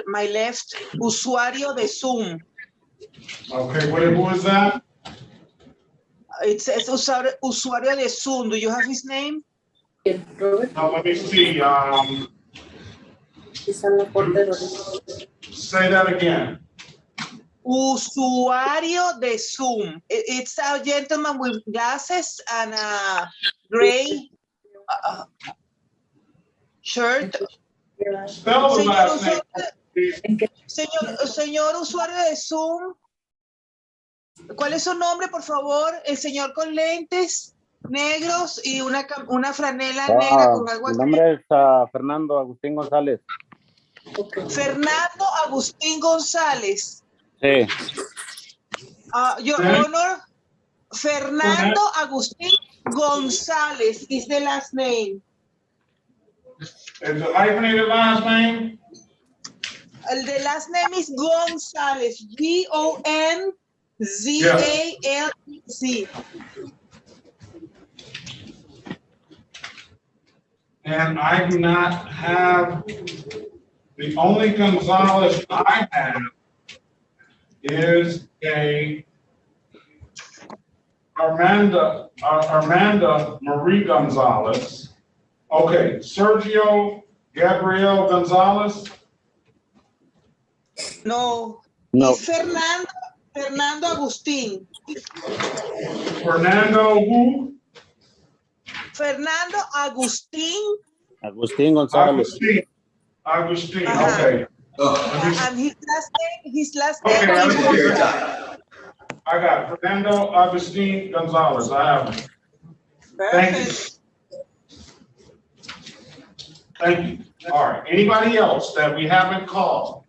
my left, usuario de Zoom. Okay, who is that? It says usuario de Zoom. Do you have his name? No, let me see. Say that again. Usuario de Zoom. It's a gentleman with glasses and a gray shirt. Spell the last name. Señor usuario de Zoom, ¿cuál es su nombre, por favor? El señor con lentes negros y una franela negra con algo aquí. Mi nombre es Fernando Agustín González. Okay. Fernando Agustín González. Sí. Your Honor, Fernando Agustín González is the last name. Is the hyphenated last name? The last name is González. Gonzalez. And I do not have, the only Gonzalez I have is a Armanda Marie Gonzalez. Okay, Sergio Gabriel Gonzalez. No. It's Fernando Agustín. Fernando who? Fernando Agustín. Agustín González. Agustín, okay. And his last name Okay, is I got Fernando Agustín Gonzalez. I have him. Thank you. Thank you. All right. Anybody else that we haven't called?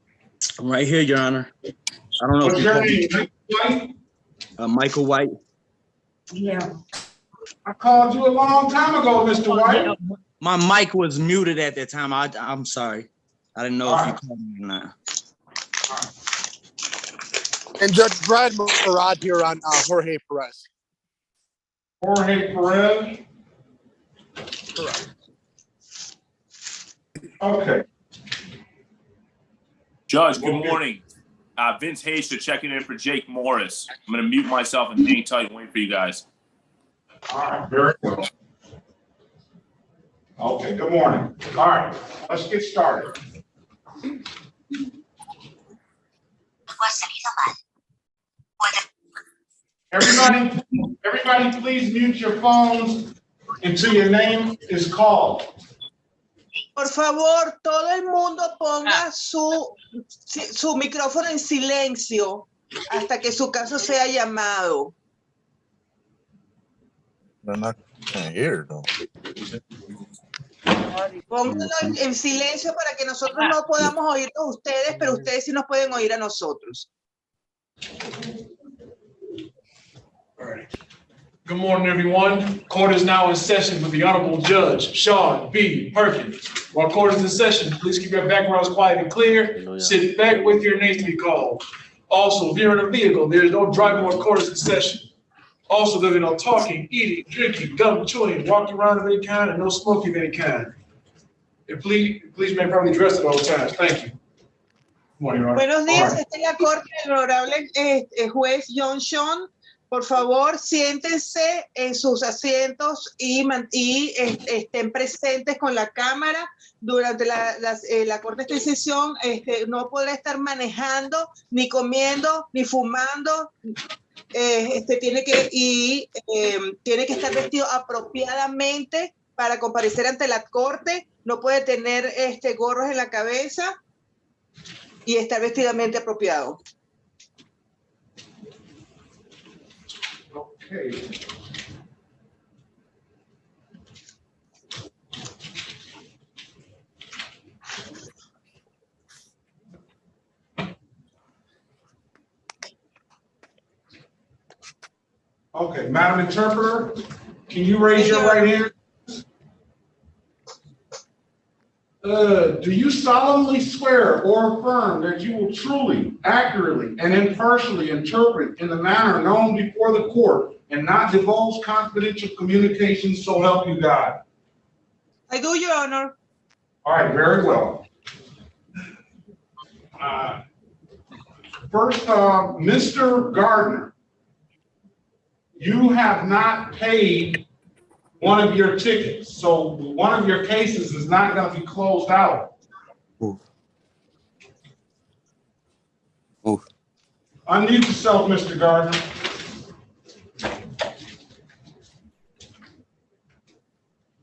I'm right here, Your Honor. I don't know. What's your name? White? Michael White. Yeah. I called you a long time ago, Mr. White. My mic was muted at that time. I'm sorry. I didn't know if you called me or not. And Judge Brad Murad here on Jorge Perez. Jorge Perez? Correct. Okay. Judge, good morning. Vince Hayes checking in for Jake Morris. I'm going to mute myself and hang tight and wait for you guys. All right, very good. Okay, good morning. All right, let's get started. Everybody, please mute your phones until your name is called. Por favor, todo el mundo ponga su micrófono en silencio hasta que su caso sea llamado. I can't hear though. Pónganlo en silencio para que nosotros no podamos oírlos a ustedes, pero ustedes sí nos pueden oír a nosotros. All right. Good morning, everyone. Court is now in session with the Honorable Judge Sean B. Perkins. While court is in session, please keep your backgrounds quiet and clear. Sit back, wait for your names to be called. Also, if you're in a vehicle, there is no driving while court is in session. Also, there'll be no talking, eating, drinking, gum, chewing, walking around of any kind, and no smoking of any kind. And please remain properly dressed at all times. Thank you. Good morning, Your Honor. Buenos días, esta es la corte del honorable juez John Sean. Por favor, siéntense en sus asientos y estén presentes con la cámara. Durante la corte está en sesión, no podrá estar manejando, ni comiendo, ni fumando. Tiene que estar vestido apropiadamente para comparecer ante la corte. No puede tener gorros en la cabeza y estar vestidamente apropiado. Okay. Okay, Madam Interpreter, can you raise your right hand? Do you solemnly swear or affirm that you will truly, accurately, and impartially interpret in the manner known before the court and not divulge confidential communications, so help you God? I do, Your Honor. All right, very well. First, Mr. Gardner, you have not paid one of your tickets, so one of your cases is not going to be closed out. Oof. Unmute yourself, Mr. Gardner.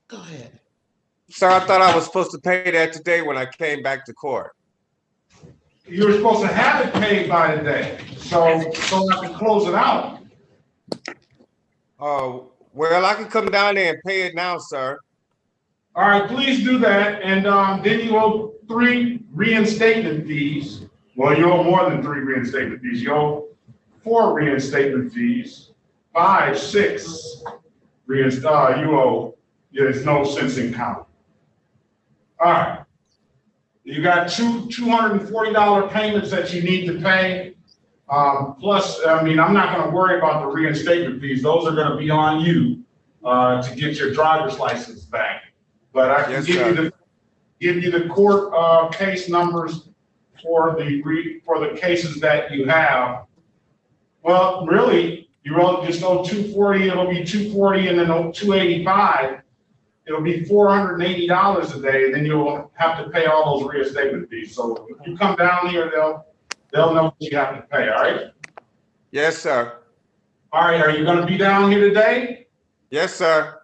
Go ahead. Sir, I thought I was supposed to pay that today when I came back to court. You were supposed to have it paid by today, so I can close it out. Oh, well, I can come down there and pay it now, sir. All right, please do that, and then you owe 3 reinstatement fees. Well, you owe more than 3 reinstatement fees. You owe 4 reinstatement fees, 5, 6 reinstatement. You owe. There's no sense in counting. All right. You got $240 payments that you need to pay. Plus, I mean, I'm not going to worry about the reinstatement fees. Those are going to be on you to get your driver's license back. But I can give you the court case numbers for the cases that you have. Well, really, you just owe $240. It'll be $240 and then $285. It'll be $480 a day, and then you'll have to pay all those reinstatement fees. So if you come down here, they'll know what you have to pay. All right? Yes, sir. All right. Are you going to be down here today? Yes, sir.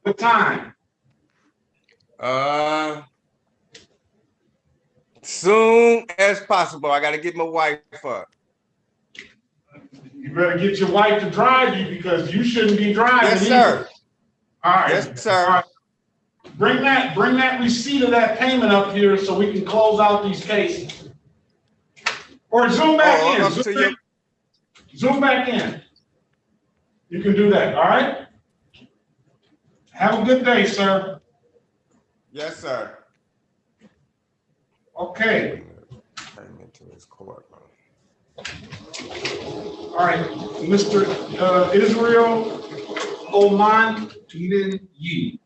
What time? Soon as possible. I got to get my wife up. You better get your wife to drive you because you shouldn't be driving. Yes, sir. All right. Yes, sir. All right. Bring that receipt of that payment up here so we can close out these cases. Or zoom back in. Zoom back in. You can do that, all right? Have a good day, sir. Yes, sir. Okay. All right, Mr. Israel Oman Yi.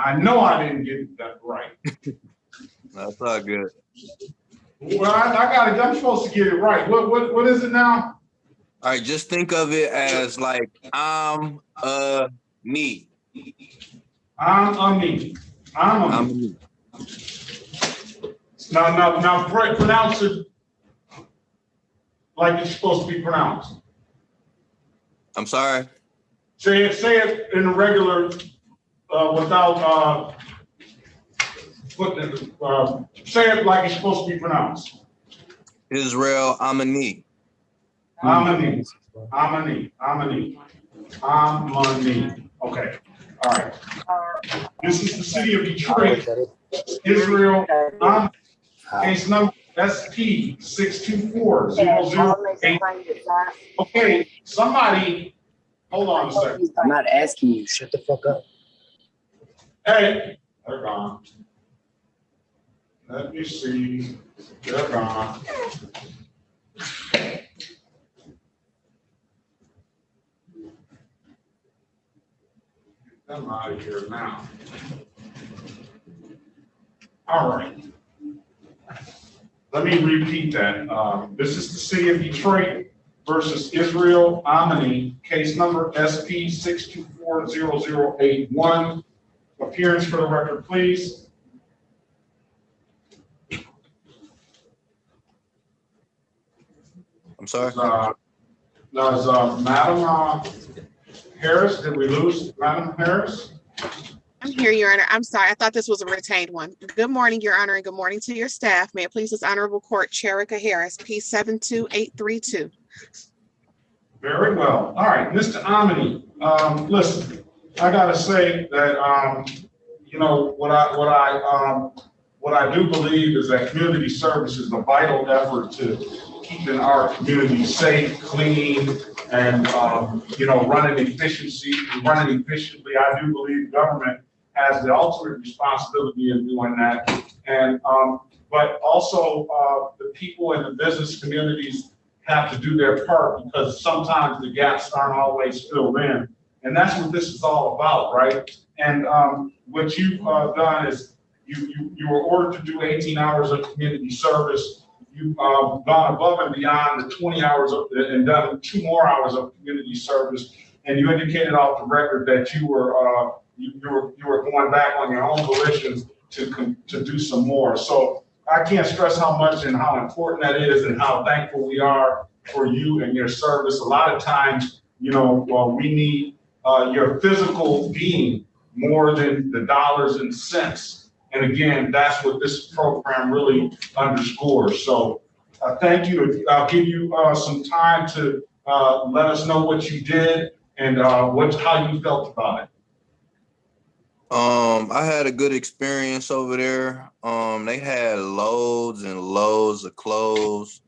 I know I didn't get that right. That's all good. Well, I got it. I'm supposed to get it right. What is it now? All right, just think of it as like I'm a me. I'm a me. Now pronounce it like it's supposed to be pronounced. I'm sorry. Say it in a regular without say it like it's supposed to be pronounced. Israel Amani. Amani. Okay. All right. This is the city of Detroit. Israel. Case number SP624-008. Okay. Somebody. Hold on a second. I'm not asking you. Shut the fuck up. Hey, they're gone. Let me see. They're gone. Get them out of here now. All right. Let me repeat that. This is the city of Detroit versus Israel Amani, case number SP624-0081. Appearance for the record, please. I'm sorry. Does Madam Harris, did we lose Madam Harris? I'm here, Your Honor. I'm sorry. I thought this was a retained one. Good morning, Your Honor, and good morning to your staff. May it please this honorable court, Cherika Harris, P72832. Very well. All right, Mr. Amani, listen, I gotta say that you know what I do believe is that community service is a vital effort to keeping our community safe, clean, and you know, running efficiently. I do believe government has the ultimate responsibility in doing that, and but also the people in the business communities have to do their part because sometimes the gaps aren't always filled in, and that's what this is all about, right? And what you've done is you were ordered to do 18 hours of community service you've gone above and beyond the 20 hours and done 2 more hours of community service. And you indicated off the record that you were going back on your own volition to do some more. So I can't stress how much and how important that is, and how thankful we are for you and your service. A lot of times, we need your physical being more than the dollars and cents. And again, that's what this program really underscores. So thank you. I'll give you some time to let us know what you did and how you felt about it. I had a good experience over there. They had loads and loads of clothes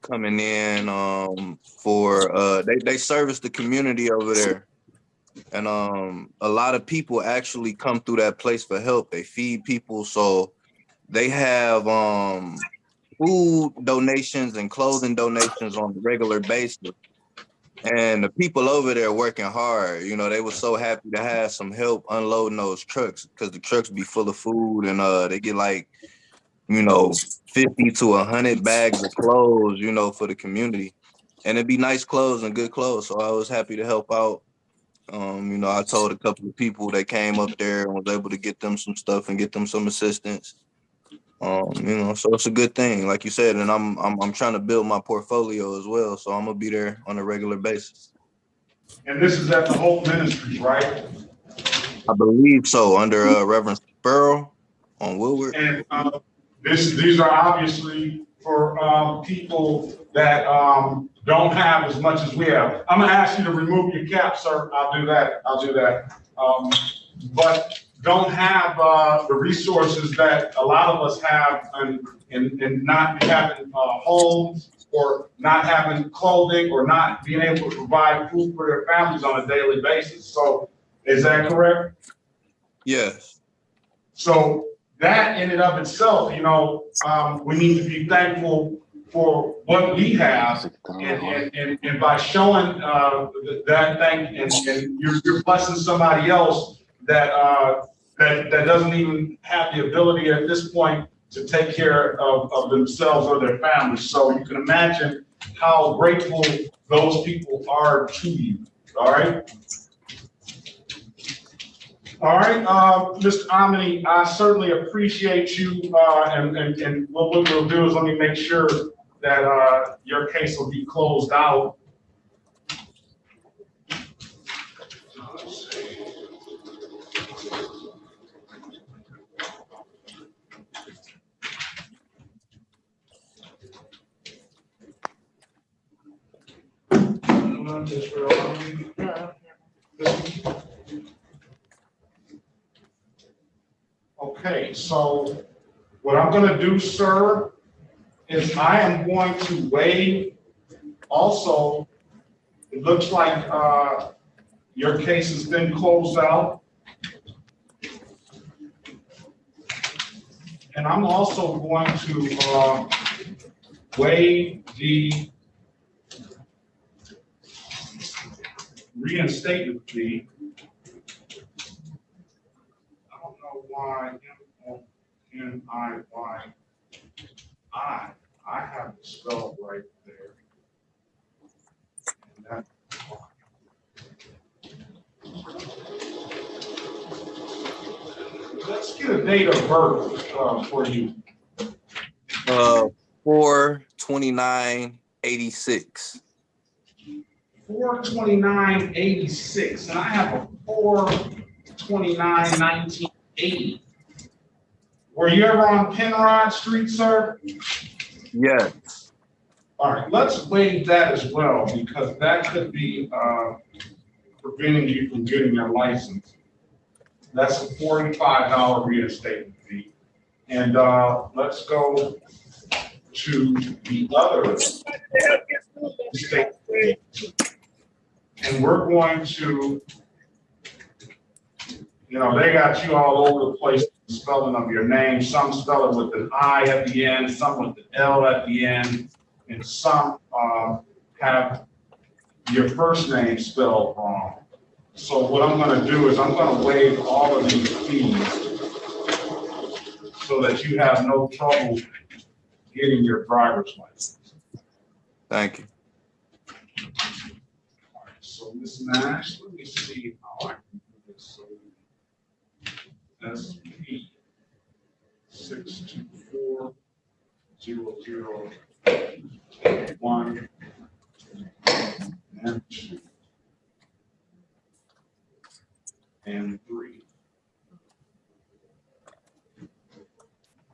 coming in for they service the community over there. And a lot of people actually come through that place for help. They feed people, so they have food donations and clothing donations on a regular basis. And the people over there working hard, they were so happy to have some help unloading those trucks, because the trucks be full of food, and they get 50 to 100 bags of clothes, for the community. And it'd be nice clothes and good clothes. So I was happy to help out. I told a couple of people that came up there and was able to get them some stuff and get them some assistance. So it's a good thing, like you said, and I'm trying to build my portfolio as well. So I'm gonna be there on a regular basis. And this is at the Hope Ministries, right? I believe so, under Reverend Sparrow on Woodward. And these are obviously for people that don't have as much as we have. I'm gonna ask you to remove your cap, sir. I'll do that. But don't have the resources that a lot of us have, and not having homes, or not having clothing, or not being able to provide food for their families on a daily basis. So is that correct? Yes. So that in and of itself, we need to be thankful for what we have, and by showing that thing, and you're blessing somebody else that doesn't even have the ability at this point to take care of themselves or their families. So you can imagine how grateful those people are to you. All right. All right, Mr. Amini, I certainly appreciate you, and what we'll do is let me make sure that your case will be closed out. Okay, so what I'm going to do, sir, is I am going to waive. Also, it looks like your case has been closed out. And I'm also going to waive the reinstatement fee. I don't know why M-O-N-I-Y. I have it spelled right there. And that, let's get a date of birth for you. 4/29/86. 4/29/86, and I have a 4/29/1980. Were you ever on Penrod Street, sir? Yes. All right, let's waive that as well, because that could be preventing you from getting your license. That's a $45 reinstatement fee. And let's go to the other state. And we're going to, they got you all over the place, the spelling of your name. Some spell it with an I at the end, some with the L at the end, and some have your first name spelled wrong. So what I'm going to do is I'm going to waive all of these fees so that you have no trouble getting your driver's license. Thank you. All right, so Ms. Nash, let me see how I can do this. So SP 624-0081 and 2 and 3.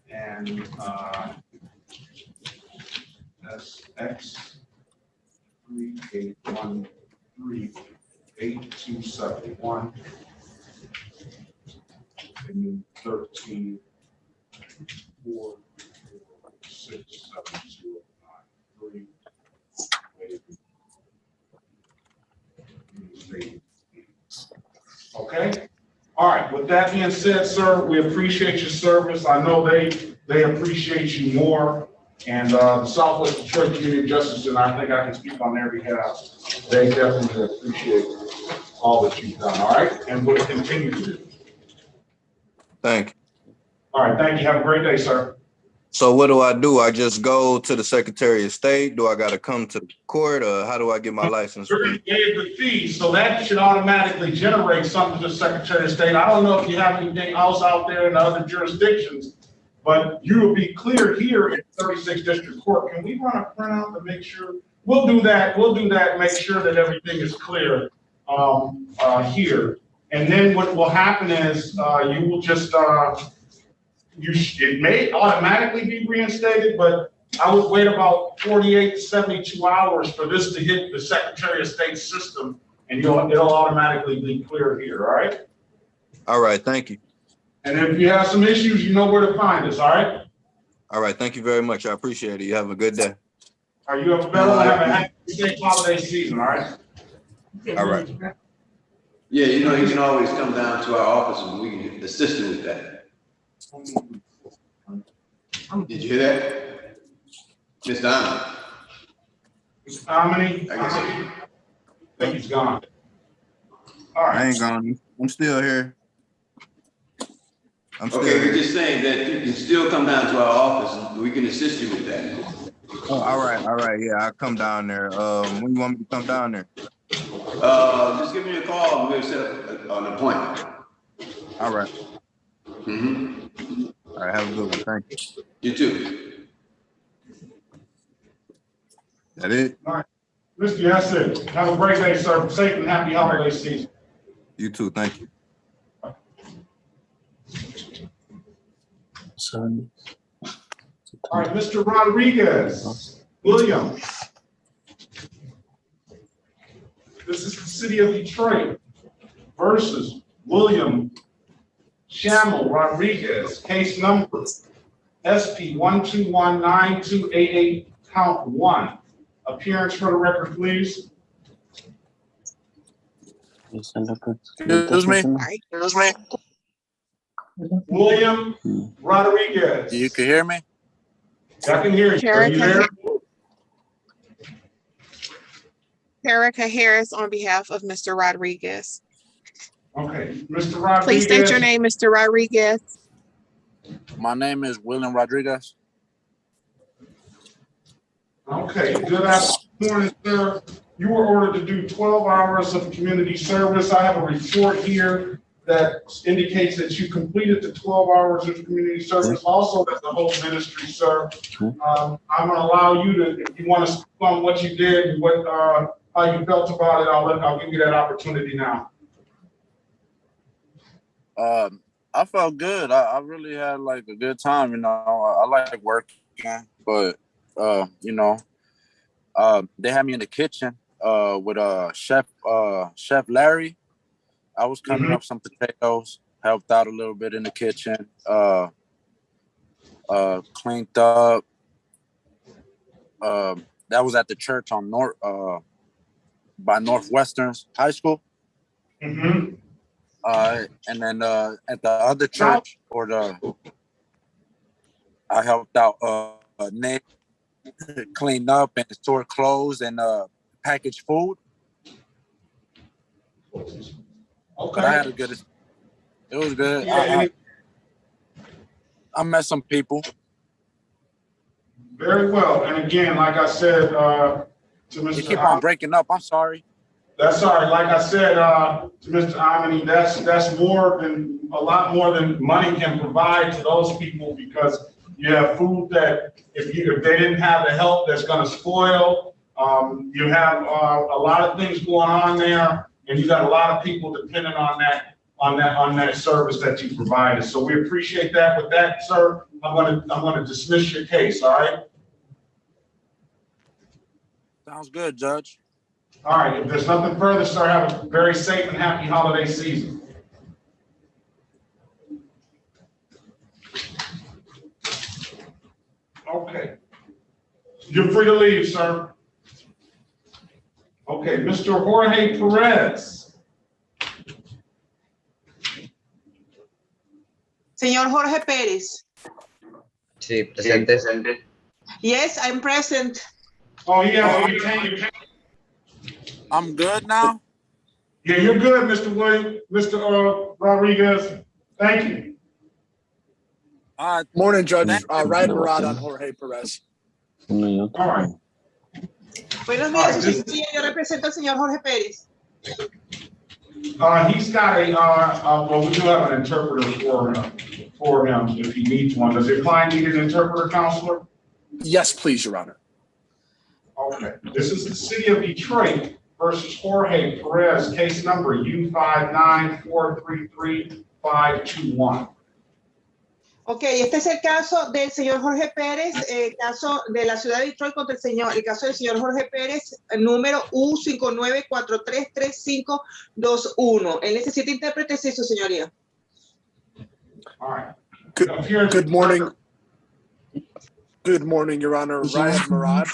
And SX 38138271 and then 13 4 6 7 0 9 3. Okay. All right. With that being said, sir, we appreciate your service. I know they appreciate you more. And the Southwest Detroit Community of Justice, and I think I can speak on their behalf. They definitely appreciate all that you've done. All right, and will continue to do. Thank you. All right. Thank you. Have a great day, sir. So what do? I just go to the Secretary of State? Do I got to come to the court, or how do I get my license? You're going to pay the fee, so that should automatically generate something to the Secretary of State. I don't know if you have anything else out there in the other jurisdictions, but you will be clear here in 36th District Court. Can we run a printout to make sure? We'll do that. We'll do that. Make sure that everything is clear here. And then what will happen is you will just it may automatically be reinstated, but I would wait about 48 to 72 hours for this to hit the Secretary of State's system, and it'll automatically be clear here. All right. All right. Thank you. And if you have some issues, you know where to find us. All right. All right. Thank you very much. I appreciate it. You have a good day. Are you available to have a happy state holiday season? All right. All right. Yeah, you know, you can always come down to our office and we can assist you with that. Did you hear that? Mr. Diamond? Mr. Domini? I guess so. I think he's gone. All right. I ain't gone. I'm still here. Okay, we're just saying that you can still come down to our office and we can assist you with that. Oh, all right. Yeah, I'll come down there. When you want me to come down there? Just give me a call and we'll set up an appointment. All right. Mm-hmm. All right, have a good one. Thank you. You too. That it? All right. Mr. That's it. Have a great day, sir. Safe and happy holiday season. You too. Thank you. All right, Mr. Rodriguez, William. This is the city of Detroit versus William Shamel Rodriguez, case number SP 1219288, count 1. Appearance for the record, please. Excuse me. William Rodriguez. You can hear me? I can hear you. Are you there? Erica Harris on behalf of Mr. Rodriguez. Okay, Mr. Rodriguez. Please state your name, Mr. Rodriguez. My name is William Rodriguez. Okay, good afternoon, sir. You were ordered to do 12 hours of community service. I have a report here that indicates that you completed the 12 hours of community service. Also, as the whole ministry, sir. I'm going to allow you to, if you want to speak on what you did and what how you felt about it, I'll give you that opportunity now. I felt good. I really had like a good time. You know, I like working, but you know, they had me in the kitchen with Chef Larry. I was cutting up some potatoes, helped out a little bit in the kitchen, cleaned up. That was at the church on by Northwestern's High School. And then at the other church, I helped out Nick clean up and store clothes and package food. Okay. But I had a good. It was good. Yeah, I met some people. Very well. And again, like I said to Mr. You keep on breaking up. I'm sorry. That's all right. Like I said to Mr. Amini, that's more than a lot more than money can provide to those people, because you have food that if they didn't have the help, that's going to spoil. You have a lot of things going on there, and you got a lot of people dependent on that service that you provided. So we appreciate that. With that, sir, I'm going to dismiss your case. All right. Sounds good, Judge. All right. If there's nothing further, sir, have a very safe and happy holiday season. Okay. You're free to leave, sir. Okay, Mr. Jorge Perez. Señor Jorge Pérez. Sí, presente. Yes, I'm present. Oh, yeah. I'm good now? Yeah, you're good, Mr. William, Mr. Rodriguez. Thank you. Morning, Judge. Ryan Murad on Jorge Perez. All right. Buenos días, sí, yo represento al señor Jorge Pérez. He's got well, we do have an interpreter for him if he needs one. Does your client need an interpreter, counselor? Yes, please, Your Honor. Okay. This is the City of Detroit versus Jorge Perez, case number U59433-521. Ok, este es el caso del señor Jorge Pérez, caso de la ciudad de Detroit contra el caso del señor Jorge Pérez, número U59433521. Él necesita intérprete, sí, su señoría. All right. Good morning. Good morning, Your Honor. Ryan Murad,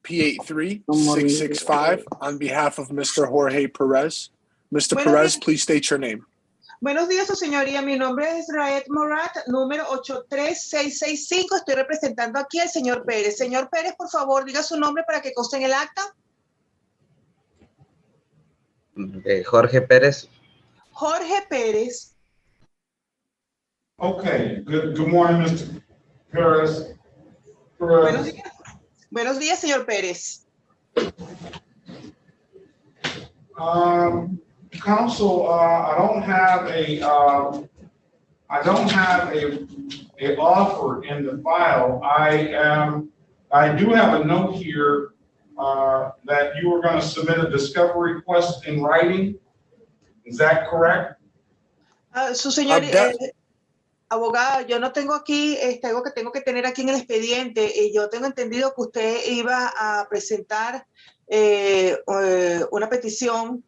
P83665, on behalf of Mr. Jorge Perez. Mr. Perez, please state your name. Buenos días, su señoría. Mi nombre es Raed Morat, número 83665. Estoy representando aquí al señor Pérez. Señor Pérez, por favor, diga su nombre para que conste en el acta. Jorge Pérez. Jorge Pérez. Okay. Good morning, Mr. Perez. Buenos días, señor Pérez. Counsel, I don't have a offer in the file. I do have a note here that you were going to submit a discovery request in writing. Is that correct? Su señor, abogada, yo no tengo aquí algo que tengo que tener aquí en el expediente. Yo tengo entendido que usted iba a presentar una petición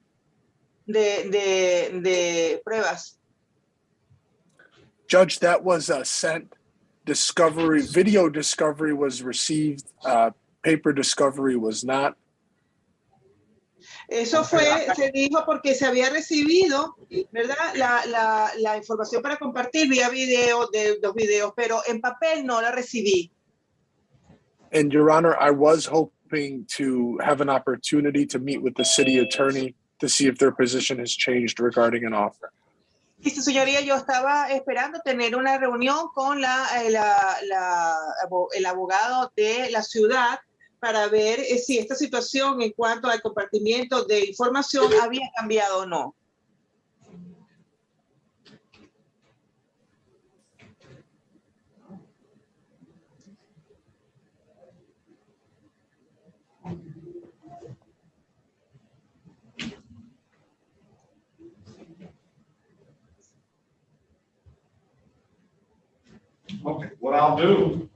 de pruebas. Judge, that was sent. Discovery, video discovery was received. Paper discovery was not. Eso se dijo porque se había recibido, ¿verdad? La información para compartir vía video, de los videos, pero en papel no la recibí. And Your Honor, I was hoping to have an opportunity to meet with the city attorney to see if their position has changed regarding an offer. Y su señoría, yo estaba esperando tener una reunión con el abogado de la ciudad para ver si esta situación en cuanto al compartimiento de información había cambiado o no. Okay, what I'll do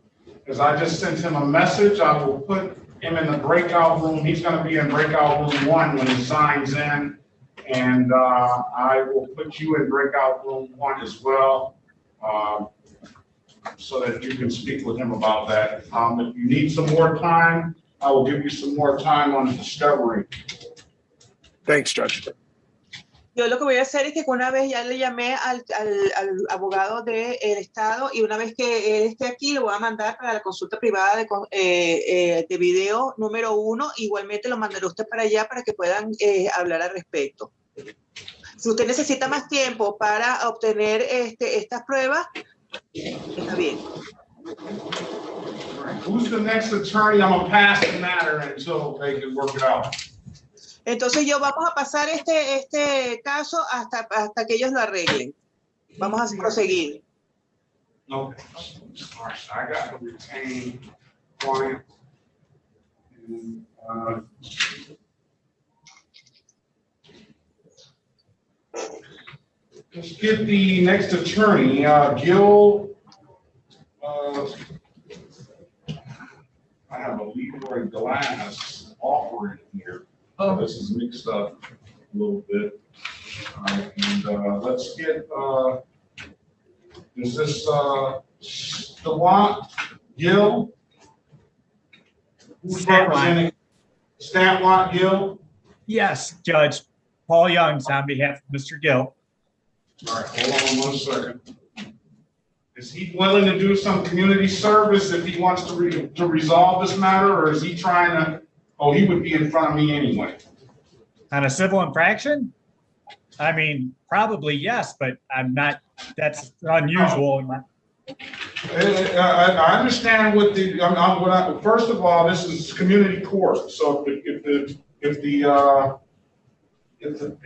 is I just sent him a message. I will put him in the breakout room. He's going to be in breakout room 1 when he signs in. And I will put you in breakout room 1 as well, so that you can speak with him about that. If you need some more time, I will give you some more time on the discovery. Thanks, Judge. Yo lo que voy a hacer es que una vez ya le llamé al abogado del Estado y una vez que él esté aquí lo voy a mandar para la consulta privada de video número 1. Igualmente lo mandaré usted para allá para que puedan hablar al respecto. Si usted necesita más tiempo para obtener estas pruebas, está bien. All right, who's the next attorney? I'm gonna pass the matter until they can work it out. Entonces vamos a pasar este caso hasta que ellos lo arreglen. Vamos a proseguir. Okay. All right, I got to retain client. And, let's get the next attorney, Gil. I have a Leroy Glass offer in here. Oh, this is mixed up a little bit. All right, and let's get, is this Stewart Gill? Who's representing Stewart Gill? Yes, Judge. Paul Youngs on behalf of Mr. Gill. All right, hold on 1 second. Is he willing to do some community service if he wants to resolve this matter, or is he trying to, oh, he would be in front of me anyway? On a civil infraction? I mean, probably yes, but I'm not, that's unusual. I understand what the, first of all, this is community court. So if the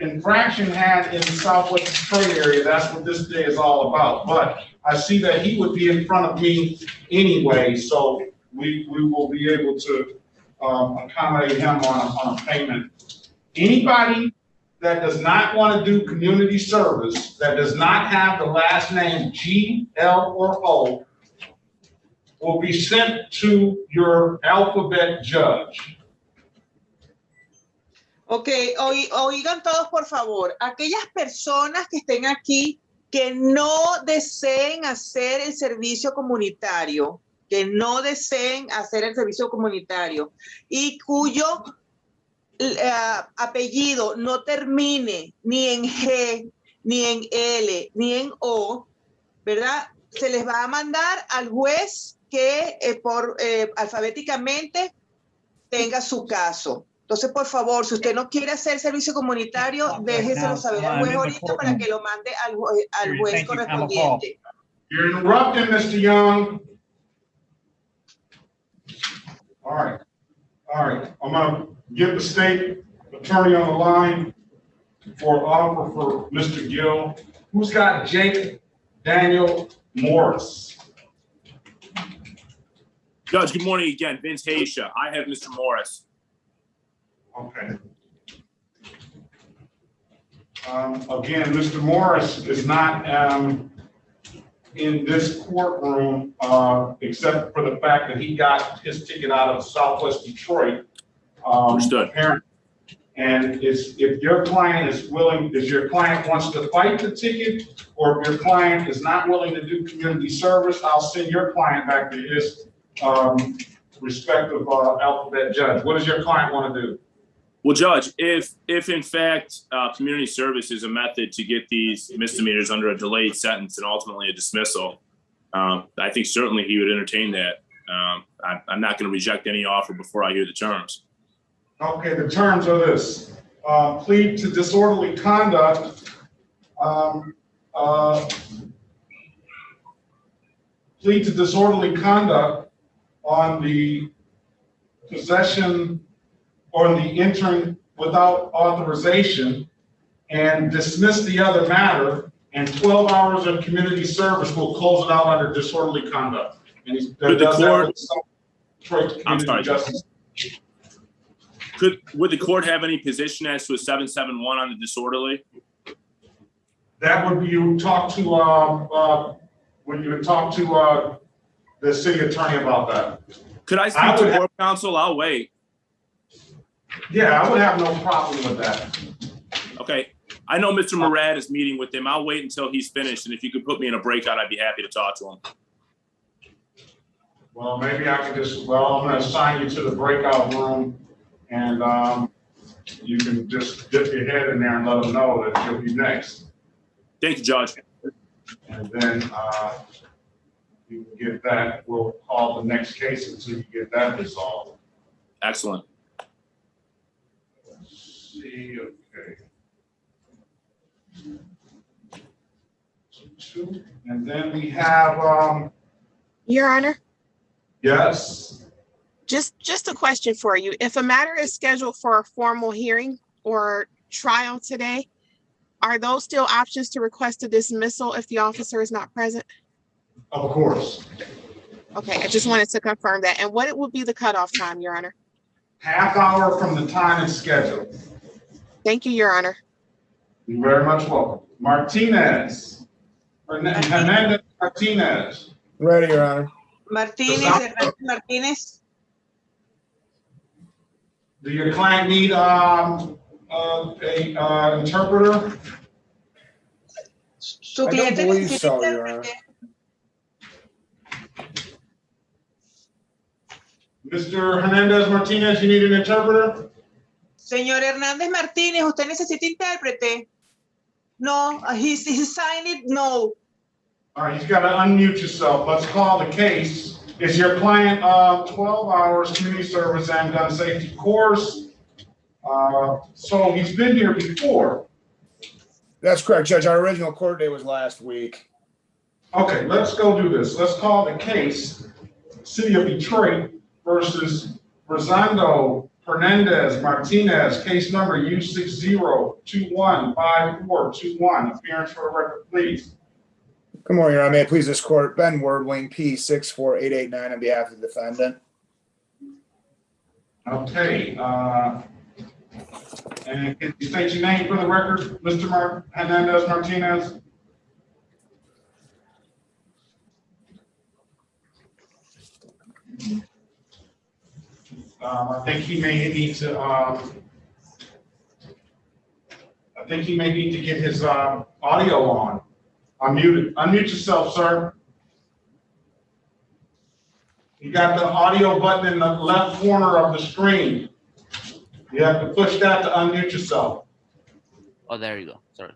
infraction had in the Southwest Detroit area, that's what this day is all about. But I see that he would be in front of me anyway, so we will be able to accommodate him on a payment. Anybody that does not want to do community service, that does not have the last name G, L, or O, will be sent to your alphabet judge. Ok, oigan todos por favor, aquellas personas que estén aquí que no deseen hacer el servicio comunitario, y cuyo apellido no termine ni en G, ni en L, ni en O, ¿verdad? Se les va a mandar al juez que alfabéticamente tenga su caso. Entonces, por favor, si usted no quiere hacer servicio comunitario, déjeselo saber al juez ahorita para que lo mande al juez correspondiente. You're interrupting, Mr. Young. All right. I'm going to give the state attorney on the line for offer for Mr. Gill. Who's got Jake Daniel Morris? Judge, good morning again. Vince Haysha. I have Mr. Morris. Okay. Again, Mr. Morris is not in this courtroom except for the fact that he got his ticket out of Southwest Detroit. Understood. And if your client is willing, if your client wants to fight the ticket, or if your client is not willing to do community service, I'll send your client back to his respective alphabet judge. What does your client want to do? Well, Judge, if in fact community service is a method to get these misdemeanors under a delayed sentence and ultimately a dismissal, I think certainly he would entertain that. I'm not going to reject any offer before I hear the terms. Okay, the terms are this. Plead to disorderly conduct. Plead to disorderly conduct on the possession or the entering without authorization, and dismiss the other matter, and 12 hours of community service will close it out under disorderly conduct. And would the court have any position as to a 771 on the disorderly? That would be, you talk to when you talk to the city attorney about that. Could I speak to court counsel? I'll wait. Yeah, I would have no problem with that. Okay. I know Mr. Murad is meeting with him. I'll wait until he's finished, and if you could put me in a breakout, I'd be happy to talk to him. Well, maybe I could just, I'm going to assign you to the breakout room, and you can just dip your head in there and let them know that you'll be next. Thank you, Judge. And then you can get that. We'll call the next case until you get that resolved. Excellent. Let's see, okay. So 2, and then we have Your Honor, Yes. just a question for you. If a matter is scheduled for a formal hearing or trial today, are those still options to request a dismissal if the officer is not present? Of course. Okay, I just wanted to confirm that. And what would be the cutoff time, Your Honor? Half hour from the time it's scheduled. Thank you, Your Honor. You're very much welcome. Martinez. Hernandez Martinez. Ready, Your Honor. Martínez. Do your client need a interpreter? Su I don't cliente believe necesita so, Your Honor. intérprete. Mr. Hernandez Martinez, you need an interpreter? Señor Hernández Martínez, ¿usted necesita intérprete? No, he signed it, no. All right, you've got to unmute yourself. Let's call the case. Is your client 12 hours community service and gun safety course? So he's been here before. That's correct, Judge. Our original court date was last week. Okay, let's go do this. Let's call the case City of Detroit versus Rosando Hernandez Martinez, case number U60215421. Appearance for the record, please. Good morning, Your Honor. May it please this court. Ben Wordling, P64889 on behalf of the defendant. Okay, and can you state your name for the record, Mr. Hernandez Martinez? I think he may need to. I think he may need to get his audio on. Unmute yourself, sir. You got the audio button in the left corner of the screen. You have to push that to unmute yourself. Oh, there you go. Sorry.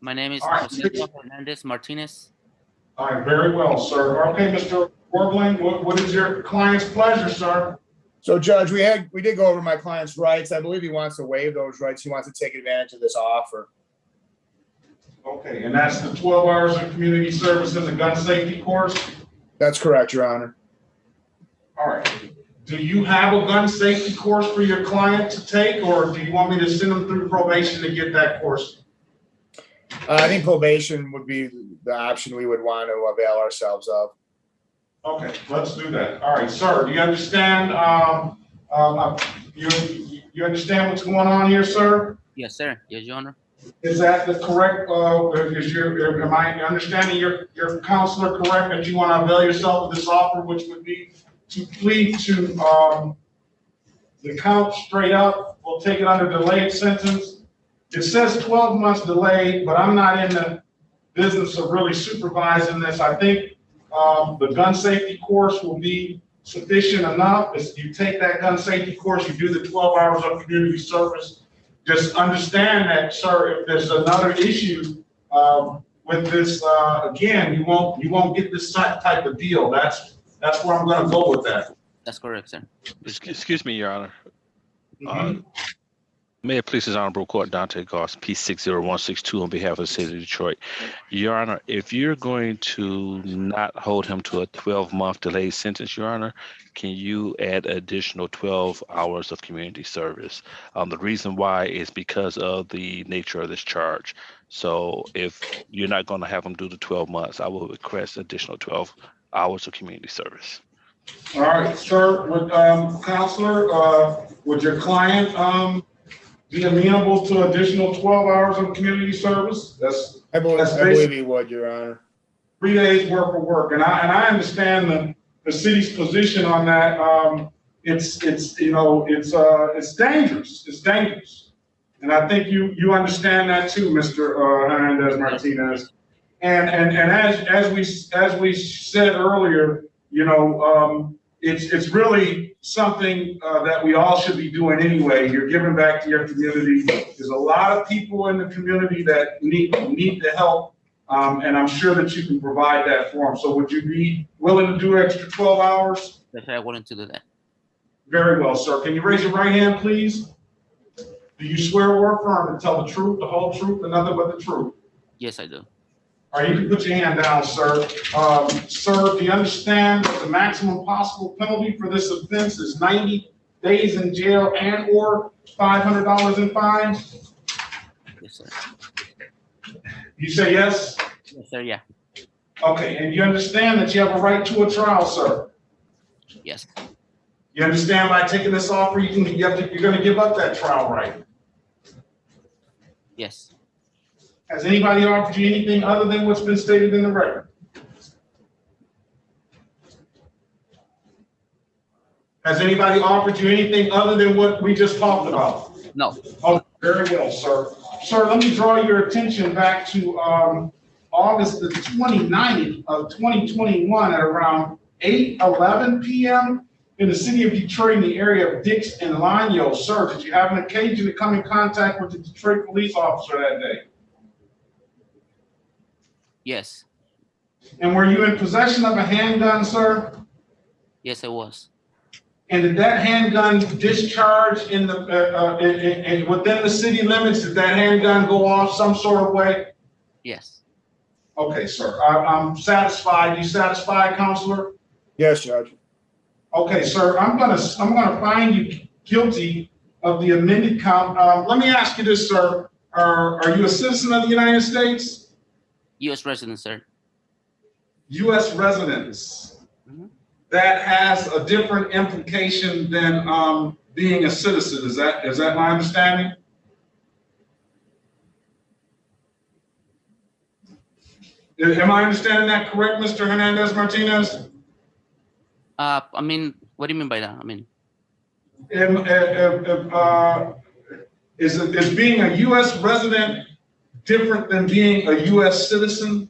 My name is Right. Jose Hernandez Martinez. All right, very well, sir. Okay, Mr. Warbling, what is your client's pleasure, sir? So, Judge, we did go over my client's rights. I believe he wants to waive those rights. He wants to take advantage of this offer. Okay, and that's the 12 hours of community service in the gun safety course? That's correct, Your Honor. All right. Do you have a gun safety course for your client to take, or do you want me to send them through probation to get that course? I think probation would be the option we would want to avail ourselves of. Okay, let's do that. All right, sir, do you understand? You understand what's going on here, sir? Yes, sir. Yes, Your Honor. Is that the correct? Am I understanding your counselor correct that you want to avail yourself of this offer, which would be to plead to the count straight up? We'll take it under delayed sentence. It says 12 months delayed, but I'm not in the business of really supervising this. I think the gun safety course will be sufficient enough. If you take that gun safety course, you do the 12 hours of community service. Just understand that, sir, if there's another issue with this, again, you won't get this type of deal. That's where I'm going to go with that. That's correct, sir. Excuse me, Your Honor. May it please His Honorable Court, Dante Goss, P60162 on behalf of the City of Detroit. Your Honor, if you're going to not hold him to a 12-month delayed sentence, Your Honor, can you add additional 12 hours of community service? The reason why is because of the nature of this charge. So if you're not going to have him do the 12 months, I will request additional 12 hours of community service. All right, sir, Counselor, would your client be amenable to additional 12 hours of community service? I believe he would, Your Honor. 3 days worth of work, and I understand the city's position on that. It's dangerous. It's dangerous, and I think you understand that too, Mr. Hernandez Martinez. And as we said earlier, it's really something that we all should be doing anyway. You're giving back to your community. There's a lot of people in the community that need the help, and I'm sure that you can provide that for them. So would you be willing to do extra 12 hours? Yes, I'm willing to do that. Very well, sir. Can you raise your right hand, please? Do you swear or affirm to tell the truth, the whole truth, and nothing but the truth? Yes, I do. All right, you can put your hand down, sir. Sir, do you understand that the maximum possible penalty for this offense is 90 days in jail and or $500 in fines? Yes, sir. You say yes? Yes, sir. Yeah. Okay, and you understand that you have a right to a trial, sir? Yes. You understand by taking this offer, you're going to give up that trial right? Yes. Has anybody offered you anything other than what's been stated in the record? Has anybody offered you anything other than what we just talked about? No. Oh, very well, sir. Sir, let me draw your attention back to August the 29th of 2021 at around 8:11 p.m. in the city of Detroit in the area of Dix and Lanyo. Sir, did you have an occasion to come in contact with the Detroit police officer that day? Yes. And were you in possession of a handgun, sir? Yes, I was. And did that handgun discharge in the within the city limits? Did that handgun go off some sort of way? Yes. Okay, sir. I'm satisfied. You satisfied, counselor? Yes, Judge. Okay, sir. I'm gonna find you guilty of the amended count. Let me ask you this, sir. Are you a citizen of the United States? U.S. resident, sir. U.S. residents. Mhm. That has a different implication than being a citizen. Is that my understanding? Am I understanding that correct, Mr. Hernandez Martinez? I mean, what do you mean by that? I mean, Is being a U.S. resident different than being a U.S. citizen?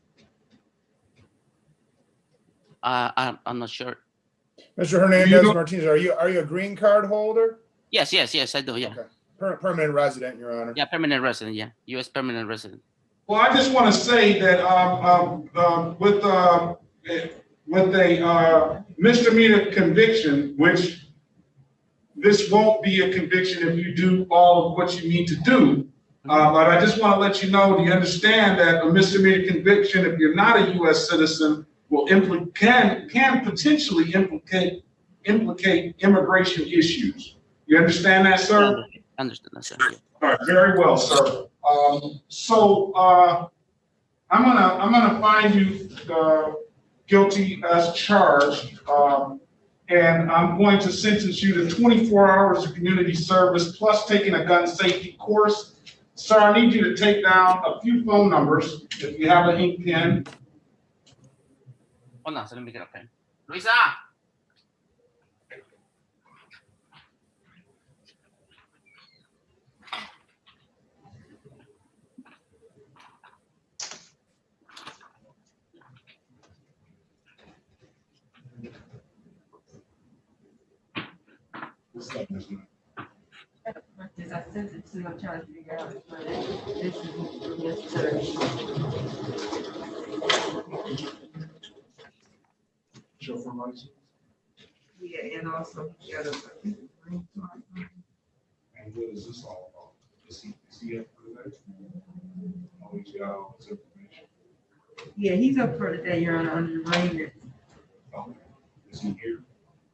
I'm not sure. Mr. Hernandez Martinez, are you a green card holder? Yes, I do. Yeah. Okay. Permanent resident, Your Honor. Yeah, permanent resident. Yeah, U.S. permanent resident. Well, I just want to say that with a misdemeanor conviction, which this won't be a conviction if you do all of what you need to do. But I just want to let you know, do you understand that a misdemeanor conviction, if you're not a U.S. citizen, will can potentially implicate immigration issues. You understand that, sir? I understand that, sir. Yeah. All right, very well, sir. I'm gonna find you guilty as charged, and I'm going to sentence you to 24 hours of community service plus taking a gun safety course. Sir, I need you to take down a few phone numbers if you have an ink pen. Hold on, so let me get a pen. Luisa. I sent it to you. I'm trying to figure out if this is necessary. Yeah, and also the other. And what is this all about? Is he up for that? Oh, he's got all this information. Yeah, he's up for today, Your Honor, under arraignment. Okay. Is he here?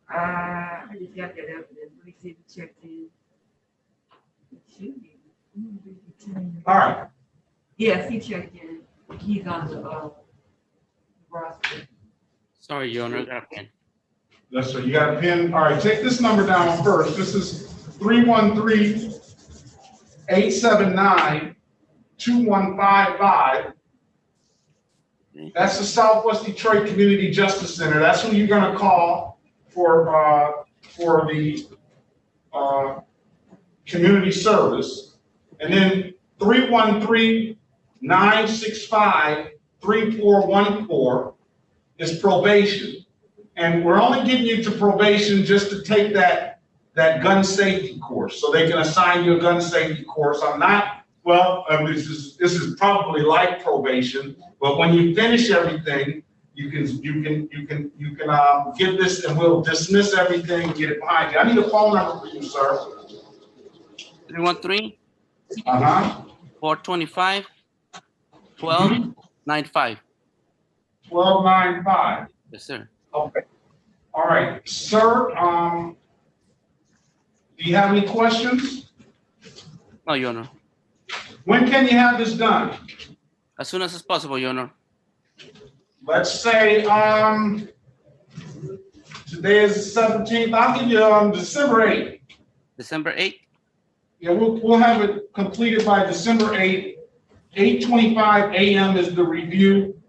I just got that evidence. Let me see if he checked in. It should be. All right. Yes, he checked in. He's on the roster. Sorry, Your Honor, I got a pen. Yes, sir. You got a pen? All right, take this number down first. This is 313-879-2155. That's the Southwest Detroit Community Justice Center. That's who you're going to call for the community service. And then 313-965-3414 is probation. And we're only getting you to probation just to take that gun safety course, so they can assign you a gun safety course. I'm not, well, this is probably like probation, but when you finish everything, you can get this, and we'll dismiss everything and get it behind you. I need a phone number for you, sir. 313. 425. 12 95. 1295. Yes, sir. Okay. All right, sir. Do you have any questions? No, Your Honor. When can you have this done? As soon as possible, Your Honor. Let's say today is the 17th. I'll give you December 8th. December 8th? Yeah, we'll have it completed by December 8th. 8:25 a.m. is the review.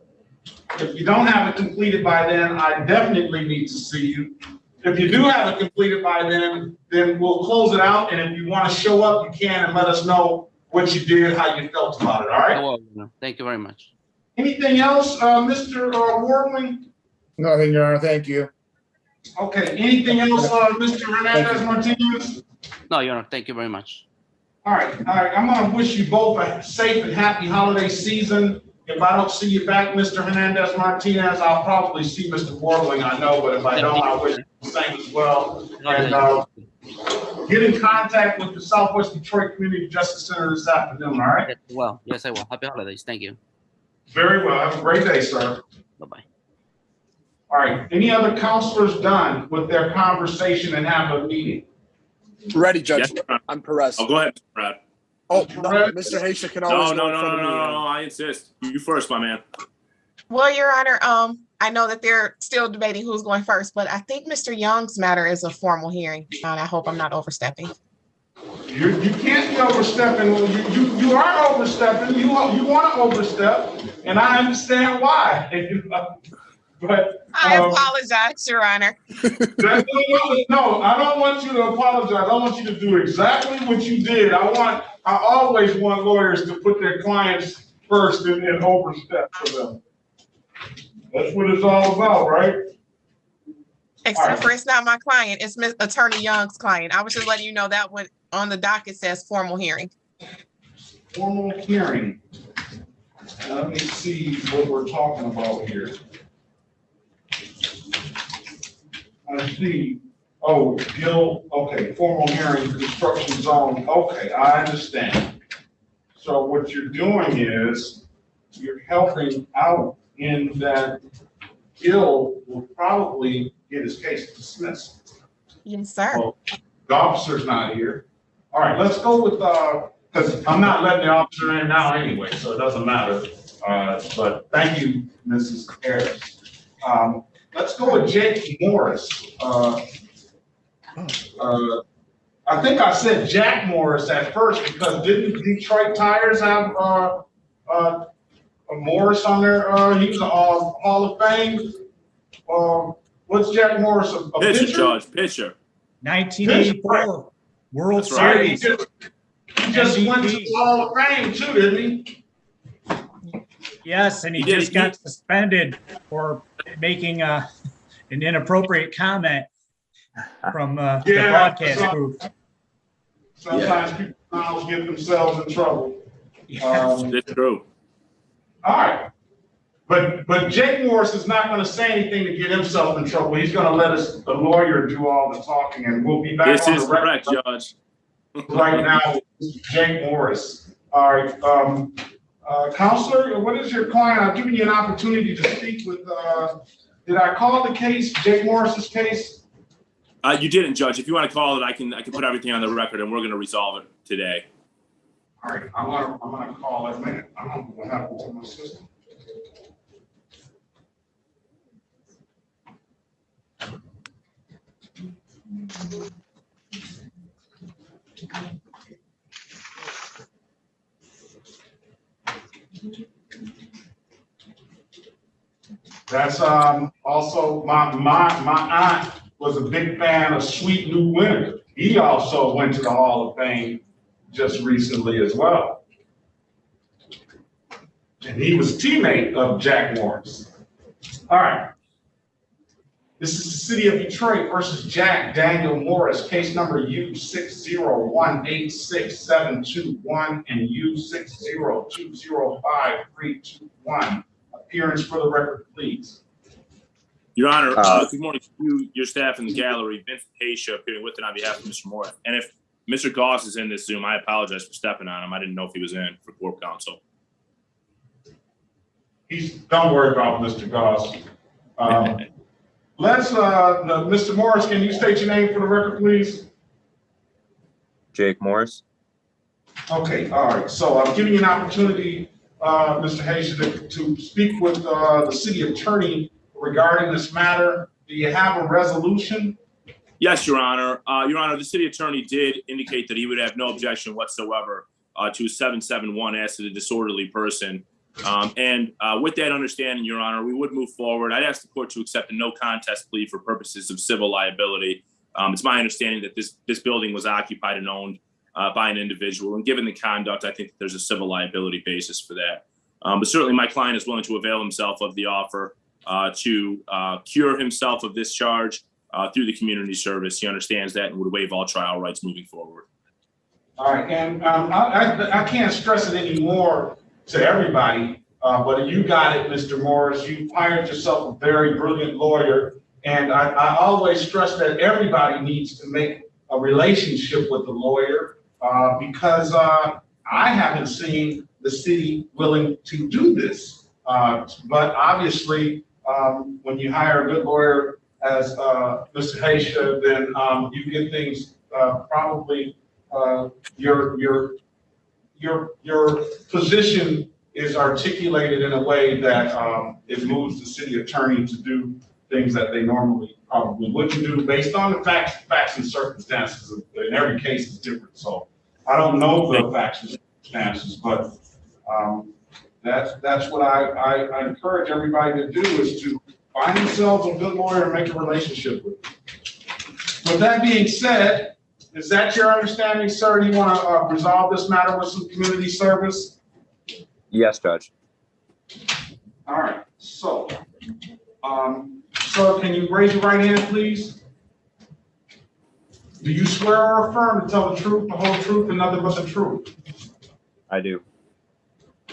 If you don't have it completed by then, I definitely need to see you. If you do have it completed by then we'll close it out. And if you want to show up, you can, and let us know what you did, how you felt about it. All right? I will, Your Honor. Thank you very much. Anything else, Mr. Wardling? Nothing, Your Honor. Thank you. Okay. Anything else, Mr. Hernandez Martinez? No, Your Honor. Thank you very much. All right. I'm going to wish you both a safe and happy holiday season. If I don't see you back, Mr. Hernandez Martinez, I'll probably see Mr. Wardling, I know, but if I don't, I wish you the same as well. And get in contact with the Southwest Detroit Community Justice Center this afternoon, all right? Well, yes, I will. Happy holidays. Thank you. Very well. Have a great day, sir. Bye-bye. All right. Any other counselors done with their conversation and have a meeting? Ready, Judge. Yes, I'm Perez. Oh, go ahead, Brad. Oh, no, Mr. Haitian can always No, go in front of me. I insist. You first, my man. Well, Your Honor, I know that they're still debating who's going first, but I think Mr. Young's matter is a formal hearing, and I hope I'm not overstepping. You can't be overstepping. You are overstepping. You want to overstep, and I understand why. But I apologize, Your Honor. No, I don't want you to apologize. I want you to do exactly what you did. I always want lawyers to put their clients first and overstep for them. That's what it's all about, right? Except for it's not my client, it's Attorney Young's client. I was just letting you know that one on the docket says formal hearing. Formal hearing. Let me see what we're talking about here. I see. Oh, Gil, okay, formal hearing, construction zone. Okay, I understand. So what you're doing is you're helping out in that Gil will probably get his case dismissed. Yes, sir. Well, the officer's not here. All right, let's go with, because I'm not letting the officer in now anyway, so it doesn't matter. But thank you, Mrs. Harris. Let's go with Jake Morris. I think I said Jack Morris at first because didn't Detroit Tires have a Morris on there? He was a Hall of Fame. What's Jack Morris? A Pitcher, pitcher? Judge, pitcher. 1984 World That's right. Series. He just went to the Hall of Fame too, didn't he? Yes, and he He did. just got suspended for making an inappropriate comment from the broadcast booth. Sometimes people get themselves in trouble. That's true. All right. But Jake Morris is not going to say anything to get himself in trouble. He's going to let the lawyer do all the talking, and we'll be back This on is the record correct, Judge. right now with Jake Morris. All right. Counselor, what is your client? I've given you an opportunity to speak with, did I call the case, Jake Morris's case? You didn't, Judge. If you want to call it, I can put everything on the record, and we're going to resolve it today. All right, I'm gonna call it, man. I don't know what happened to my system. That's also my aunt was a big fan of Sweet Lou Winter. He also went to the Hall of Fame just recently as well. And he was a teammate of Jack Morris. All right. This is the City of Detroit versus Jack Daniel Morris, case number U6018671 and U602053321. Appearance for the record, please. Your Honor, good morning to you, your staff in the gallery, Vincent Haysha appearing with and on behalf of Mr. Morris. And if Mr. Goss is in this Zoom, I apologize for stepping on him. I didn't know if he was in for Corp Counsel. Don't worry about Mr. Goss. Mr. Morris, can you state your name for the record, please? Jake Morris. Okay, all right. So I'm giving you an opportunity, Mr. Hayes, to speak with the city attorney regarding this matter. Do you have a resolution? Yes, Your Honor. Your Honor, the city attorney did indicate that he would have no objection whatsoever to 771 as to the disorderly person. With that understanding, Your Honor, we would move forward. I'd ask the court to accept a no contest plea for purposes of civil liability. It's my understanding that this building was occupied and owned by an individual, and given the conduct, I think that there's a civil liability basis for that. But certainly my client is willing to avail himself of the offer to cure himself of this charge through the community service. He understands that and would waive all trial rights moving forward. All right, and I can't stress it anymore to everybody, but you got it, Mr. Morris. You hired yourself a very brilliant lawyer, and I always stress that everybody needs to make a relationship with the lawyer because I haven't seen the city willing to do this. But obviously, when you hire a good lawyer as Mr. Haysha, then you get things probably your position is articulated in a way that it moves the city attorney to do things that they normally probably wouldn't do based on the facts and circumstances. In every case is different. So I don't know the facts and circumstances, but that's what I encourage everybody to do, is to find themselves a good lawyer and make a relationship with them. With that being said, is that your understanding, sir? Do you want to resolve this matter with some community service? Yes, Judge. All right. So, sir, can you raise your right hand, please? Do you swear or affirm to tell the truth, the whole truth, and nothing but the truth? I do.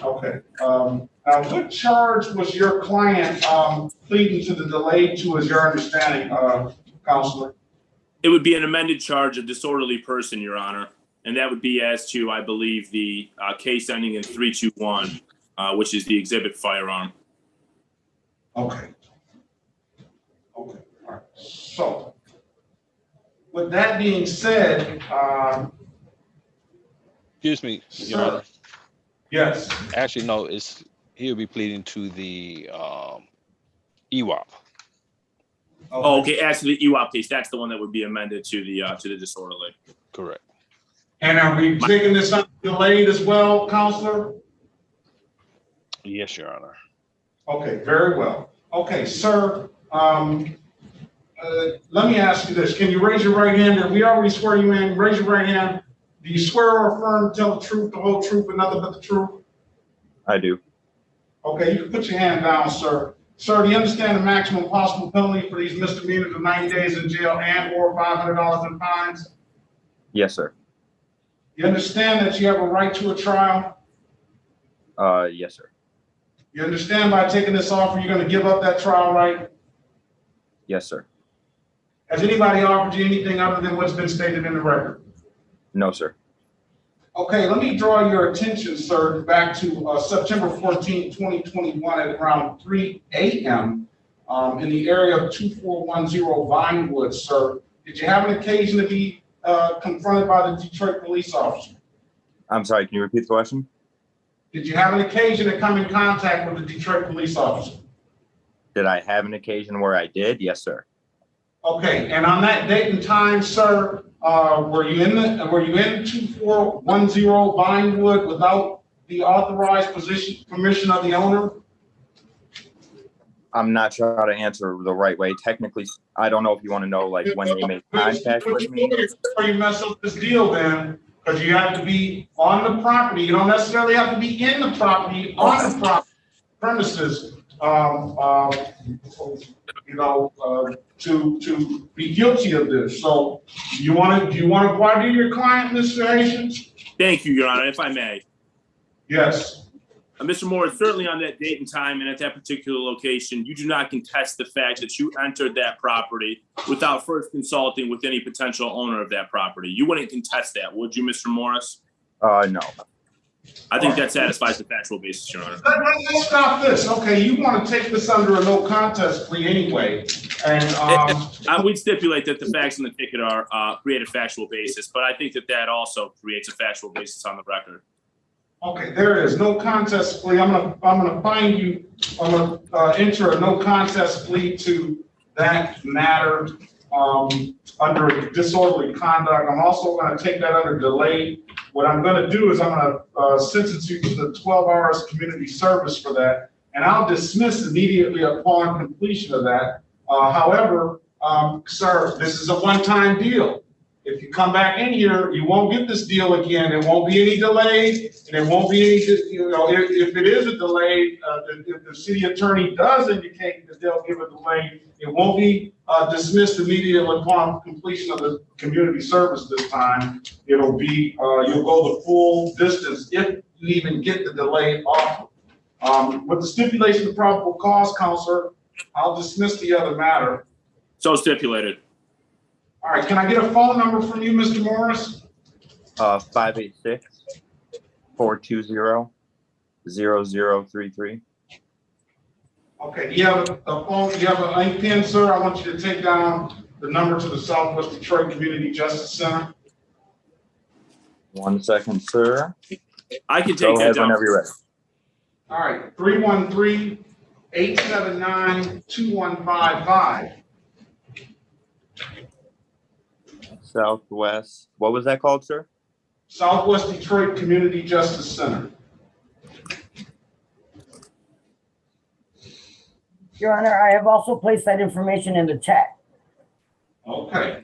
Okay. Now, what charge was your client pleading to the delay to, as your understanding, Counselor? It would be an amended charge of disorderly person, Your Honor. And that would be as to, I believe, the case ending in 321, which is the exhibit firearm. Okay. Okay. All right. So, with that being said, excuse me, Your Honor. Yes. Actually, no. He'll be pleading to the EWAP. Oh, okay. As to the EWAP case, that's the one that would be amended to the disorderly. Correct. And are we taking this up delayed as well, Counselor? Yes, Your Honor. Okay, very well. Okay, sir, let me ask you this. Can you raise your right hand? And we already swear you in. Raise your right hand. Do you swear or affirm to tell the truth, the whole truth, and nothing but the truth? I do. Okay, you can put your hand down, sir. Sir, do you understand the maximum possible penalty for these misdemeanors of 90 days in jail and or $500 in fines? Yes, sir. You understand that you have a right to a trial? Yes, sir. You understand by taking this offer, you're going to give up that trial right? Yes, sir. Has anybody offered you anything other than what's been stated in the record? No, sir. Okay, let me draw your attention, sir, back to September 14, 2021 at around 3 a.m. In the area of 2410 Vinewood, sir. Did you have an occasion to be confronted by the Detroit police officer? I'm sorry, can you repeat the question? Did you have an occasion to come in contact with the Detroit police officer? Did I have an occasion where I did? Yes, sir. Okay, and on that date and time, sir, were you in 2410 Vinewood without the authorized permission of the owner? I'm not sure how to answer the right way. Technically, I don't know if you want to know like when they made contact with me. Before you mess up this deal, then, because you have to be on the property. You don't necessarily have to be in the property, on the property premises. To be guilty of this. So do you want to voir dire your client, Mr. Haitian? Thank you, Your Honor, if I may. Yes. Mr. Moore, certainly on that date and time and at that particular location, you do not contest the fact that you entered that property without first consulting with any potential owner of that property. You wouldn't contest that, would you, Mr. Morris? No. I think that satisfies the factual basis, Your Honor. Let's stop this. Okay, you want to take this under a no contest plea anyway. And I would stipulate that the facts in the ticket are create a factual basis, but I think that also creates a factual basis on the record. okay, there it is. No contest plea. I'm gonna find you. I'm gonna enter a no contest plea to that matter under disorderly conduct. I'm also going to take that under delay. What I'm going to do is I'm going to sentence you to the 12 hours community service for that, and I'll dismiss immediately upon completion of that. However, sir, this is a one-time deal. If you come back in here, you won't get this deal again. There won't be any delay, and there won't be any, if it is a delay, if the city attorney does indicate that they'll give a delay, it won't be dismissed immediately upon completion of the community service this time. It'll be, you'll go the full distance if you even get the delay off. With the stipulation of probable cause, counselor, I'll dismiss the other matter. So stipulated. All right, can I get a phone number from you, Mr. Morris? 586-420-0033. Okay, you have a phone, you have an ink pen, sir? I want you to take down the number to the Southwest Detroit Community Justice Center. 1 second, sir. I can take that down. Whenever you're ready. All right, 313-879-2155. Southwest, what was that called, sir? Southwest Detroit Community Justice Center. Your Honor, I have also placed that information in the chat. Okay.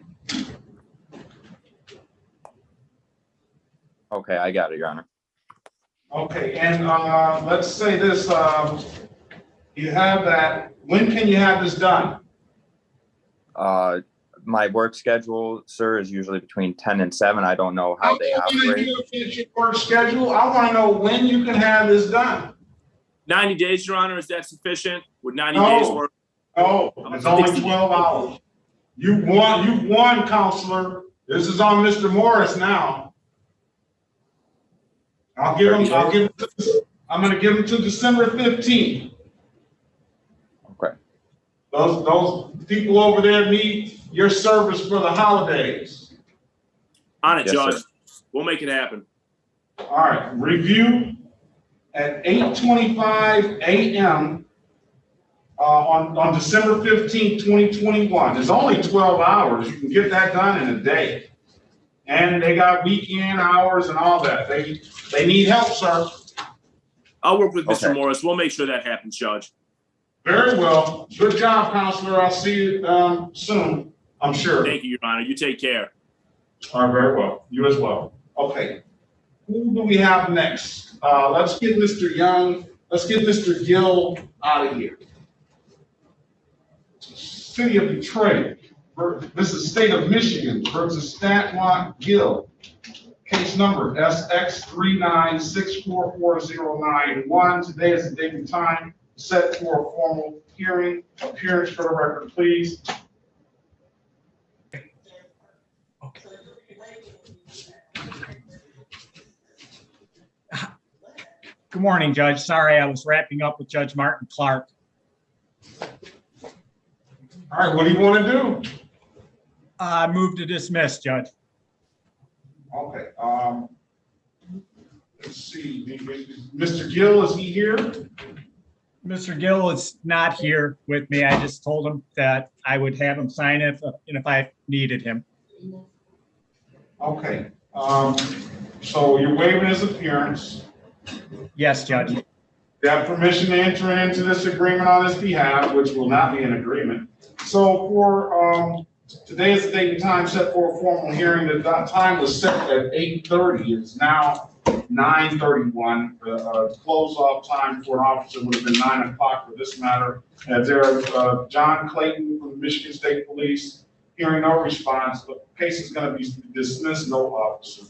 Okay, I got it, Your Honor. Okay, and let's say this, you have that, when can you have this done? My work schedule, sir, is usually between 10 and 7. I don't know how they operate. Your work schedule. I want to know when you can have this done. 90 days, Your Honor, is that sufficient? Would 90 days work? No, it's only 12 hours. You've won, counselor. This is on Mr. Morris now. I'm going to give him to December 15th. Okay. Those people over there need your service for the holidays. On it, Yes, Judge. sir. We'll make it happen. All right, review at 8:25 a.m. On December 15th, 2021. It's only 12 hours. You can get that done in a day. And they got weekend hours and all that. They need help, sir. I'll work with Mr. Okay. Morris. We'll make sure that happens, Judge. Very well. Good job, counselor. I'll see you soon, I'm sure. Thank you, Your Honor. You take care. All right, very well. You as well. Okay. Who do we have next? Let's get Mr. Young. Let's get Mr. Gill out of here. City of Detroit. This is State of Michigan versus Statwant Gill. Case number SX39644091. Today is the date and time set for a formal hearing. Appearance for the record, please. Good morning, Judge. Sorry, I was wrapping up with Judge Martin Clark. All right, what do you want to do? Move to dismiss, Judge. Okay, let's see, Mr. Gill, is he here? Mr. Gill is not here with me. I just told him that I would have him sign it if I needed him. Okay, so you're waiving his appearance. Yes, Judge. You have permission to enter into this agreement on his behalf, which will not be an agreement. So for, today is the date and time set for a formal hearing. The time was set at 8:30. It's now 9:31. The close-off time for an officer would have been 9 o'clock for this matter. There's John Clayton from the Michigan State Police. Hearing no response, the case is going to be dismissed, no officer.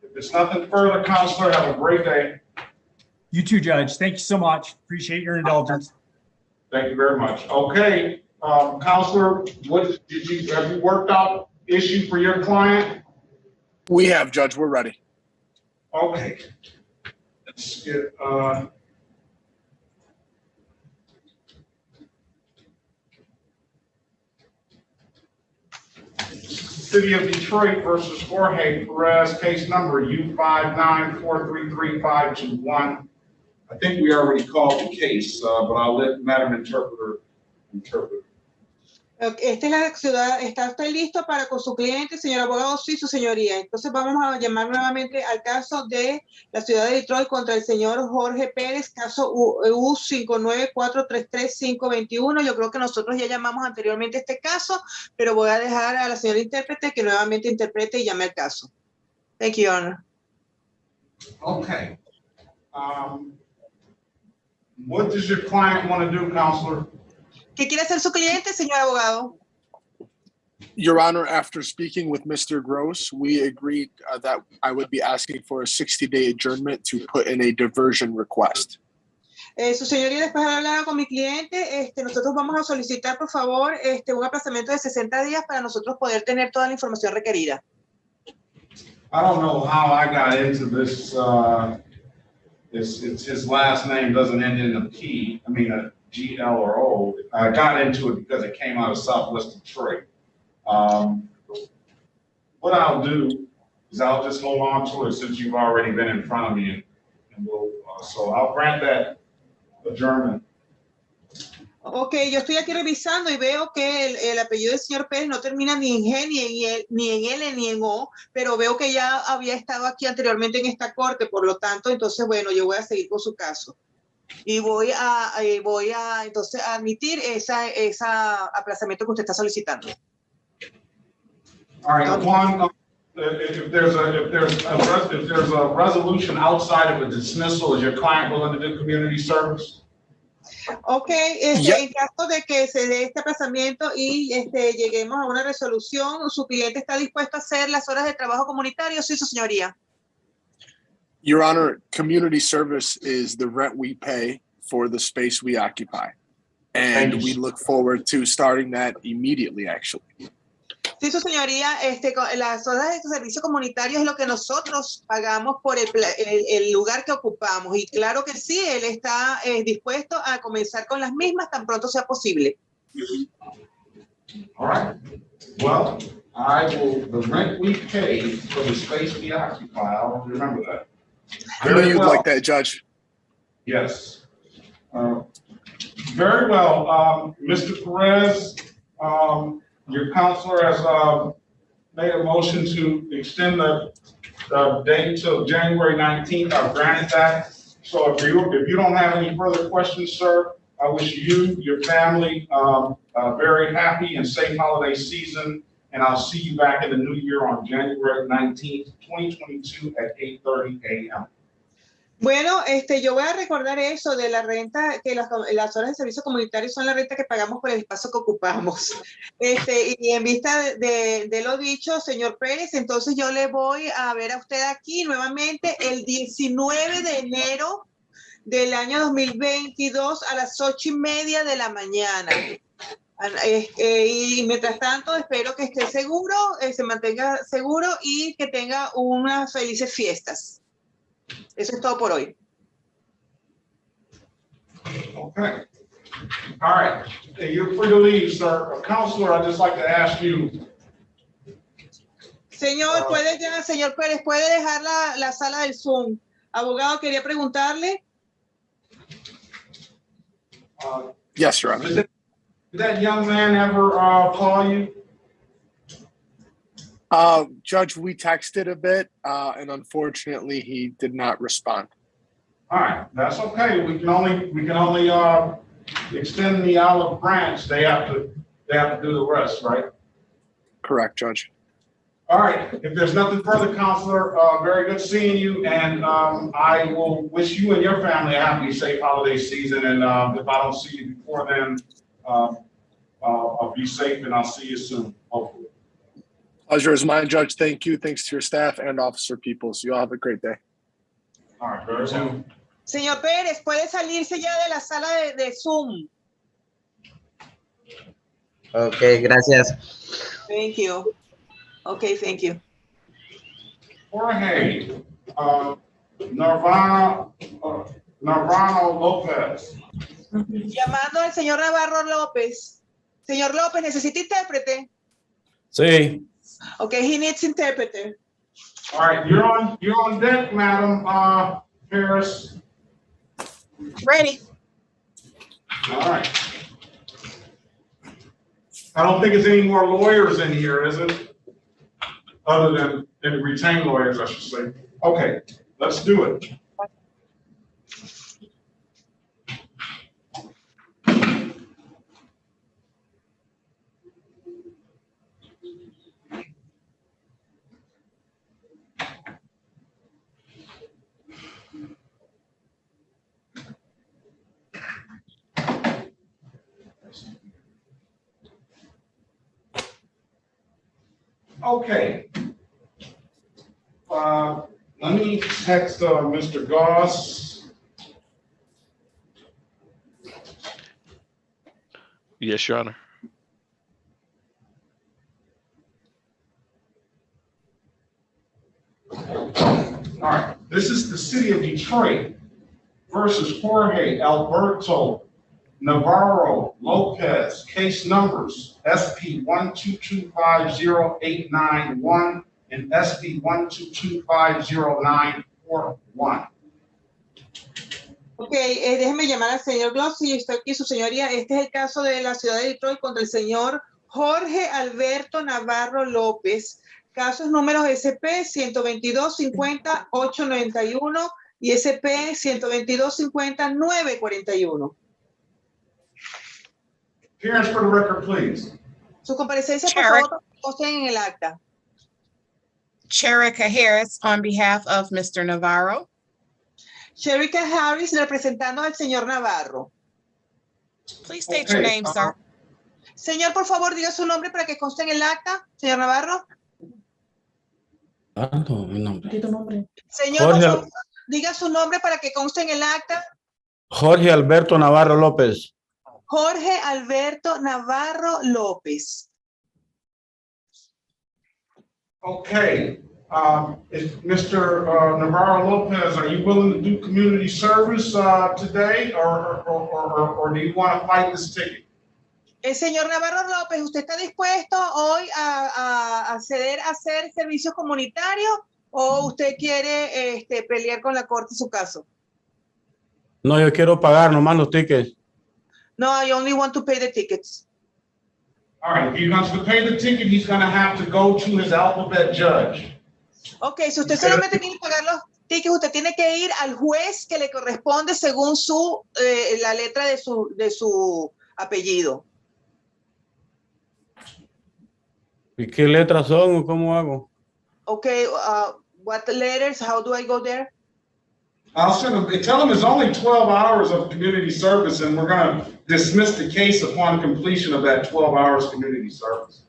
If there's nothing further, counselor, have a great day. You too, Judge. Thank you so much. Appreciate your indulgence. Thank you very much. Okay, counselor, have you worked out issue for your client? We have, Judge. We're ready. Okay. let's get, City of Detroit versus Jorge Perez, case number U59433521. I think we already called the case, but I'll let Madam Interpreter interpret. Esta es la ciudad, ¿está usted listo para con su cliente, señor abogado? Sí, su señoría. Entonces vamos a llamar nuevamente al caso de la ciudad de Detroit contra el señor Jorge Pérez, caso U59433521. Yo creo que nosotros ya llamamos anteriormente este caso, pero voy a dejar a la señora intérprete que nuevamente interprete y llame el caso. Thank you, Your Honor. Okay. What does your client want to do, counselor? ¿Qué quiere hacer su cliente, señor abogado? Your Honor, after speaking with Mr. Gross, we agreed that I would be asking for a 60-day adjournment to put in a diversion request. Su señoría, después de hablar con mi cliente, nosotros vamos a solicitar, por favor, un aplazamiento de 60 días para nosotros poder tener toda la información requerida. I don't know how I got into this. It's his last name doesn't end in a P. I mean a G, L, or O. I got into it because it came out of Southwest Detroit. What I'll do is I'll just hold on to it since you've already been in front of me, and we'll. So I'll grant that adjournment. Ok, yo estoy aquí revisando y veo que el apellido del señor Pérez no termina ni en G, ni en L, ni en O, pero veo que ya había estado aquí anteriormente en esta corte, por lo tanto, entonces, bueno, yo voy a seguir con su caso. Y voy a entonces admitir esa aplazamiento que usted está solicitando. All right, Juan, if there's a resolution outside of a dismissal, is your client willing to do community service? Ok, en caso de que se dé este aplazamiento y lleguemos a una resolución, ¿su cliente está dispuesto a hacer las horas de trabajo comunitario? Sí, su señoría. Your Honor, community service is the rent we pay for the space we occupy. And we look forward to starting that immediately, actually. Sí, su señoría, las horas de servicio comunitario es lo que nosotros pagamos por el lugar que ocupamos. Y claro que sí, él está dispuesto a comenzar con las mismas tan pronto sea posible. All right. Well, the rent we pay for the space we occupy, I'll remember that. I know you'd like that, Judge. Yes. Very well. Mr. Perez, your counselor has made a motion to extend the date till January 19th. I've granted that. So if you don't have any further questions, sir, I wish you, your family, a very happy and safe holiday season. And I'll see you back in the new year on January 19th, 2022 at 8:30 a.m. Bueno, yo voy a recordar eso de la renta, que las horas de servicio comunitario son la renta que pagamos por el espacio que ocupamos. Y en vista de lo dicho, señor Pérez, entonces yo le voy a ver a usted aquí nuevamente el 19 de enero del año 2022 a las 8:30 de la mañana. Y mientras tanto, espero que esté seguro, se mantenga seguro y que tenga unas felices fiestas. Eso es todo por hoy. Okay. All right. You're free to leave, sir. Counselor, I'd just like to ask you. Señor, señor Pérez, ¿puede dejar la sala del Zoom? Abogado, quería preguntarle. Yes, Your Honor. Did that young man ever call you? Judge, we texted a bit, and unfortunately, he did not respond. All right, that's okay. We can only extend the olive branch. They have to do the rest, right? Correct, Judge. All right. If there's nothing further, Counselor, very good seeing you, and I will wish you and your family a happy, safe holiday season. And if I don't see you before then, I'll be safe, and I'll see you soon, hopefully. Pleasure is mine, Judge. Thank you. Thanks to your staff and Officer Peoples. You all have a great day. All right, very well. Señor Pérez, puede salirse ya de la sala de Zoom. Ok, gracias. Thank you. Okay, thank you. Jorge, Navarro Lopez. Llamando al señor Navarro López. Señor López, ¿necesita intérprete? Sí. Okay, he needs interpreter. All right, you're on deck, Madam Harris. Ready. All right. I don't think there's any more lawyers in here, is it? Other than retained lawyers, I should say. Okay, let's do it. Okay. Let me text Mr. Goss. Yes, Your Honor. All right, this is the city of Detroit versus Jorge Alberto Navarro Lopez, case numbers SP 1225089 and SP 1225091. Ok, déjeme llamar al señor Glossy, estoy aquí, su señoría. Este es el caso de la ciudad de Detroit contra el señor Jorge Alberto Navarro López. Casos números SP 122-50-891 y SP 122-50-941. Appearance for the record, please. Su comparecencia, por favor, consten en el acta. Cherica Harris on behalf of Mr. Navarro. Cherica Harris representando al señor Navarro. Please state your name, sir. Señor, por favor, diga su nombre para que conste en el acta, señor Navarro. No, mi nombre. Señor, por favor, diga su nombre para que conste en el acta. Jorge Alberto Navarro López. Jorge Alberto Navarro López. Okay, Mr. Navarro Lopez, are you willing to do community service today, or do you want to fight this ticket? El señor Navarro López, ¿usted está dispuesto hoy a acceder a hacer servicios comunitarios o usted quiere pelear con la corte su caso? No, yo quiero pagar nomás los tickets. No, I only want to pay the tickets. All right, if he wants to pay the ticket, he's going to have to go to his alphabet judge. Okay, si usted solamente quiere pagar los tickets, usted tiene que ir al juez que le corresponde según su la letra de su apellido. ¿Y qué letras son o cómo hago? Okay, what letters? How do I go there? I'll send him, tell him it's only 12 hours of community service, and we're going to dismiss the case upon completion of that 12 hours community service.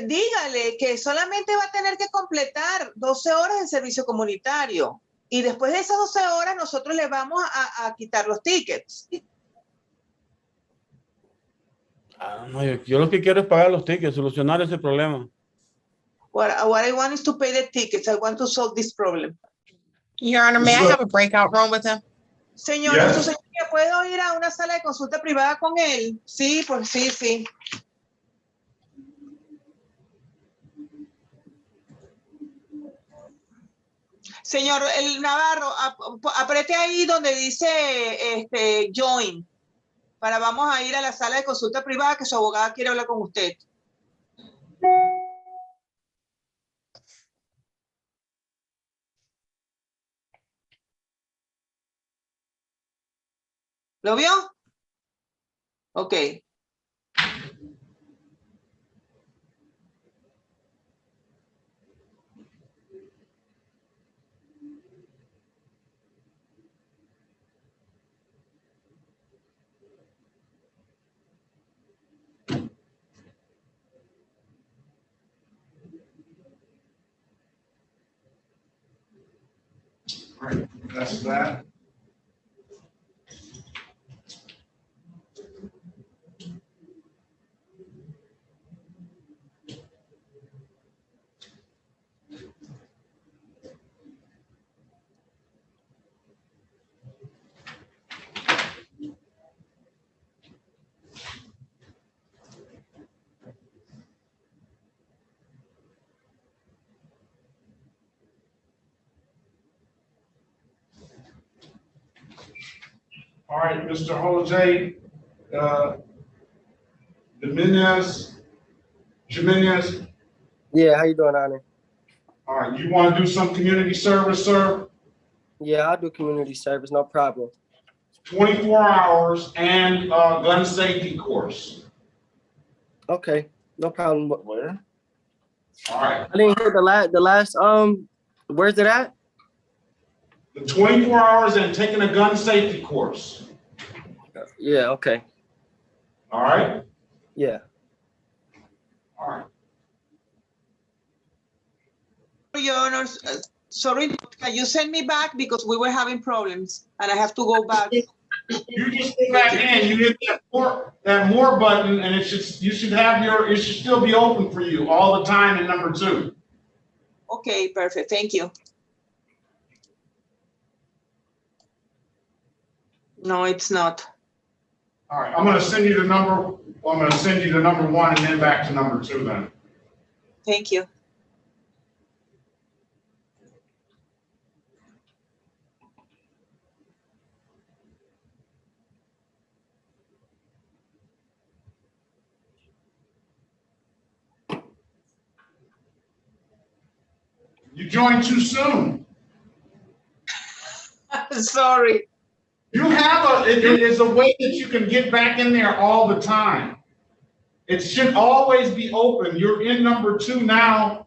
Dígale que solamente va a tener que completar 12 horas de servicio comunitario y después de esas 12 horas nosotros le vamos a quitar los tickets. No, yo lo que quiero es pagar los tickets, solucionar ese problema. What I want is to pay the tickets. I want to solve this problem. Your Honor, may I have a breakout room with him? Señora, ¿su señoría puedo ir a una sala de consulta privada con él? Sí, pues sí, sí. Señor el Navarro, apriete ahí donde dice join. Vamos a ir a la sala de consulta privada que su abogada quiere hablar con usted. ¿Lo vio? Ok. All right, that's that. All right, Mr. Jose, Jimenez. Yeah, how you doing, Honor? All right, you want to do some community service, sir? Yeah, I'll do community service, no problem. 24 hours and gun safety course. Okay, no problem. Where? All right. I didn't hear the last where's it at? The 24 hours and taking a gun safety course. Yeah, okay. All right. Yeah. All right. Your Honors, sorry, can you send me back because we were having problems and I have to go back. You just go back in, you hit that more button, and it should still be open for you all the time in number 2. Okay, perfect. Thank you. No, it's not. All right, I'm going to send you the number 1 and then back to number 2 then. Thank you. You joined too soon. Sorry. You have it is a way that you can get back in there all the time. It should always be open. You're in number 2 now.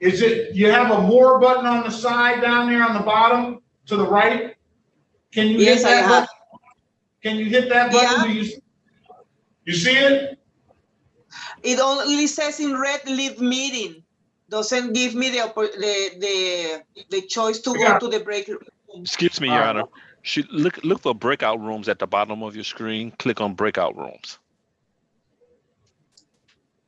You have a more button on the side down there on the bottom to the right? Can you hit that button? Can you hit that button? Yeah. Do you see it? It only says in red leave meeting. Doesn't give me the choice to go to the break room. Excuse me, Your Honor. Look for breakout rooms at the bottom of your screen. Click on breakout rooms.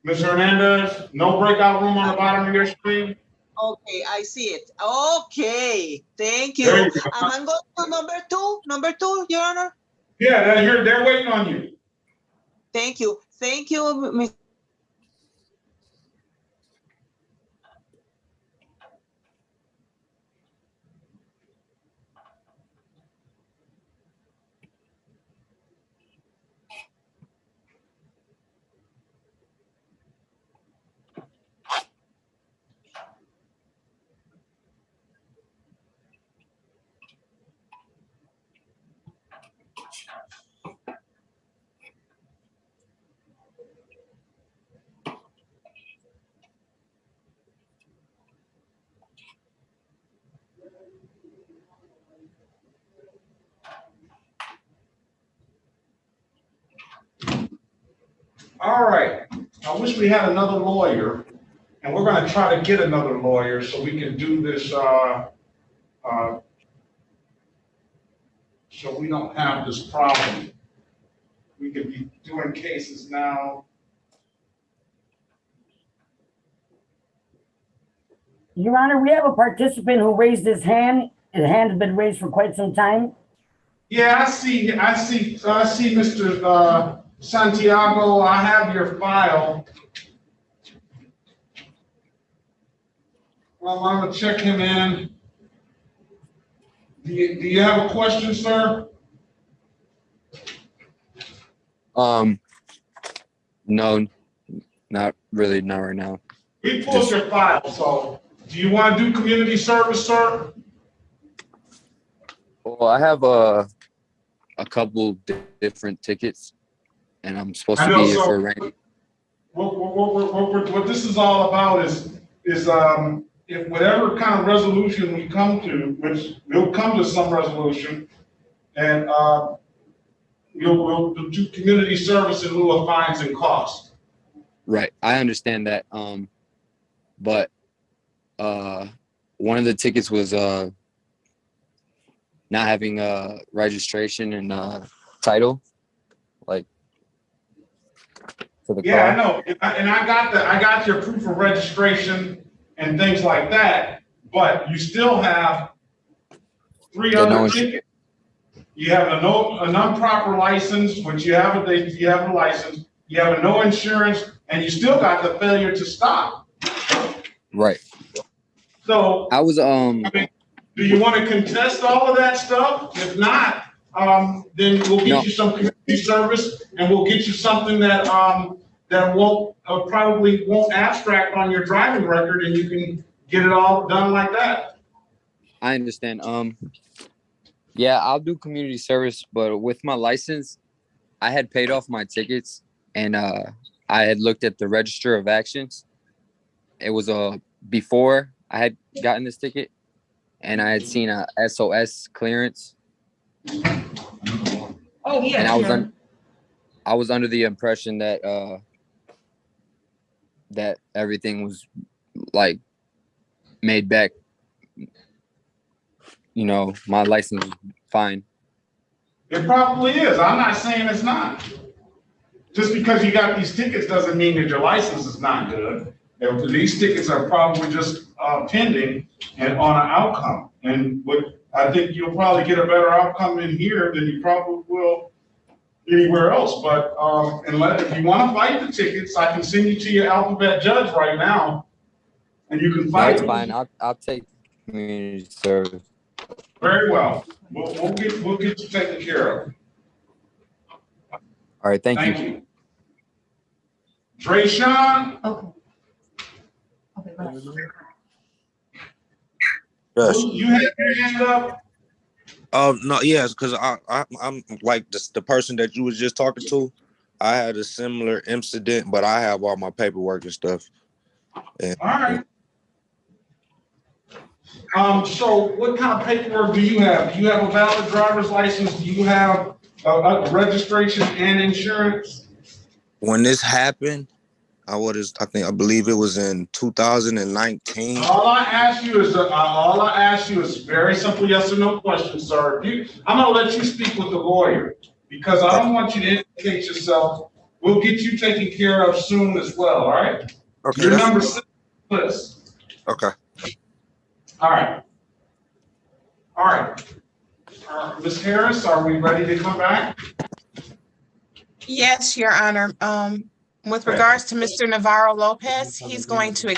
Ms. Hernandez, no breakout room on the bottom of your screen? Okay, I see it. Okay, thank you. Am I going to number 2? Number 2, Your Honor? Yeah, they're waiting on you. Thank you. Thank you, Ms. All right. I wish we had another lawyer, and we're going to try to get another lawyer so we can do this, so we don't have this problem. We could be doing cases now. Your Honor, we have a participant who raised his hand. His hand has been raised for quite some time. Yeah, I see, Mr. Santiago. I have your file. Well, I'm gonna check him in. Do you have a question, sir? No, not really, not right now. We pulled your file, so do you want to do community service, sir? Well, I have a couple different tickets, and I'm supposed to be here for a rain. What this is all about is if whatever kind of resolution we come to, which we'll come to some resolution, and we'll do community service in lieu of fines and costs. Right, I understand that. But one of the tickets was not having registration and title, like for the car. I know, and I got your proof of registration and things like that. But you still have 3 other tickets. You have a non-proper license, which you have a license. You have a no insurance, and you still got the failure to stop. Right. So I was I mean, do you want to contest all of that stuff? If not, then we'll get No. you some community service, and we'll get you something that that won't probably won't abstract on your driving record, and you can get it all done like that. I understand. Yeah, I'll do community service, but with my license, I had paid off my tickets, and I had looked at the register of actions. It was before I had gotten this ticket, and I had seen a SOS clearance. Oh, yeah. And I was under the impression that that everything was like made back. You know, my license is fine. It probably is. I'm not saying it's not. Just because you got these tickets doesn't mean that your license is not good. These tickets are probably just pending and on an outcome. And I think you'll probably get a better outcome in here than you probably will anywhere else. But if you want to fight the tickets, I can send you to your alphabet judge right now, and you can fight. That's fine. I'll take community service. Very well. We'll get you taken care of. All right. Thank you. Thank you. Dre Sean. Okay. Okay, Yes. You have your hand up. No, yes, because I'm like the person that you was just talking to. I had a similar incident, but I have all my paperwork and stuff. And, all right. So what kind of paperwork do you have? Do you have a valid driver's license? Do you have a registration and insurance? when this happened, I believe it was in 2019. All I ask you is very simple yes or no question, sir. I'm gonna let you speak with the lawyer because I don't want you to indicate yourself. We'll get you taken care of soon as well, all right? Okay. Your number 6 list. Okay. All right. All right. Ms. Harris, are we ready to come back? Yes, Your Honor. With regards to Mr. Navarro Lopez, he's going to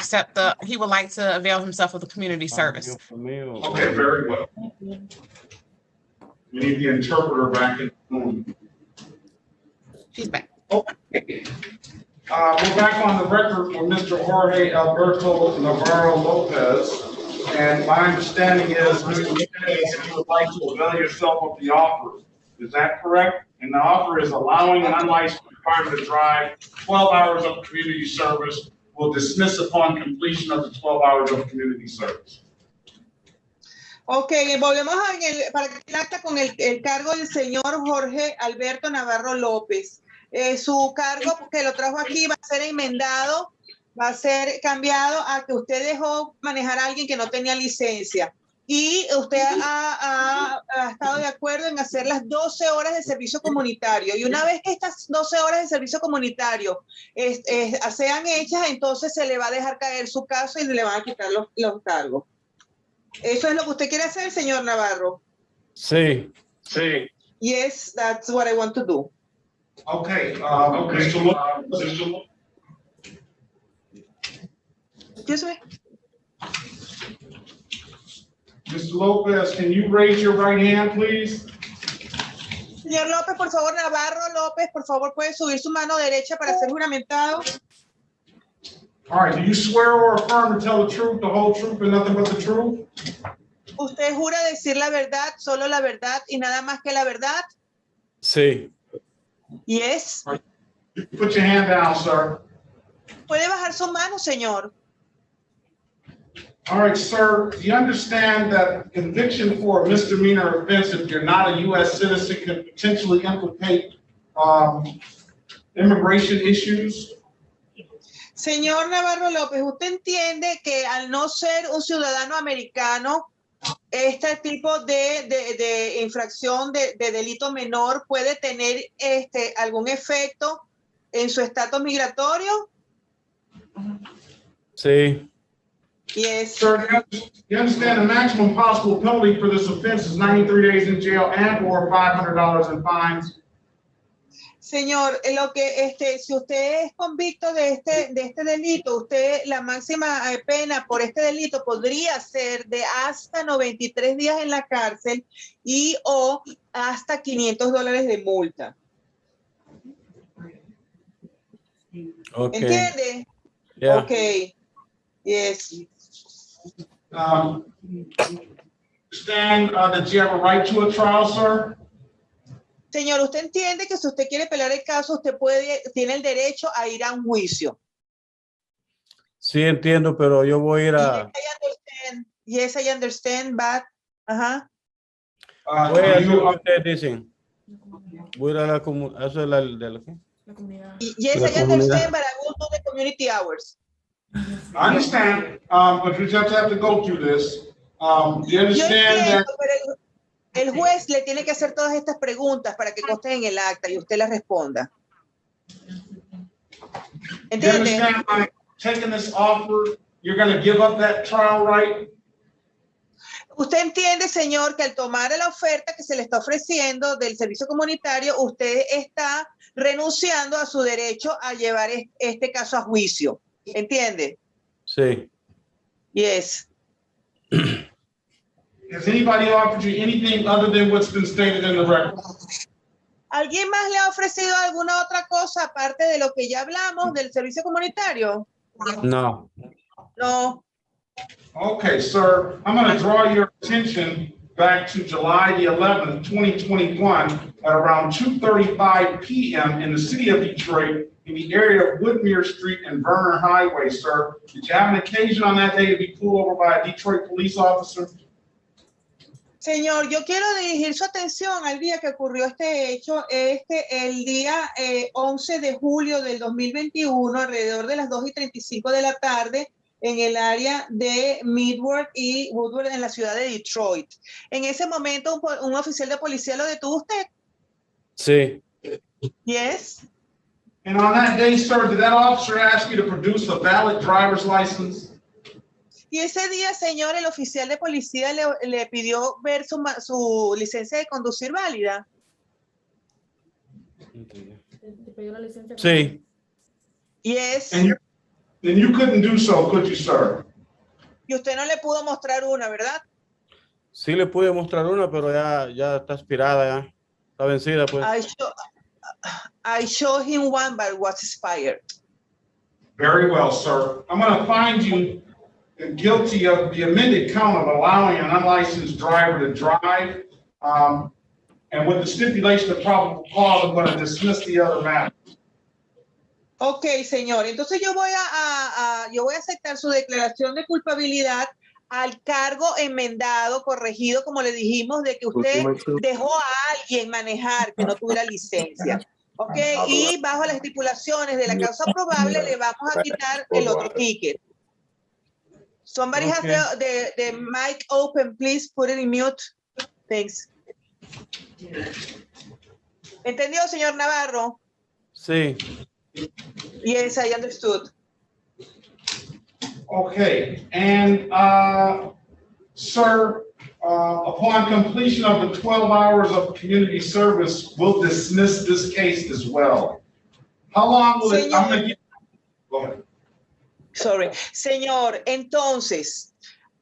he would like to avail himself of the community service. Okay, very well. We need the interpreter back in the room. She's back. Okay. We're back on the record with Mr. Jorge Alberto Navarro Lopez. And my understanding is, Mr. Lopez, you would like to avail yourself of the offer. Is that correct? And the offer is allowing an unlicensed driver to drive 12 hours of community service will dismiss upon completion of the 12 hours of community service. Ok, volvemos para que el acta con el cargo del señor Jorge Alberto Navarro López. Su cargo que lo trajo aquí va a ser enmendado, va a ser cambiado a que usted dejó manejar a alguien que no tenía licencia. Y usted ha estado de acuerdo en hacer las 12 horas de servicio comunitario. Y una vez que estas 12 horas de servicio comunitario sean hechas, entonces se le va a dejar caer su caso y le van a quitar los cargos. ¿Eso es lo que usted quiere hacer, señor Navarro? Sí. Sí. Yes, that's what I want to do. Okay. Excuse me. Mr. Lopez, can you raise your right hand, please? Señor López, por favor, Navarro López, por favor, puede subir su mano derecha para ser juramentado. All right, do you swear or affirm to tell the truth, the whole truth, and nothing but the truth? ¿Usted jura decir la verdad, solo la verdad y nada más que la verdad? Sí. Yes. Put your hand down, sir. Puede bajar su mano, señor. All right, sir, do you understand that conviction for a misdemeanor offense, if you're not a U.S. citizen, can potentially implicate immigration issues? Señor Navarro López, ¿usted entiende que al no ser un ciudadano americano, este tipo de infracción de delito menor puede tener algún efecto en su estatus migratorio? Sí. Yes. Sir, you understand the maximum possible penalty for this offense is 93 days in jail and or $500 in fines? Señor, lo que si usted es convicto de este delito, usted la máxima pena por este delito podría ser de hasta 93 días en la cárcel y o hasta $500 de multa. Okay. ¿Entiende? Yeah. Okay. Yes. Understand that you have a right to a trial, sir? Señor, usted entiende que si usted quiere pelear el caso, usted tiene el derecho a ir a un juicio. Sí, entiendo, pero yo voy a ir a... Yes, I understand, but... Ajá. Voy a hacer lo que ustedes dicen. Voy a ir a la comunidad. ¿Eso es de la qué? Yes, La I comunidad. understand, but I will do the community hours. I understand, but you just have to go through this. You understand that... Pero el juez le tiene que hacer todas estas preguntas para que consten en el acta y usted las responda. You understand, like, taking this offer, you're going to give up that trial right? Usted entiende, señor, que al tomar la oferta que se le está ofreciendo del servicio comunitario, usted está renunciando a su derecho a llevar este caso a juicio. ¿Entiende? Sí. Yes. Has anybody offered you anything other than what's been stated in the record? ¿Alguien más le ha ofrecido alguna otra cosa aparte de lo que ya hablamos del servicio comunitario? No. No. Okay, sir, I'm going to draw your attention back to July the 11th, 2021 at around 2:35 p.m. in the city of Detroit in the area of Woodmere Street and Vernon Highway, sir. Did you have an occasion on that day to be pulled over by a Detroit police officer? Señor, yo quiero dirigir su atención al día que ocurrió este hecho, el día 11 de julio del 2021, alrededor de las 2:35 de la tarde, en el área de Midward y Woodward en la ciudad de Detroit. En ese momento, un oficial de policía lo detuvo usted. Sí. Yes. And on that day, sir, did that officer ask you to produce a valid driver's license? Y ese día, señor, el oficial de policía le pidió ver su licencia de conducir válida. Sí. Yes. And you couldn't do so, could you, sir? Y usted no le pudo mostrar una, ¿verdad? Sí le pude mostrar una, pero ya está expirada, ya. Está vencida, pues. I showed him one, but it was expired. Very well, sir. I'm going to find you guilty of the amended count of allowing an unlicensed driver to drive. And with the stipulation of probable cause, I'm going to dismiss the other matter. Ok, señor. Entonces yo voy a aceptar su declaración de culpabilidad al cargo enmendado, corregido, como le dijimos, de que usted dejó a alguien manejar que no tuviera licencia. Ok, y bajo las estipulaciones de la causa probable le vamos a quitar el otro ticket. Somebody has the mic open, please put it in mute. Thanks. ¿Entendió, señor Navarro? Sí. Yes, I understood. Okay, and sir, upon completion of the 12 hours of community service, we'll dismiss this case as well. How long will it? I'm gonna go ahead. Sorry. Señor, entonces,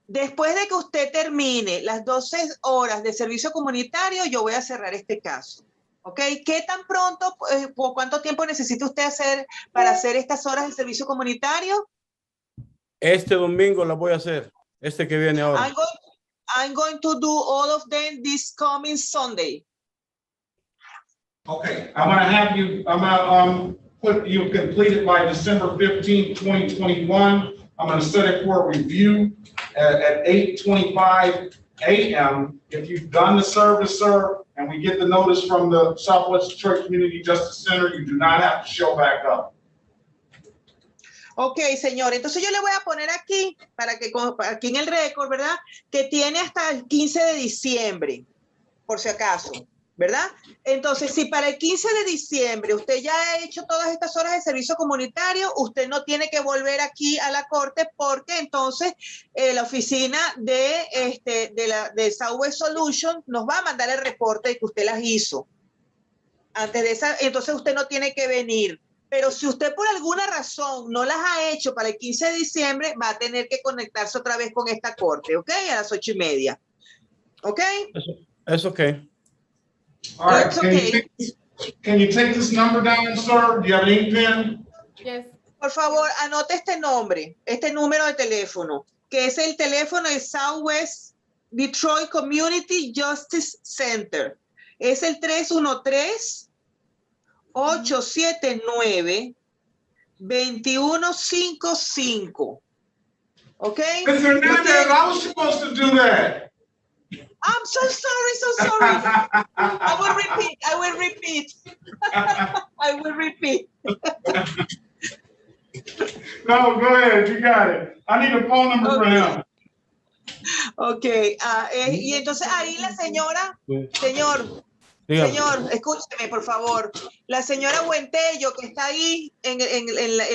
después de que usted termine las 12 horas de servicio comunitario, yo voy a cerrar este caso. ¿Ok? ¿Qué tan pronto, por cuánto tiempo necesita usted para hacer estas horas de servicio comunitario? Este domingo la voy a hacer. Este que viene ahora. I'm going to do all of them this coming Sunday. Okay, I'm gonna have you, I'm gonna put you completed by December 15, 2021. I'm gonna set it for a review at 8:25 a.m. If you've done the service, sir, and we get the notice from the Southwest Detroit Community Justice Center, you do not have to show back up. Ok, señor. Entonces yo le voy a poner aquí, aquí en el récord, ¿verdad? Que tiene hasta el 15 de diciembre, por si acaso, ¿verdad? Entonces, si para el 15 de diciembre usted ya ha hecho todas estas horas de servicio comunitario, usted no tiene que volver aquí a la corte porque entonces la oficina de Southwest Solution nos va a mandar el reporte de que usted las hizo. Antes de esa, entonces usted no tiene que venir. Pero si usted por alguna razón no las ha hecho para el 15 de diciembre, va a tener que conectarse otra vez con esta corte, ¿ok? A las 8:30. ¿Ok? It's okay. All right, It's okay. Can you take this number down, sir? Do you have an ink pen? Yes. Por favor, anote este nombre, este número de teléfono, que es el teléfono del Southwest Detroit Community Justice Center. Es el 313-879-2155. Okay? Mr. Hernandez, I was supposed to do that. I'm so sorry, so sorry. I will repeat. I will repeat. No, go ahead, you got it. I need a phone number for him. Okay, y entonces ahí la señora, señor, escúcheme, por favor. La señora Buentello, que está ahí en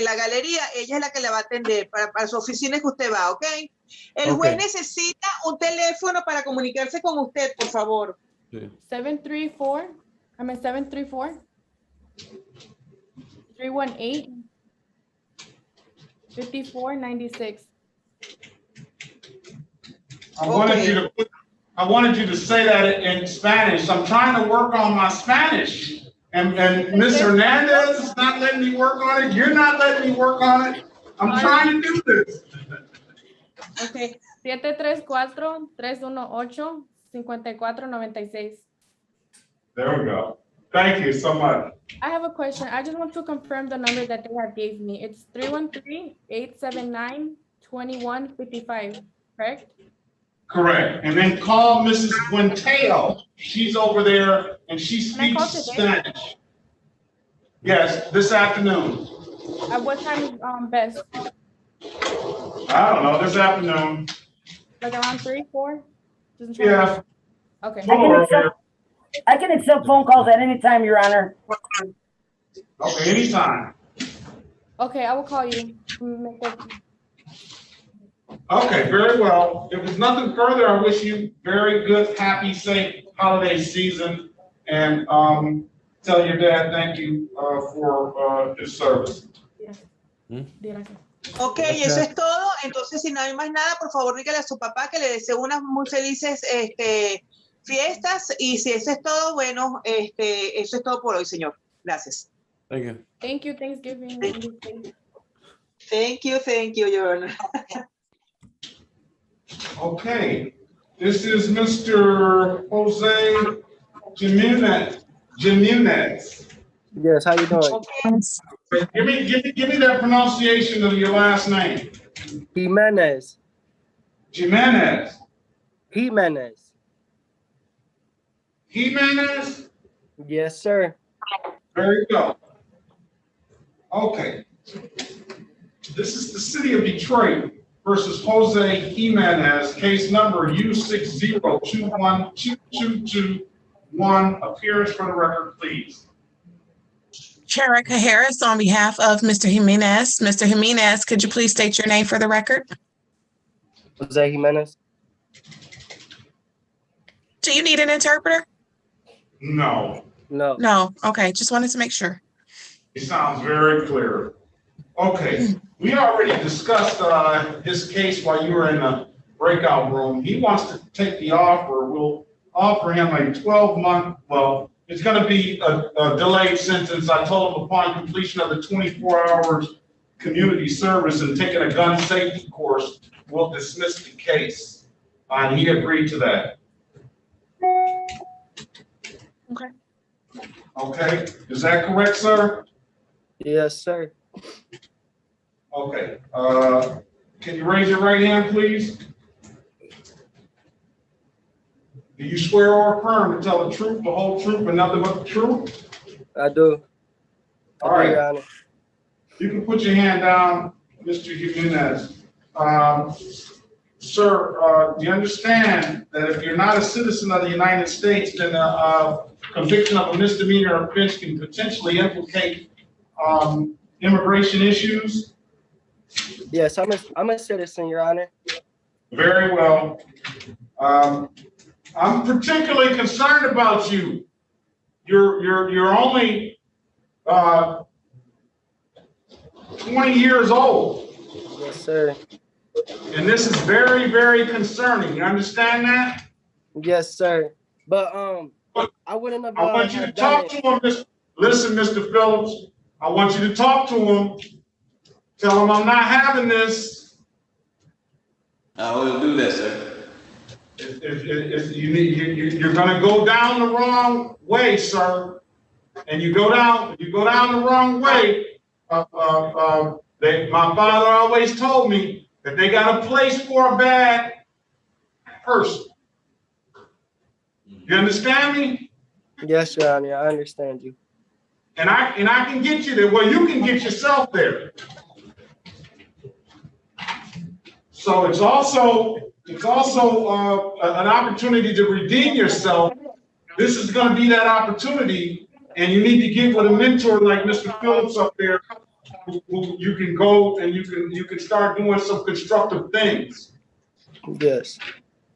la galería, ella es la que le va a atender para su oficina que usted va, ¿ok? El juez necesita un teléfono para comunicarse con usted, por favor. 734 318 5496. I wanted you to say that in Spanish. I'm trying to work on my Spanish. And Ms. Hernandez is not letting me work on it. You're not letting me work on it. I'm trying to do this. Okay. 734-318-5496. There we go. Thank you so much. I have a question. I just want to confirm the number that they have gave me. It's 313-879-2155, correct? Correct. And then call Mrs. Buentello. She's over there and she speaks Spanish. Yes, this afternoon. At what time is best? I don't know, this afternoon. Like around 3, 4? Yeah. Okay. I can accept phone calls at any time, Your Honor. Okay, anytime. Okay, I will call you. Okay, very well. If there's nothing further, I wish you very good, happy, safe holiday season. And tell your dad thank you for his service. Ok, eso es todo. Entonces, si no hay más nada, por favor, dígale a su papá que le deseo unas muy felices fiestas. Y si eso es todo, bueno, eso es todo por hoy, señor. Gracias. Thank you. Thank you, Thanksgiving. Thank you, Your Honor. Okay, this is Mr. Jose Jimenez. Yes, how you doing? Give me that pronunciation of your last name. Jimenez. Jimenez. Jimenez. Jimenez? Yes, sir. There you go. Okay. This is the city of Detroit versus Jose Jimenez, case number U60212221. Appearance for the record, please. Cherica Harris on behalf of Mr. Jimenez. Mr. Jimenez, could you please state your name for the record? Jose Jimenez. Do you need an interpreter? No. No. No. Okay, just wanted to make sure. It sounds very clear. Okay, we already discussed his case while you were in the breakout room. He wants to take the offer. We'll offer him a 12-month, well, it's going to be a delayed sentence. I told him upon completion of the 24 hours community service and taking a gun safety course, we'll dismiss the case. And he agreed to that. Okay. Okay, is that correct, sir? Yes, sir. Okay, can you raise your right hand, please? Do you swear or affirm to tell the truth, the whole truth, and nothing but the truth? I do. All right. You can put your hand down, Mr. Jimenez. Sir, do you understand that if you're not a citizen of the United States, then a conviction of a misdemeanor offense can potentially implicate immigration issues? Yes, I'm a citizen, Your Honor. Very well. I'm particularly concerned about you. you're only 20 years old. Yes, sir. And this is very, very concerning. You understand that? Yes, sir. But I wouldn't have. I want you to talk to him. Listen, Mr. Phillips, I want you to talk to him. Tell him I'm not having this. I will do that, sir. You're going to go down the wrong way, sir. And you go down the wrong way. My father always told me that they got a place for a bad person. You understand me? Yes, Your Honor, I understand you. And I can get you there. Well, you can get yourself there. So it's also an opportunity to redeem yourself. This is going to be that opportunity, and you need to get with a mentor like Mr. Phillips up there, who you can go and you can start doing some constructive things. Yes.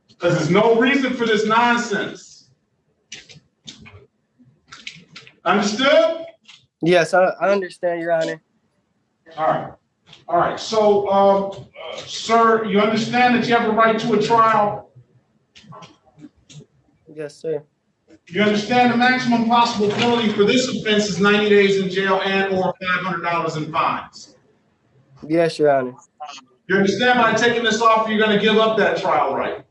Because there's no reason for this nonsense. Understood? Yes, I understand, Your Honor. All right. So, sir, you understand that you have a right to a trial? Yes, sir. You understand the maximum possible penalty for this offense is 90 days in jail and or $500 in fines? Yes, Your Honor. You understand by taking this off, you're going to give up that trial right?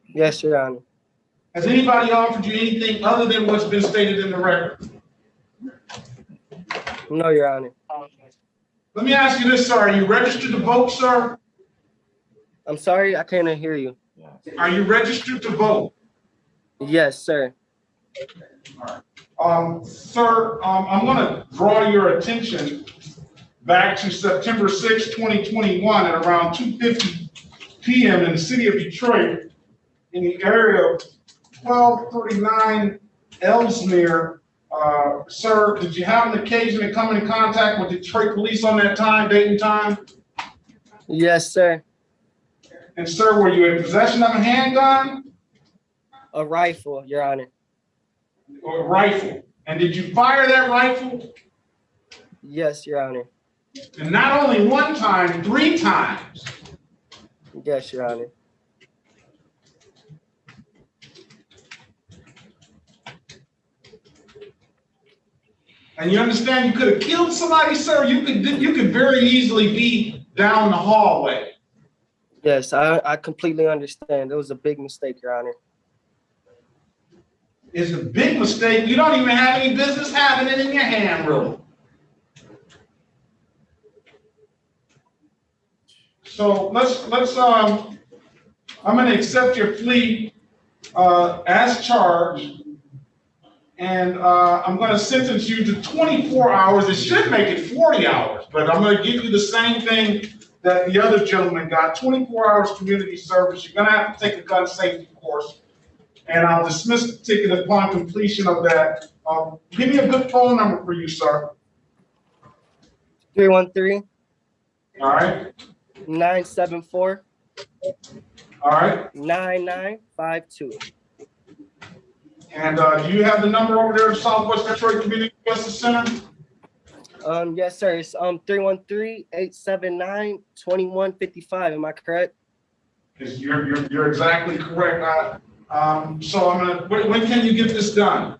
Yes, Your Honor. Has anybody offered you anything other than what's been stated in the record? No, Your Honor. Let me ask you this, sir. Are you registered to vote, sir? I'm sorry, I can't hear you. Are you registered to vote? Yes, sir. All right. Sir, I'm going to draw your attention back to September 6, 2021 at around 2:50 p.m. in the city of Detroit in the area of 1239 Ellesmere. Sir, did you have an occasion to come in contact with Detroit police on that time, date and time? Yes, sir. And sir, were you in possession of a handgun? A rifle, Your Honor. Or a rifle. And did you fire that rifle? Yes, Your Honor. And not only one time, 3 times. Yes, Your Honor. And you understand you could have killed somebody, sir. You could very easily be down the hallway. Yes, I completely understand. It was a big mistake, Your Honor. It's a big mistake. You don't even have any business having it in your hand, really. So I'm going to accept your plea as charged, and I'm going to sentence you to 24 hours. It should make it 40 hours, but I'm going to give you the same thing that the other gentleman got, 24 hours community service. You're going to have to take a gun safety course, and I'll dismiss the ticket upon completion of that. Give me a good phone number for you, sir. 313. All right. 974. All right. 9952. And do you have the number over there at Southwest Detroit Community Justice Center? Yes, sir. It's 313-879-2155. Am I correct? You're exactly correct. So I'm gonna. When can you get this done?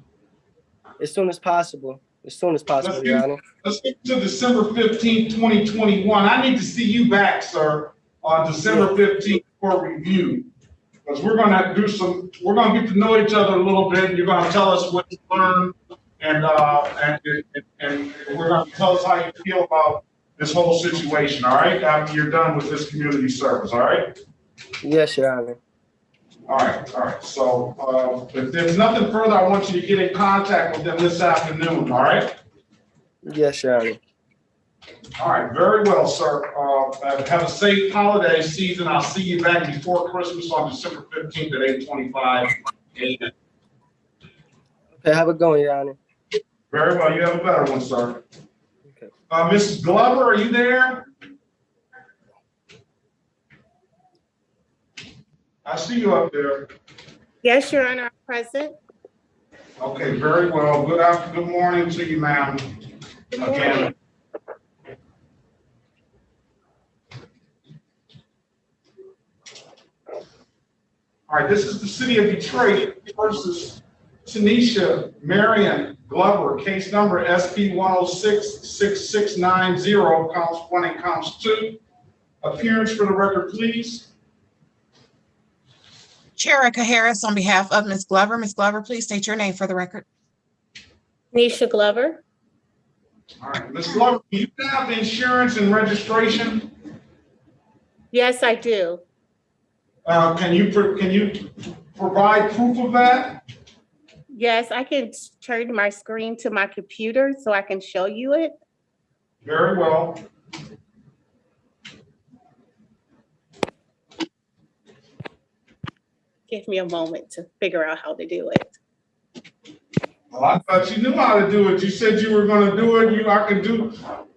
As soon as possible. As soon as possible, Your Honor. Let's get to December 15th, 2021. I need to see you back, sir, on December 15th for review. Because we're gonna get to know each other a little bit, and you're gonna tell us what you learned, and we're gonna tell us how you feel about this whole situation, all right? After you're done with this community service, all right? Yes, Your Honor. All right. So if there's nothing further, I want you to get in contact with them this afternoon, all right? Yes, Your Honor. All right, very well, sir. Have a safe holiday season. I'll see you back before Christmas on December 15th at 8:25 a.m. Okay, have a good one, Your Honor. Very well. You have a better one, sir. Okay. Mrs. Glover, are you there? I see you up there. Yes, Your Honor, I'm present. Okay, very well. Good morning to you, ma'am. Good morning. Again. All right, this is the city of Detroit versus Tanisha Marion Glover, case number SP 106-6690, counts 1 and counts 2. Appearance for the record, please. Cherica Harris on behalf of Ms. Glover. Ms. Glover, please state your name for the record. Nisha Glover. All right, Ms. Glover, do you have insurance and registration? Yes, I do. Can you provide proof of that? Yes, I can turn my screen to my computer so I can show you it. Very well. Give me a moment to figure out how to do it. Well, I thought you knew how to do it. You said you were going to do it. I can do.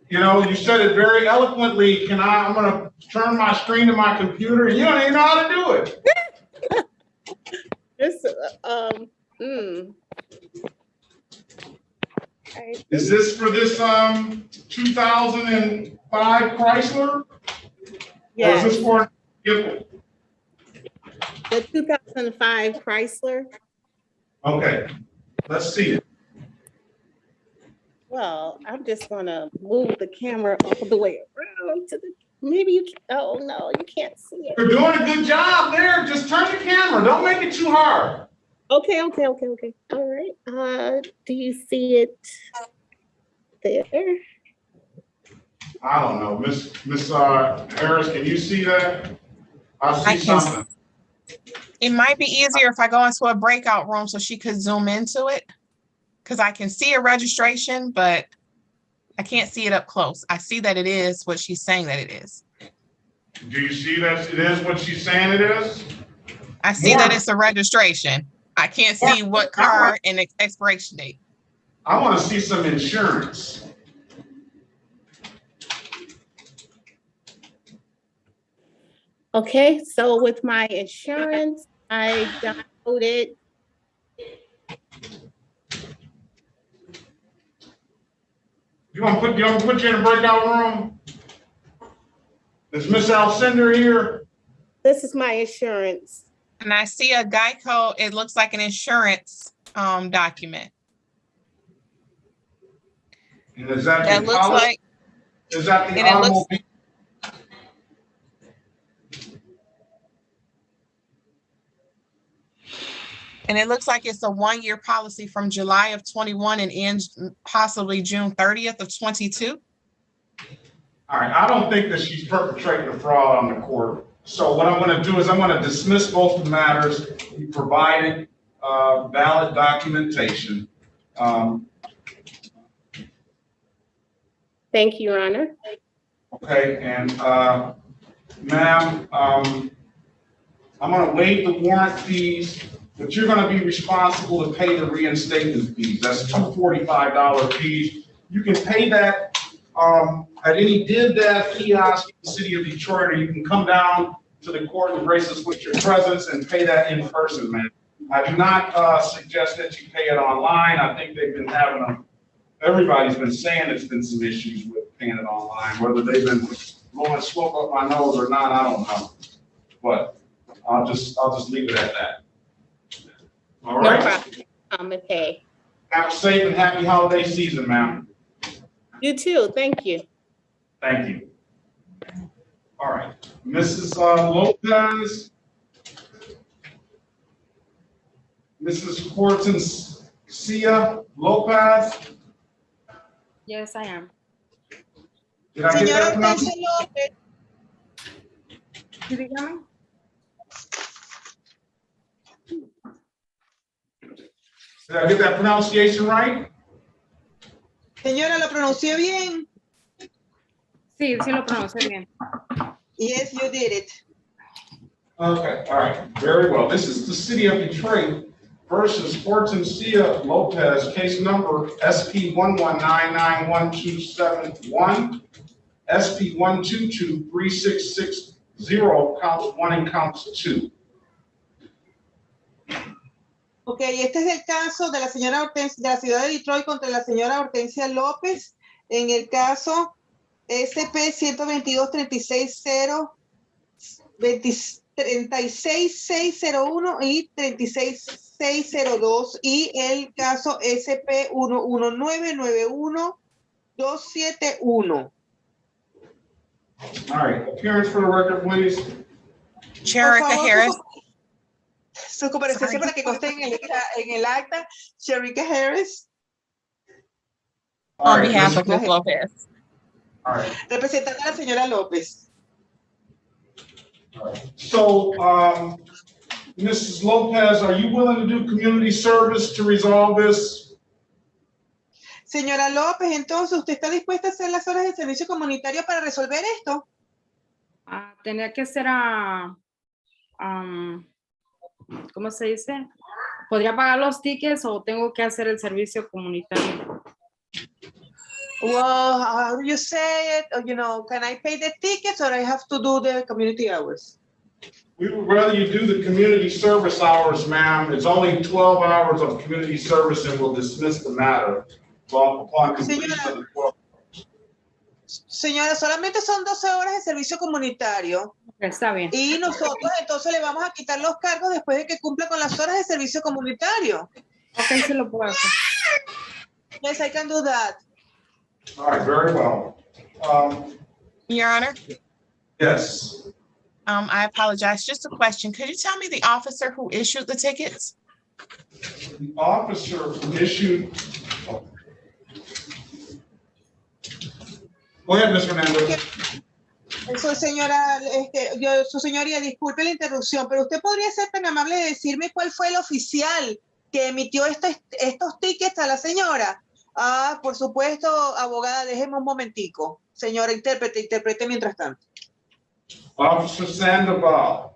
You know, you said it very eloquently. I'm going to turn my screen to my computer, and you don't even know how to do it. Is this for this 2005 Chrysler? Yes. Or is this for the 2005 Chrysler? Okay, let's see it. Well, I'm just gonna move the camera all the way around to the, maybe you, oh no, you can't see it. You're doing a good job there. Just turn the camera. Don't make it too hard. Okay. All right. Do you see it there? I don't know. Miss Harris, can you see that? I see something. It might be easier if I go into a breakout room so she could zoom into it. Because I can see a registration, but I can't see it up close. I see that it is what she's saying that it is. Do you see that it is what she's saying it is? I see that it's a registration. I can't see what car and the expiration date. I want to see some insurance. Okay, so with my insurance, I downloaded. You want to put you in a breakout room? Is Miss Alcindor here? This is my insurance. And I see a Geico, it looks like an insurance document. And is that That looks policy? like, Is that the and it looks, automobile? and it looks like it's a 1-year policy from July of 21 and ends possibly June 30th of 22. All right, I don't think that she's perpetrating a fraud on the court. So what I'm going to do is I'm going to dismiss both the matters. You provided valid documentation. Thank you, Your Honor. Okay, and ma'am, I'm going to waive the warrant fees, but you're going to be responsible to pay the reinstatement fees. That's $245 fees. You can pay that at any DivDav kiosk in the city of Detroit, or you can come down to the court and grace us with your presence and pay that in person, man. I do not suggest that you pay it online. I think they've been having everybody's been saying there's been some issues with paying it online. Whether they've been blowing smoke up my nose or not, I don't know. But I'll just leave it at that. All right. No problem. I'm gonna pay. Have a safe and happy holiday season, ma'am. You too. Thank you. Thank you. All right, Mrs. Lopez, Mrs. Hortensia Lopez. Yes, I am. Did I get that pronounced? Dígame. Did I get that pronunciation right? Señora, ¿lo pronuncié bien? Sí, sí lo pronuncié bien. Yes, you did it. Okay, all right, very well. This is the city of Detroit versus Hortensia Lopez, case number SP 1199127, SP 1223660, counts 1 and counts 2. Ok, este es el caso de la señora Hortensia, de la ciudad de Detroit contra la señora Hortensia López, en el caso SP 122-36601 y 36602 y el caso SP 11991-271. All right, appearance for the record, please. Sherika Harris. Su comparecencia para que conste en el acta, Sherika Harris. On behalf of Ms. Lopez. All right. Representando a la señora López. All right. So, Mrs. Lopez, are you willing to do community service to resolve this? Señora López, entonces, ¿usted está dispuesta a hacer las horas de servicio comunitario para resolver esto? Tenía que ser ¿cómo se dice? ¿Podría pagar los tickets o tengo que hacer el servicio comunitario? Well, how do you say it? Or, you know, can I pay the tickets or I have to do the community hours? We would rather you do the community service hours, ma'am. It's only 12 hours of community service and we'll dismiss the matter upon completion of the 12. Señora, solamente son 12 horas de servicio comunitario. Está bien. Y nosotros entonces le vamos a quitar los cargos después de que cumpla con las horas de servicio comunitario. Ok, se lo puedo hacer. Yes, I can do that. All right, very well. Your Honor? Yes. I apologize. Just a question. Could you tell me the officer who issued the tickets? The officer who issued. Go ahead, Ms. Hernandez. Eso, señora, su señoría, disculpe la interrupción, pero usted podría ser tan amable de decirme cuál fue el oficial que emitió estos tickets a la señora. Ah, por supuesto, abogada, déjeme un momentico. Señora, interprete mientras tanto. Officer Sandoval.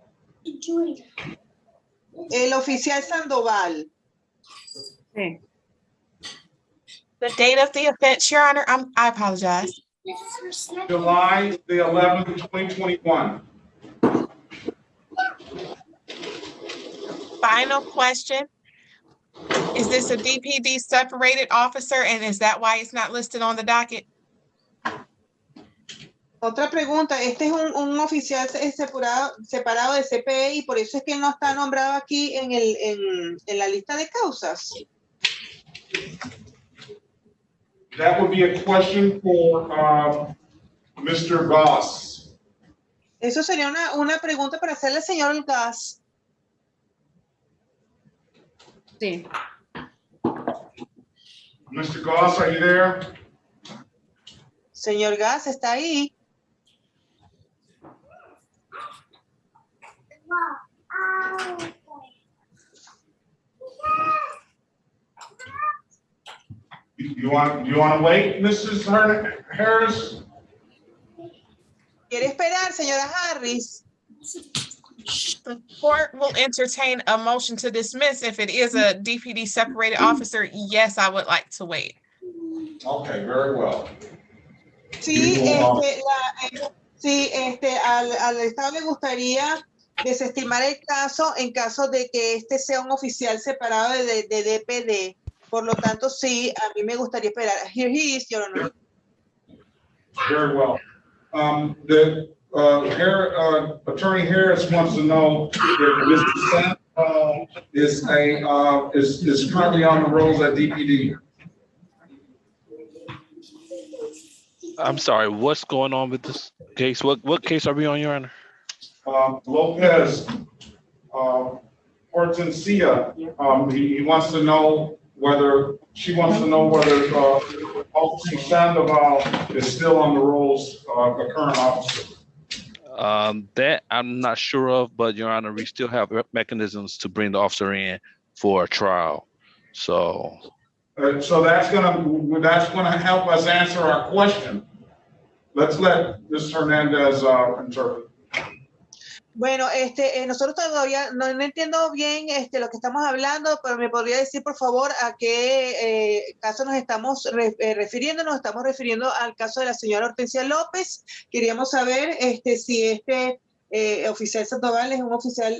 El oficial Sandoval. Sí. The date of the offense, Your Honor, I apologize. July the 11th, 2021. Final question. Is this a DPD separated officer and is that why it's not listed on the docket? Otra pregunta, este es un oficial separado de CPE y por eso es que no está nombrado aquí en la lista de causas. That would be a question for Mr. Goss. Eso sería una pregunta para hacerle al señor Goss. Sí. Mr. Goss, are you there? Señor Goss, ¿está ahí? You want to wait, Mrs. Harris? ¿Quiere esperar, señora Harris? The court will entertain a motion to dismiss if it is a DPD separated officer. Yes, I would like to wait. Okay, very well. Sí, al Estado le gustaría desestimar el caso en caso de que este sea un oficial separado de DPD. Por lo tanto, sí, a mí me gustaría esperar. Here he is, Your Honor. Very well. Attorney Harris wants to know if Mr. Sandoval is currently on the rolls at DPD. I'm sorry, what's going on with this case? What case are we on, Your Honor? Lopez Hortensia, he wants to know whether Officer Sandoval is still on the rolls of the current officer. That I'm not sure of, but Your Honor, we still have mechanisms to bring the officer in for a trial. So that's gonna help us answer our question. Let's let Ms. Hernandez interpret. Bueno, nosotros todavía no entiendo bien lo que estamos hablando, pero me podría decir, por favor, a qué caso nos estamos refiriendo. Nos estamos refiriendo al caso de la señora Hortensia López. Queríamos saber si oficial Sandoval es un oficial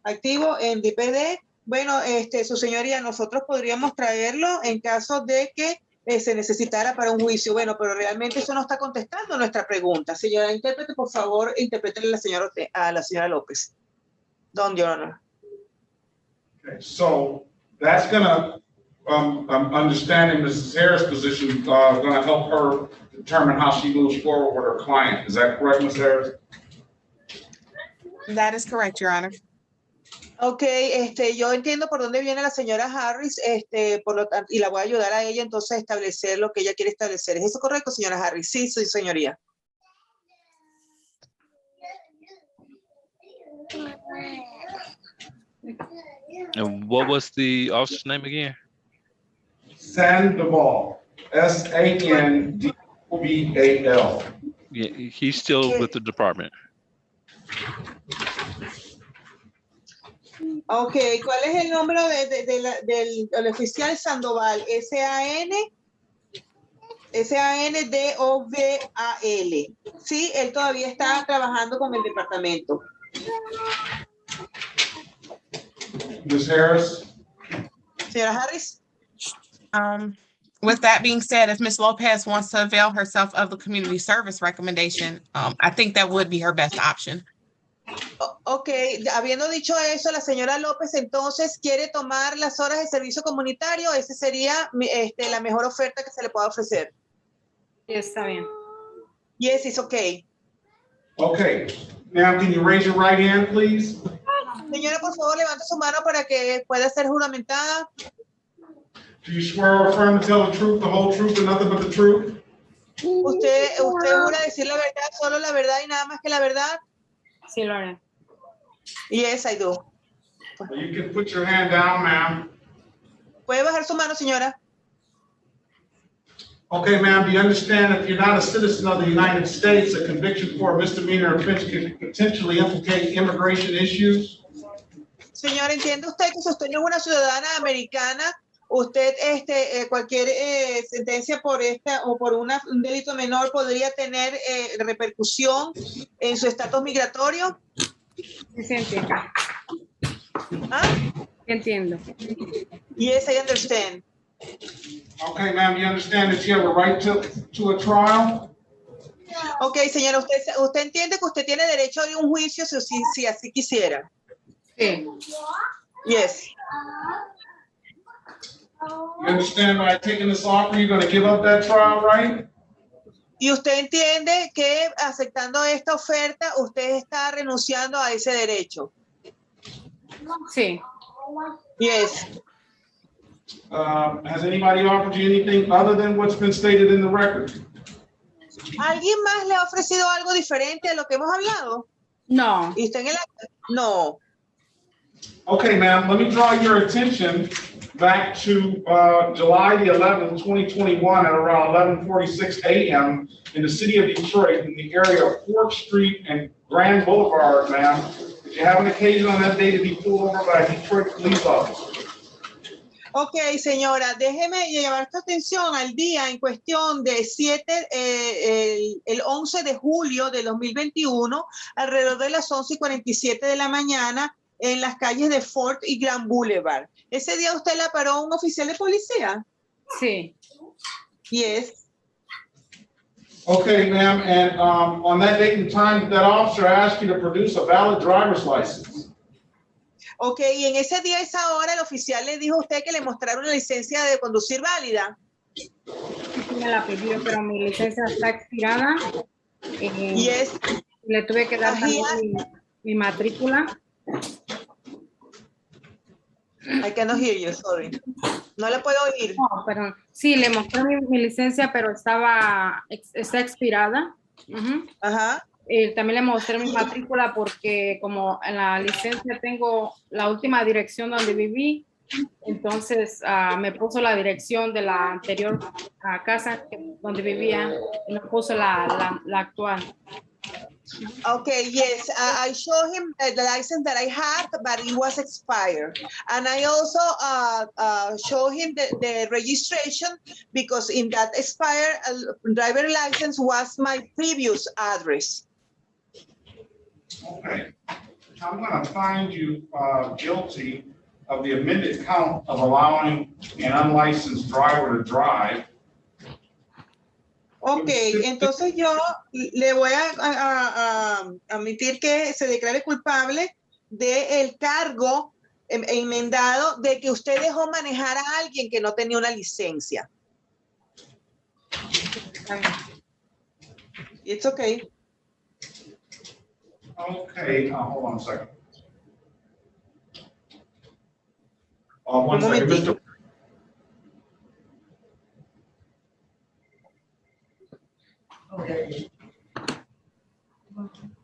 activo en DPD Bueno, su señoría, nosotros podríamos traerlo en caso de que se necesitara para un juicio. Bueno, pero realmente eso no está contestando nuestra pregunta. Señora intérprete, por favor, interprétele a la señora López. Don Your Honor. Okay, so that's gonna, I'm understanding Mrs. Harris' position, gonna help her determine how she moves forward with her client. Is that correct, Ms. Harris? That is correct, Your Honor. Ok, yo entiendo por dónde viene la señora Harris, por lo tanto, y la voy a ayudar a ella entonces a establecer lo que ella quiere establecer. ¿Es eso correcto, señora Harris? Sí, sí, señoría. And what was the officer's name again? Sandoval, S-A-N-D-O-V-A-L. Yeah, he's still with the department. Ok, ¿cuál es el nombre del oficial Sandoval? S-A-N-D-O-V-A-L. Sí, él todavía está trabajando con el departamento. Ms. Harris? Señora Harris? With that being said, if Ms. Lopez wants to avail herself of the community service recommendation, I think that would be her best option. Ok, habiendo dicho eso, la señora López entonces quiere tomar las horas de servicio comunitario. Esa sería la mejor oferta que se le pueda ofrecer. Sí, está bien. Yes, it's okay. Okay, now can you raise your right hand, please? Señora, por favor, levante su mano para que pueda ser juramentada. Do you swear or affirm to tell the truth, the whole truth, and nothing but the truth? ¿Usted jura decir la verdad, solo la verdad y nada más que la verdad? Sí, lo haré. Yes, I do. You can put your hand down, ma'am. ¿Puede bajar su mano, señora? Okay, ma'am, do you understand if you're not a citizen of the United States, a conviction for a misdemeanor offense could potentially implicate immigration issues? Señora, ¿entiende usted que si usted no es una ciudadana americana, usted cualquier sentencia por esta o por un delito menor podría tener repercusión en su estatus migratorio? Sí, entiendo. ¿Ah? Entiendo. Yes, I understand. Okay, ma'am, you understand that you have a right to a trial? Okay, señora, usted entiende que usted tiene derecho a un juicio si así quisiera. Sí. Yes. You understand by taking this offer, you're going to give up that trial, right? Y usted entiende que aceptando esta oferta, usted está renunciando a ese derecho. Sí. Yes. Has anybody offered you anything other than what's been stated in the record? ¿Alguien más le ha ofrecido algo diferente a lo que hemos hablado? No. ¿Y usted en el no? Okay, ma'am, let me draw your attention back to July the 11th, 2021 at around 11:46 a.m. in the city of Detroit in the area of 4th Street and Grand Boulevard, ma'am. Did you have an occasion on that day to be pulled over by a Detroit police officer? Ok, señora, déjeme llevar su atención al día en cuestión de el 11 de julio de 2021, alrededor de las 11:47 de la mañana, en las calles de Fort y Grand Boulevard. ¿Ese día usted la paró un oficial de policía? Sí. Yes. Okay, ma'am, and on that date and time, that officer asked you to produce a valid driver's license. Ok, y en ese día, esa hora, el oficial le dijo a usted que le mostraron una licencia de conducir válida. Sí, me la pidió, pero mi licencia está expirada. Yes. Le tuve que dar también mi matrícula. I cannot hear you, sorry. No le puedo oír. No, pero sí, le mostré mi licencia, pero está expirada. Ajá. También le mostré mi matrícula porque como en la licencia tengo la última dirección donde viví, entonces me puso la dirección de la anterior casa donde vivía y no puso la actual. Okay, yes, I showed him the license that I had, but it was expired. And I also showed him the registration because in that expired driver license was my previous address. Okay, I'm going to find you guilty of the amended count of allowing an unlicensed driver to drive. Ok, entonces yo le voy a admitir que se declare culpable del cargo enmendado de que usted dejó manejar a alguien que no tenía una licencia. It's okay. Okay, hold on a second. One second, Mr.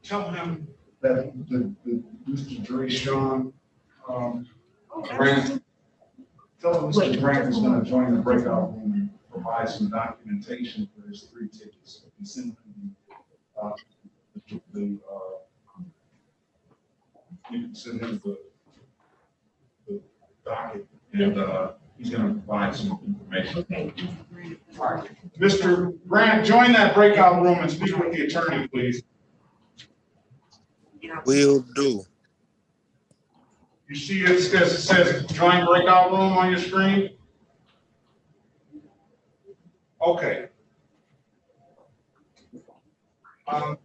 Tell him that Mr. Dre Sean Grant, tell him Mr. Grant is going to join the breakout room and provide some documentation for his 3 tickets. He sent him you can send him the docket, and he's going to provide some information. Okay. All right. Mr. Grant, join that breakout room and speak with the attorney, please. Will do. You see it says join breakout room on your screen? Okay.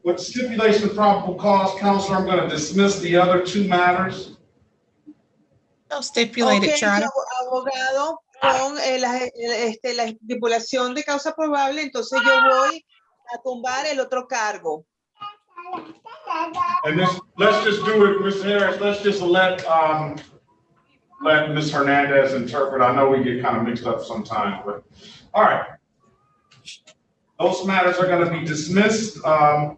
With stipulation of probable cause, Counselor, I'm going to dismiss the other 2 matters. No stipulated, Charter. Abogado, con la estipulación de causa probable, entonces yo voy a tumbar el otro cargo. And let's just do it, Ms. Harris. Let's just let Ms. Hernandez interpret. I know we get kind of mixed up sometimes, but all right. Those matters are going to be dismissed. I'm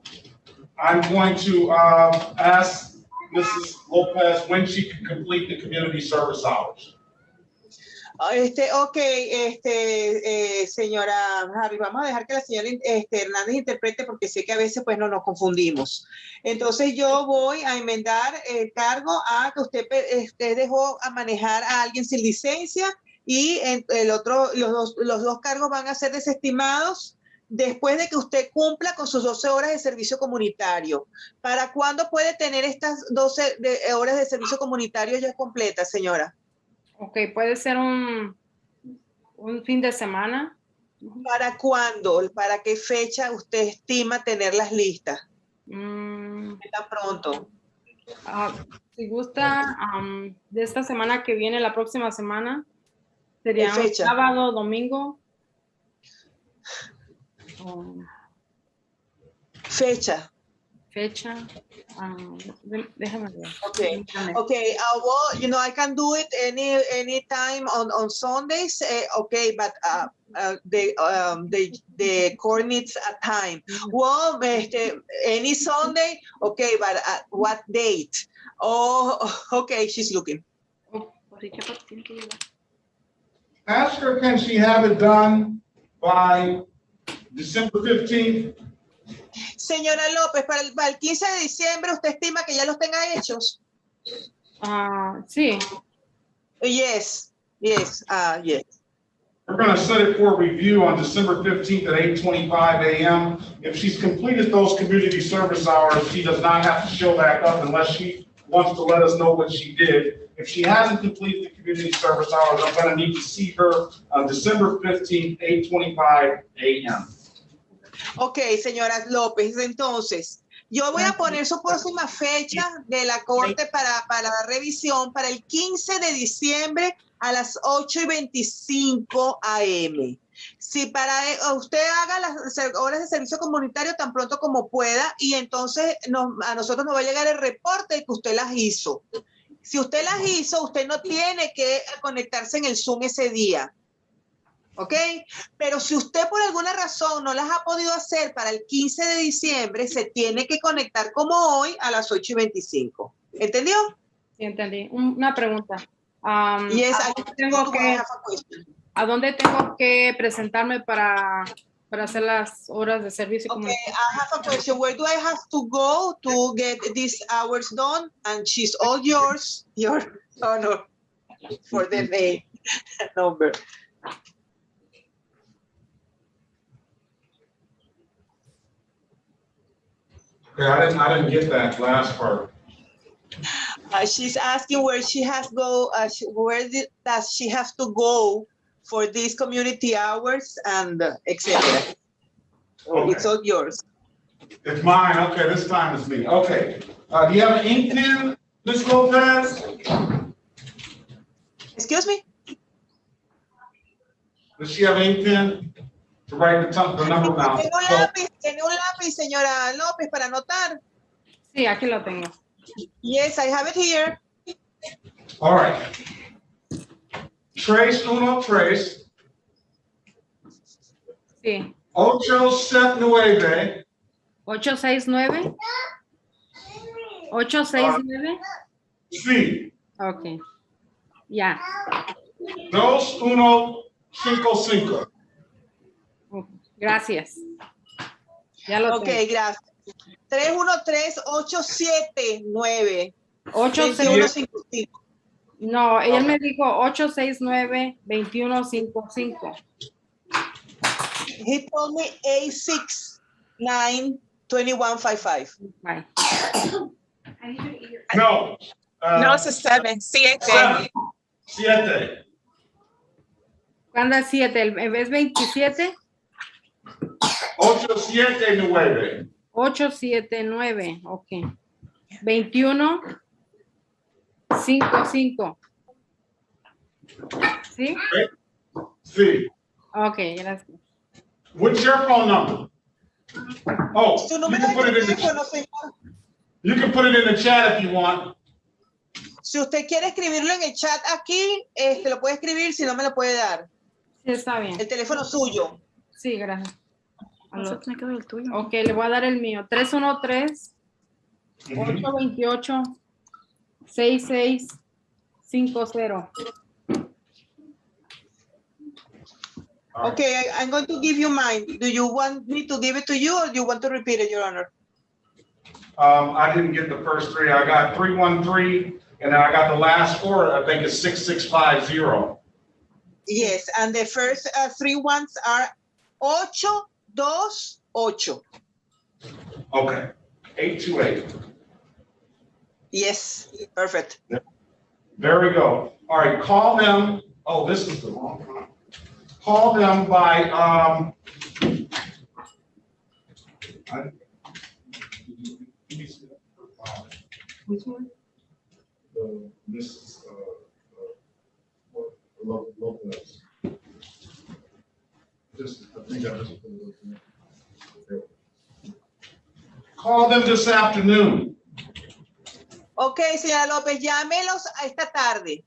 going to ask Mrs. Lopez when she can complete the community service hours. Señora Harry, vamos a dejar que la señora Hernández interprete porque sé que a veces pues no nos confundimos. Entonces yo voy a enmendar el cargo a que usted dejó a manejar a alguien sin licencia y los 2 cargos van a ser desestimados después de que usted cumpla con sus 12 horas de servicio comunitario. ¿Para cuándo puede tener estas 12 horas de servicio comunitario ya completas, señora? Ok, puede ser un fin de semana. ¿Para cuándo? ¿Para qué fecha usted estima tenerlas listas? ¿Está pronto? Si gusta, de esta semana que viene, la próxima semana, sería un sábado, domingo. Fecha. Déjame ver. Okay. Well, you know, I can do it any time on Sundays. Okay, but the court needs a time. Well, any Sunday. Okay, but what date? Oh, okay. She's looking. Ask her, can she have it done by December 15th? Señora López, para el 15 de diciembre, ¿usted estima que ya los tenga hechos? Sí. Yes. Yes. We're going to set it for review on December 15th at 8:25 a.m. If she's completed those community service hours, she does not have to show back up unless she wants to let us know what she did. If she hasn't completed the community service hours, I'm going to need to see her on December 15th, 8:25 a.m. Ok, señora López, entonces, yo voy a poner su próxima fecha de la corte para la revisión para el 15 de diciembre a las 8:25 a.m. Si para usted haga las horas de servicio comunitario tan pronto como pueda y entonces a nosotros nos va a llegar el reporte de que usted las hizo. Si usted las hizo, usted no tiene que conectarse en el Zoom ese día. ¿Ok? Pero si usted por alguna razón no las ha podido hacer para el 15 de diciembre, se tiene que conectar como hoy a las 8:25. ¿Entendió? Sí, entendí. Una pregunta. Yes, ¿A dónde tengo que presentarme para hacer las horas de servicio comunitario? I have a question. Where do I have to go to get these hours done? And she's all yours, your honor, for the name number. Okay, I didn't get that last part. She's asking where she has go. Does she have to go for these community hours and etc. Okay. It's all yours. It's mine. Okay, this time it's me. Okay. Do you have an ink pen, Ms. Lopez? Excuse me? Does she have an ink pen to write the number down? ¿Tiene un lápiz, señora López, para anotar? Sí, aquí lo tengo. Yes, I have it here. All right. Tres, uno, tres. Sí. 879. 869. 869. Sí. Ok. Ya. 2155. Gracias. Ya lo tengo. Ok, gracias. 313-879. 2155. No, él me dijo 869-2155. He told me 869-2155. Bye. No. No, it's a 7. Siete. Siete. ¿Cuándo es 7? ¿Es 27? 879. 879, ok. 2155. ¿Sí? Sí. Ok, gracias. What's your phone number? Oh, you can put it in the You can put it in the chat if you want. Si usted quiere escribirlo en el chat aquí, lo puede escribir, si no me lo puede dar. Sí, está bien. El teléfono suyo. Sí, gracias. Ok, le voy a dar el mío. 313-828-6650. Okay, I'm going to give you mine. Do you want me to give it to you or do you want to repeat it, Your Honor? I didn't get the first three. I got 313, and then I got the last four. I think it's 6650. Yes, and the first three ones are 828. Okay, 828. Yes, perfect. There we go. All right, call them. Oh, this is the wrong one. Call them by Which one? Mrs. Lopez. Call them this afternoon. Okay, señora López, llámelos a esta tarde.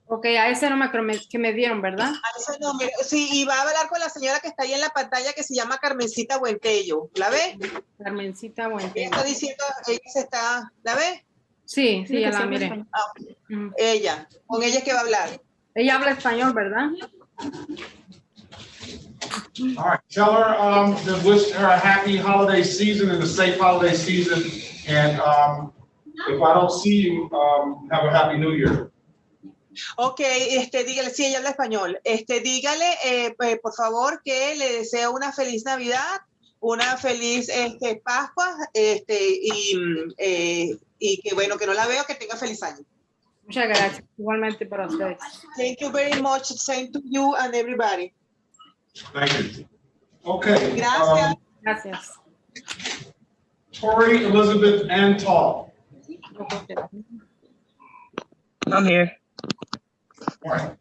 Ok, a ese número que me dieron, ¿verdad? A ese número. Sí, y va a hablar con la señora que está ahí en la pantalla que se llama Carmencita Buentello. ¿La ve? Carmencita Buentello. Ella está diciendo, ¿la ve? Sí, sí, ya la miré. Ella, con ella es que va a hablar. Ella habla español, ¿verdad? All right, tell her to wish her a happy holiday season and a safe holiday season. And if I don't see you, have a happy new year. Ok, dígale, sí, ella habla español. Dígale, por favor, que le deseo una feliz Navidad, una feliz Pascua, y que bueno, que no la veo, que tenga feliz año. Muchas gracias. Igualmente para ustedes. Thank you very much. Same to you and everybody. Thank you. Okay. Gracias. Gracias. Tori Elizabeth Antall. I'm here. All right.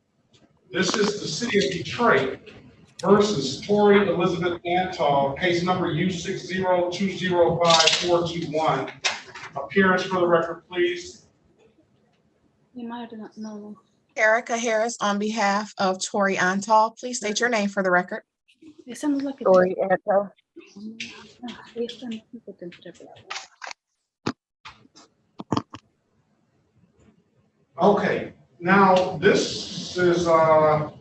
This is the city of Detroit versus Tori Elizabeth Antall, case number U60205-421. Appearance for the record, please. No. Erica Harris on behalf of Tori Antall. Please state your name for the record. Tori Antall. Okay, now this is I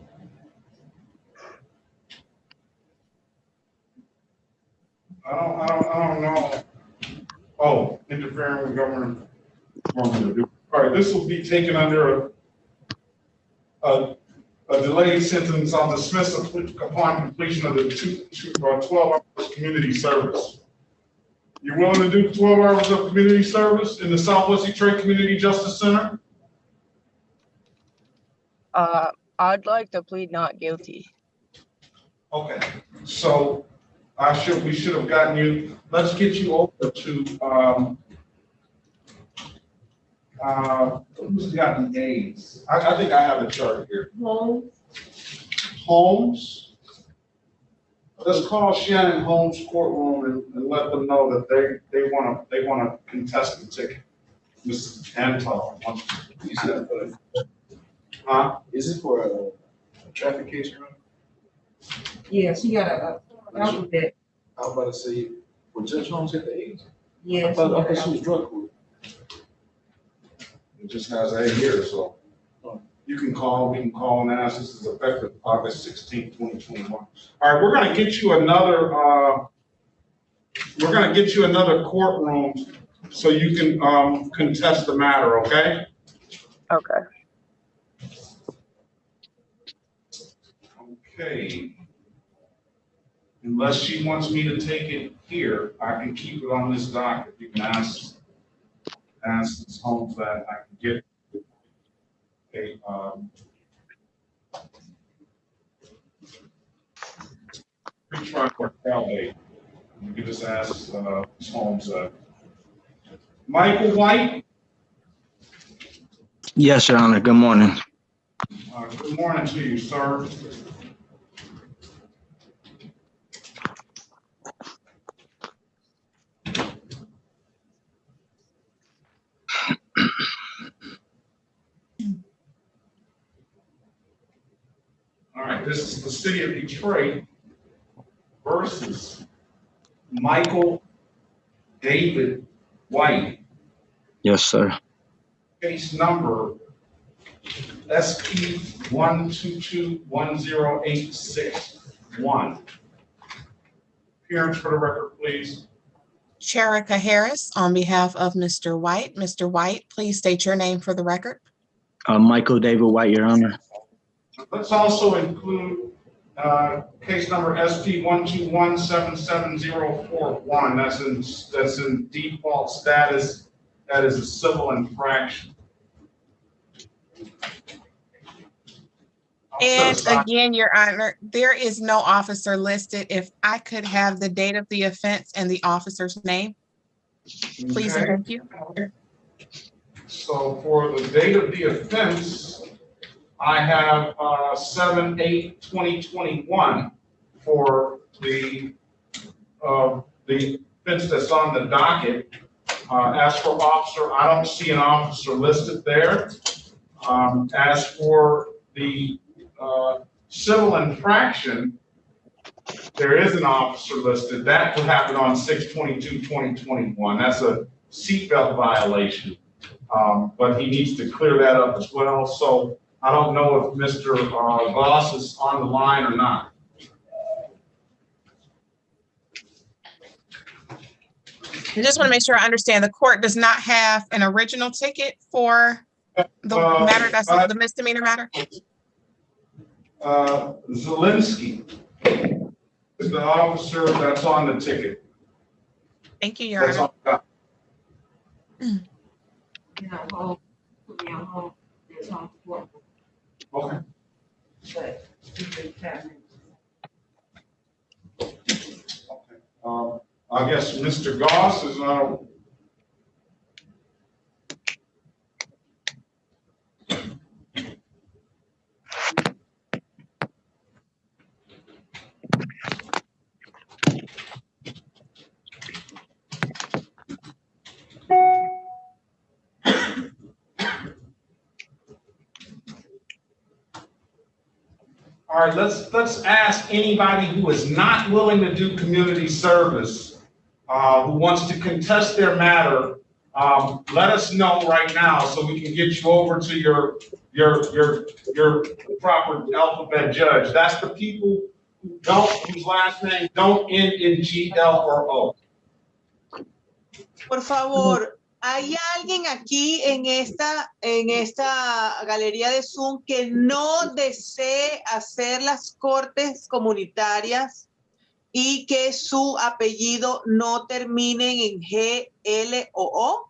don't know. Oh, interfering with government. All right, this will be taken under a delayed sentence on dismissal upon completion of the 12 hours community service. You willing to do 12 hours of community service in the Southwest Detroit Community Justice Center? I'd like to plead not guilty. Okay, so we should have gotten you, let's get you over to, who's gotten A's? I think I have the chart here. Holmes. Let's call Shannon Holmes courtroom and let them know that they want to contest the ticket. Mrs. Anton. Huh? Is it for a traffic case, Your Honor? Yeah, she got a alphabet. I was about to say, well, Judge Holmes got the A's? Yeah. I thought she was drug court. It just has A here, so you can call, we can call and ask. This is effective August 16th, 2021. All right, we're gonna get you another courtroom so you can contest the matter, okay? Okay. Okay. Unless she wants me to take it here, I can keep it on this docket. You can ask Ms. Holmes that I can get a pre-trial court trial date. You can just ask Ms. Holmes. Michael White. Yes, Your Honor. Good morning. Good morning to you, sir. All right, this is the city of Detroit versus Michael David White. Yes, sir. Case number SP1221086-1. Appearance for the record, please. Sherika Harris on behalf of Mr. White. Mr. White, please state your name for the record. Michael David White, Your Honor. Let's also include case number SP121774041. That's in default status. That is a civil infraction. And again, Your Honor, there is no officer listed. If I could have the date of the offense and the officer's name, please and thank you. So for the date of the offense, I have 7/8/2021 for the offense that's on the docket. As for officer, I don't see an officer listed there. As for the civil infraction, there is an officer listed. That would happen on 6/22/2021. That's a seatbelt violation. But he needs to clear that up as well. So I don't know if Mr. Goss is on the line or not. I just want to make sure I understand. The court does not have an original ticket for the matter that's the misdemeanor matter? Zelinsky is the officer that's on the ticket. Thank you, Your Honor. Okay. I guess Mr. Goss is on. All right, let's ask anybody who is not willing to do community service, who wants to contest their matter. Let us know right now so we can get you over to your proper alphabet judge. That's the people whose last name don't end in G, L, or O. Por favor, ¿hay alguien aquí en esta galería de Zoom que no desee hacer las cortes comunitarias? y que su apellido no termine en G, L o O?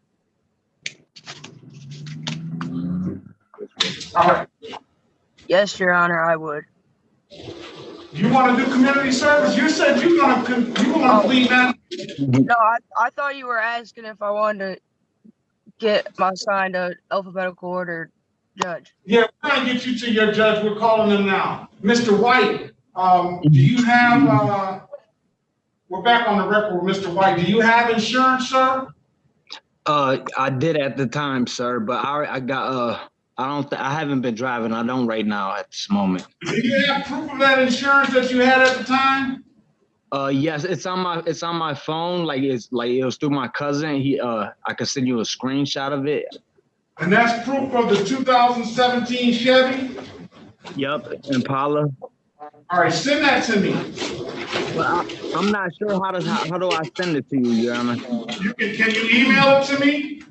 All right. Yes, Your Honor, I would. You want to do community service? You said you want to plead that. No, I thought you were asking if I wanted to get my assigned a alphabetical order judge. Yeah, we're going to get you to your judge. We're calling them now. Mr. White, do you have, we're back on the record with Mr. White. Do you have insurance, sir? I did at the time, sir, but I got I haven't been driving. I don't right now at this moment. Do you have proof of that insurance that you had at the time? Yes, it's on my phone. Like it was through my cousin. I could send you a screenshot of it. And that's proof of the 2017 Chevy? Yep, Impala. All right, send that to me. Well, I'm not sure how do I send it to you, Your Honor? Can you email it to me?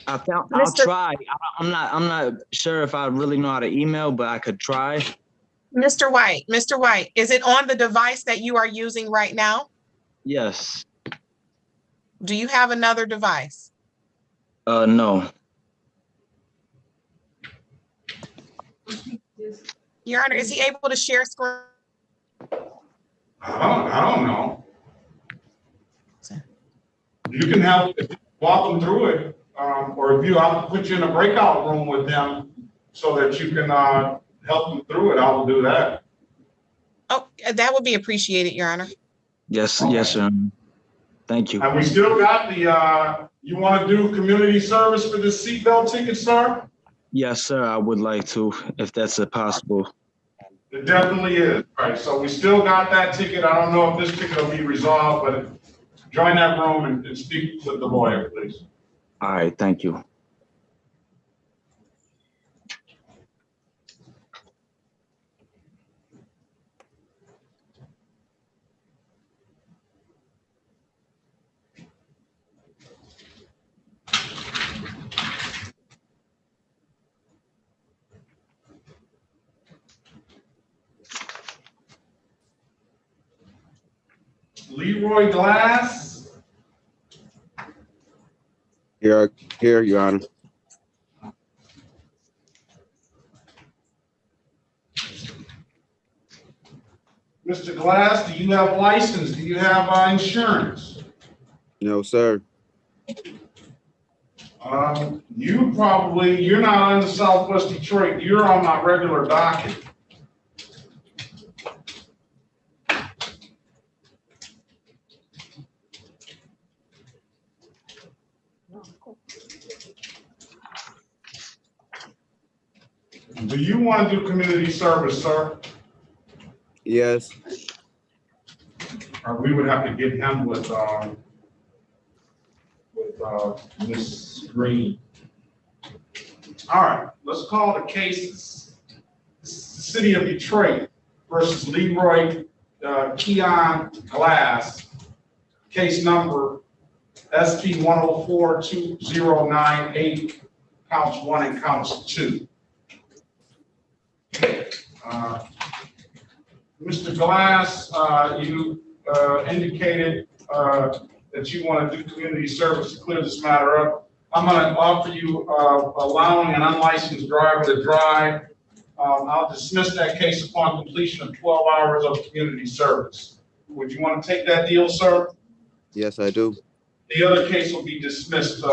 I'll try. I'm not sure if I really know how to email, but I could try. Mr. White, is it on the device that you are using right now? Yes. Do you have another device? No. Your Honor, is he able to share screen? I don't know. You can walk them through it, or if I'll put you in a breakout room with them so that you can help them through it. I will do that. Oh, that would be appreciated, Your Honor. Yes, sir. Thank you. And we still got the, you want to do community service for this seatbelt ticket, sir? Yes, sir. I would like to, if that's possible. It definitely is. All right, so we still got that ticket. I don't know if this ticket will be resolved, but join that room and speak with the lawyer, please. All right, thank you. Leroy Glass. Here, Your Honor. Mr. Glass, do you have license? Do you have insurance? No, sir. You're not in Southwest Detroit. You're on my regular docket. Do you want to do community service, sir? Yes. Or we would have to get him with Ms. Green. All right, let's call the cases. City of Detroit versus Leroy Keon Glass. Case number SP 1042098, counts 1 and counts 2. Mr. Glass, you indicated that you want to do community service to clear this matter up. I'm going to offer you allowing an unlicensed driver to drive. I'll dismiss that case upon completion of 12 hours of community service. Would you want to take that deal, sir? Yes, I do. The other case will be dismissed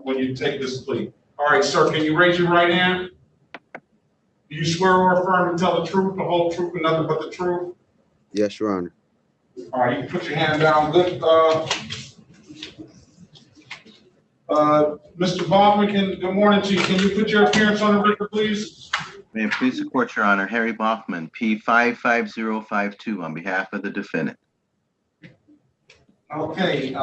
when you take this plea. All right, sir, can you raise your right hand? Do you swear or affirm to tell the truth, the whole truth, and nothing but the truth? Yes, Your Honor. All right, you can put your hand down. Good. Mr. Baughman, good morning to you. Can you put your appearance on the record, please? May it please the court, Your Honor. Harry Baughman, P55052, on behalf of the defendant. Okay.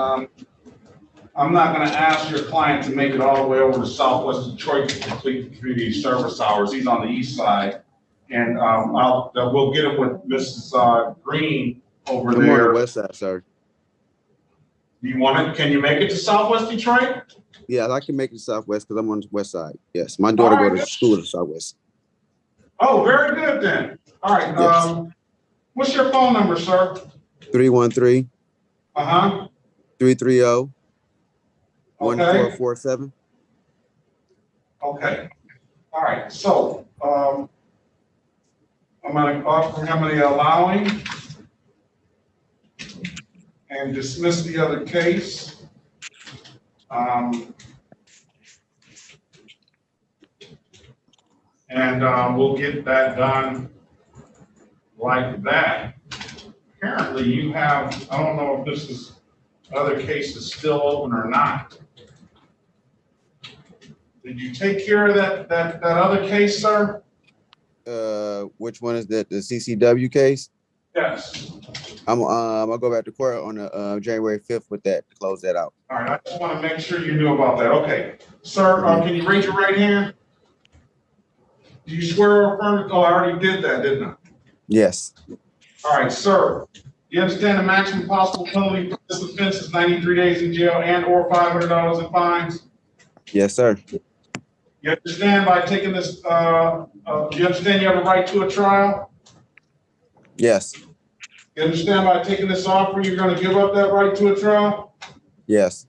I'm not going to ask your client to make it all the way over to Southwest Detroit to complete the community service hours. He's on the east side. And we'll get him with Mrs. Green over there. I'm on the west side, sir. Do you want it? Can you make it to Southwest Detroit? Yeah, I can make it to Southwest because I'm on the west side. Yes, my daughter goes to school in Southwest. Oh, very good then. All right. Yes. What's your phone number, sir? 313 Uh-huh. 330 1447. Okay. All right. So I'm going to offer him the allowing and dismiss the other case. And we'll get that done like that. Apparently you have, I don't know if this is, other case is still open or not. Did you take care of that other case, sir? Which one is that? The CCW case? Yes. I'll go back to court on the January 5th with that to close that out. All right, I just want to make sure you knew about that. Okay. Sir, can you raise your right hand? Do you swear or affirm? Oh, I already did that, didn't I? Yes. All right, sir. You understand the maximum possible penalty for this offense is 93 days in jail and or $500 in fines? Yes, sir. You understand by taking this, you understand you have a right to a trial? Yes. You understand by taking this offer, you're going to give up that right to a trial? Yes.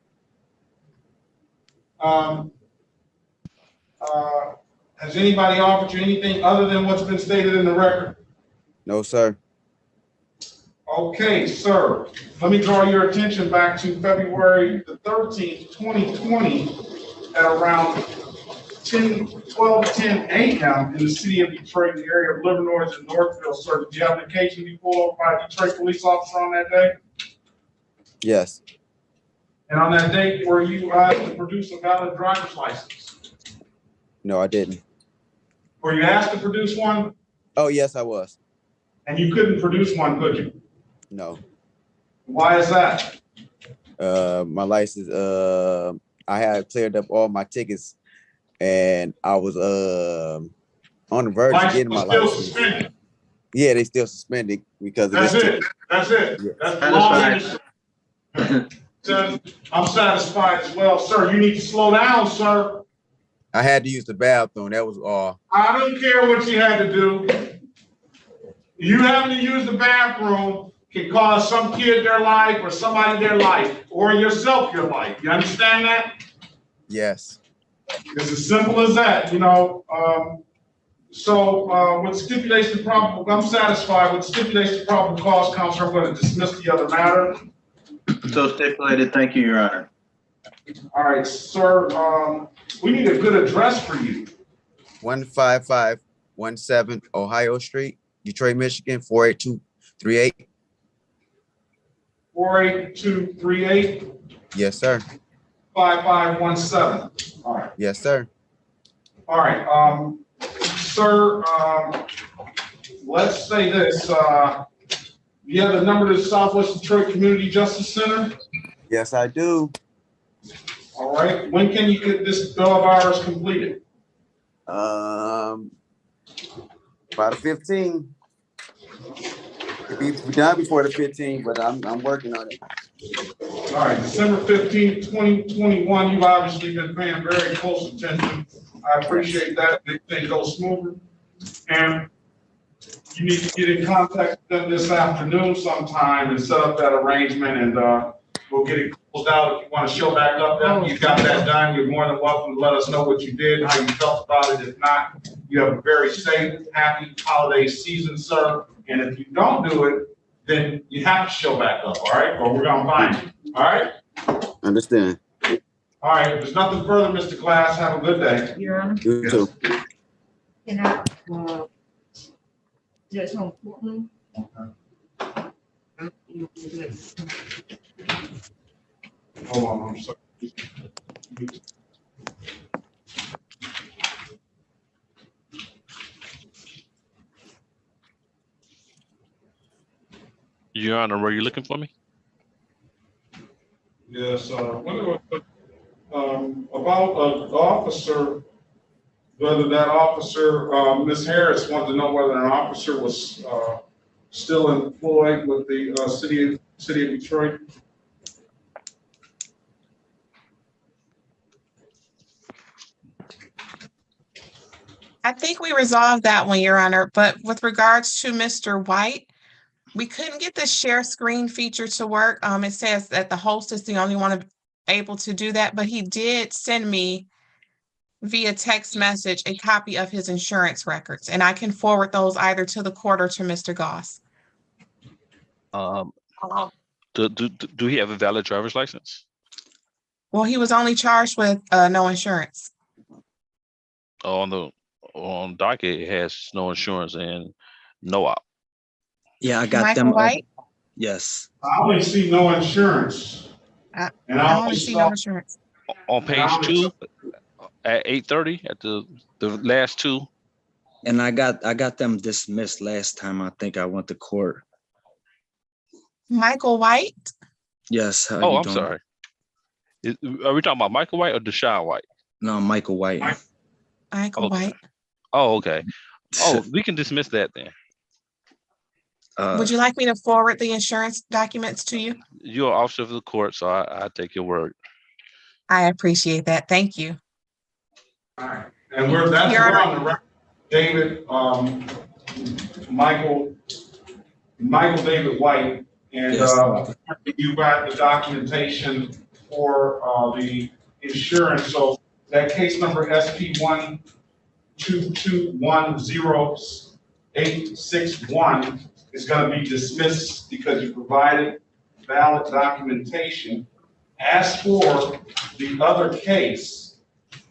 Has anybody offered you anything other than what's been stated in the record? No, sir. Okay, sir. Let me draw your attention back to February the 13th, 2020 at around 12:10 a.m. in the city of Detroit, in the area of Livernois and Northville, sir. Did you have an occasion to be pulled over by a Detroit police officer on that day? Yes. And on that date, were you asked to produce a valid driver's license? No, I didn't. Were you asked to produce one? Oh, yes, I was. And you couldn't produce one, could you? No. Why is that? My license, I had cleared up all my tickets and I was on the verge of getting my license. Suspended. Yeah, they still suspended because of this ticket. That's it. Yeah. That's the law. I'm satisfied as well, sir. You need to slow down, sir. I had to use the bathroom. That was all. I don't care what you had to do. You having to use the bathroom can cost some kid their life or somebody their life or yourself your life. You understand that? Yes. It's as simple as that, you know. So with stipulation probable, I'm satisfied with stipulation probable cause, Counselor. I'm going to dismiss the other matter. So stipulated. Thank you, Your Honor. All right, sir. We need a good address for you. 15517 Ohio Street, Detroit, Michigan, 48238. 48238. Yes, sir. 5517. All right. Yes, sir. All right. Sir, let's say this. You have the number to the Southwest Detroit Community Justice Center? Yes, I do. All right. When can you get this bill of hours completed? By the 15th. It'll be done before the 15th, but I'm working on it. All right, December 15th, 2021. You've obviously been paying very close attention. I appreciate that. Things go smoother. And you need to get in contact with them this afternoon sometime and set up that arrangement, and we'll get it closed out. If you want to show back up after you got that done, you're more than welcome to let us know what you did, how you felt about it. If not, you have a very safe, happy holiday season, sir. And if you don't do it, then you have to show back up, all right? Or we're gonna find you, all right? Understand. All right, if there's nothing further, Mr. Glass, have a good day. Your Honor, You too. can I, Judge on Portland? Hold on, I'm sorry. Your Honor, were you looking for me? Yes, about an officer, whether that officer, Ms. Harris wanted to know whether an officer was still employed with the city of Detroit. I think we resolved that one, Your Honor, but with regards to Mr. White, We couldn't get the share screen feature to work. It says that the host is the only one able to do that, but he did send me via text message a copy of his insurance records, and I can forward those either to the court or to Mr. Goss. Do he have a valid driver's license? Well, he was only charged with no insurance. On docket, it has no insurance and no op. Yeah, I got Michael them. White? Yes. I only see no insurance. I I only see no insurance. On page 2 at 8:30 at the last two. And I got them dismissed last time. I think I went to court. Michael White? Yes. How Oh, you I'm doing? sorry. Are we talking about Michael White or Deshaun White? No, Michael White. Michael White. Oh, okay. Oh, we can dismiss that then. Would you like me to forward the insurance documents to you? You're an officer of the court, so I take your word. I appreciate that. Thank you. All right. And we're on the record. David, Michael David White, and Yes. You got the documentation for the insurance. So that case number SP12210-861 is going to be dismissed because you provided valid documentation. As for the other case,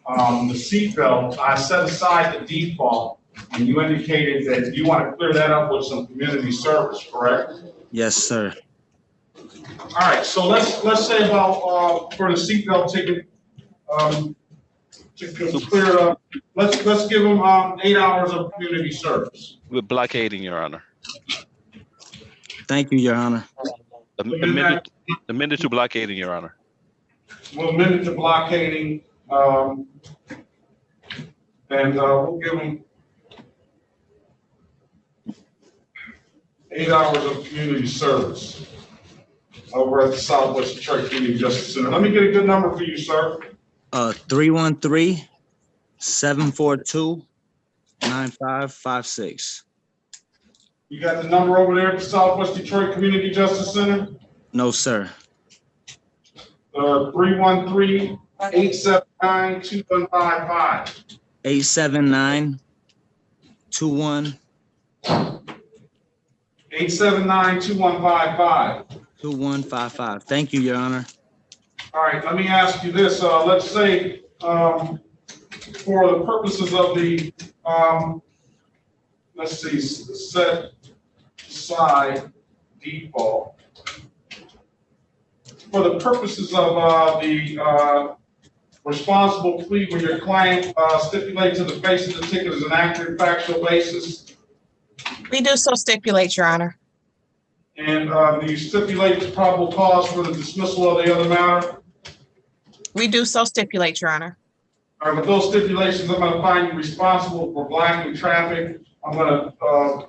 the seatbelt, I set aside the default, and you indicated that you want to clear that up with some community service, correct? Yes, sir. All right, so let's say about for the seatbelt ticket, to clear it up, let's give them 8 hours of community service. We're blockading, Your Honor. Thank you, Your Honor. A minute to blockading, Your Honor. We'll minute to blockading, and we'll give them 8 hours of community service over at the Southwest Detroit Community Justice Center. Let me get a good number for you, sir. 313-742-9556. You got the number over there at the Southwest Detroit Community Justice Center? No, sir. 313-879-2155. 879-21. 879-2155. 2155. Thank you, Your Honor. All right, let me ask you this. Let's say for the purposes of the, let's see, set aside default. For the purposes of the responsible plea when your client stipulates in the face of the ticket as an accurate factual basis. We do so stipulate, Your Honor. And do you stipulate the probable cause for the dismissal of the other matter? We do so stipulate, Your Honor. All right, with those stipulations, I'm going to find you responsible for blocking traffic. I'm going to,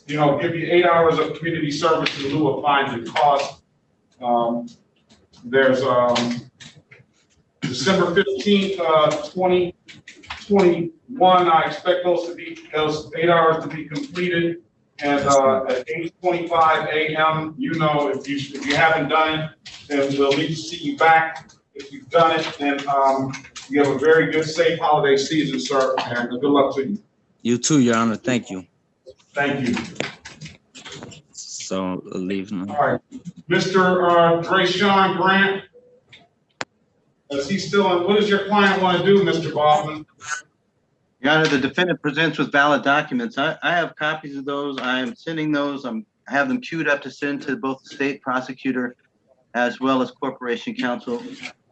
give you 8 hours of community service in lieu of fines and costs. There's December 15th, 2021. I expect those 8 hours to be completed. And at 8:25 a.m., if you haven't done it, then we'll need to see you back. If you've done it, then you have a very good, safe holiday season, sir, and good luck to you. You too, Your Honor. Thank you. Thank you. So leave now. All right, Mr. Drayshawn Grant, is he still on? What does your client want to do, Mr. Baughman? Your Honor, the defendant presents with valid documents. I have copies of those. I am sending those. I have them queued up to send to both the state prosecutor as well as corporation counsel.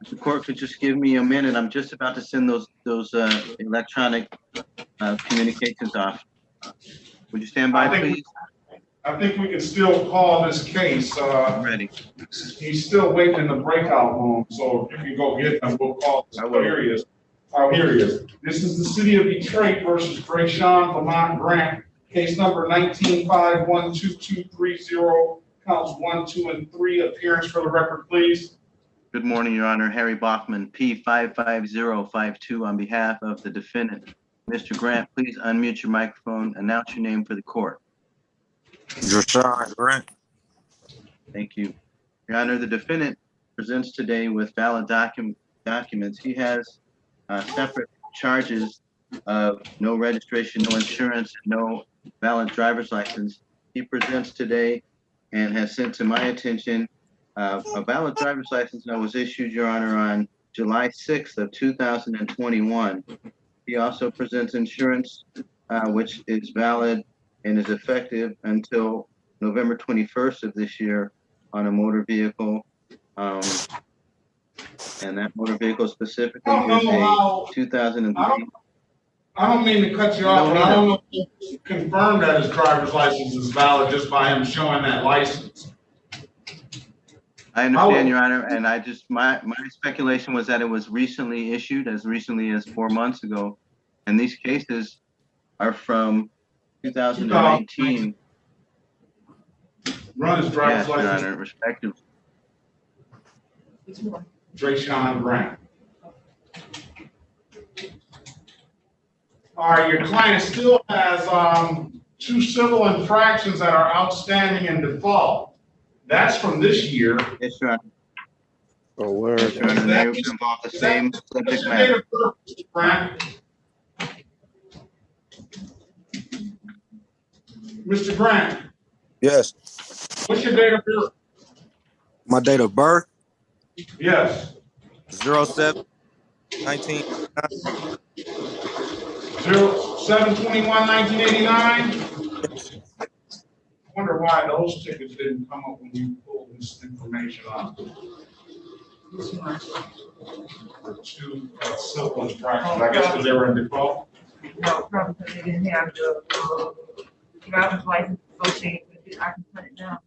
If the court could just give me a minute, I'm just about to send those electronic communications off. Would you stand by, please? I think we can still call this case. Ready. He's still waiting in the breakout room, so if you can go get him, we'll call this. Oh, here he is. Oh, here he is. This is the City of Detroit versus Drayshawn Lamont Grant, case number 19-5-12230, counts 1, 2, and 3. Appearance for the record, please. Good morning, Your Honor. Harry Baughman, P55052, on behalf of the defendant. Mr. Grant, please unmute your microphone, announce your name for the court. Rashawn Grant. Thank you. Your Honor, the defendant presents today with valid documents. He has separate charges of no registration, no insurance, no valid driver's license. He presents today and has sent to my attention a valid driver's license that was issued, Your Honor, on July 6th of 2021. He also presents insurance, which is valid and is effective until November 21st of this year on a motor vehicle. And that motor vehicle specifically is a 2003. I don't mean to cut you off, but I don't know if you confirm that his driver's license is valid just by him showing that license. I understand, Your Honor, and I just, my speculation was that it was recently issued, as recently as 4 months ago. And these cases are from 2019. Run his driver's license. Your Honor, respectively. Rashawn Grant. All right, your client still has 2 civil infractions that are outstanding in default. That's from this year. Yes, Your Honor. Oh, word. Yes, Your Honor, they involve the same subject matter. Mr. Grant. Yes. What's your date of birth? My date of birth? Yes. 07/19. 07/21/1989. I wonder why those tickets didn't come up when you pulled this information up. The 2 civil infractions. I guess because they were in default. No, probably because they didn't have the driver's license associated with it. I can put it down.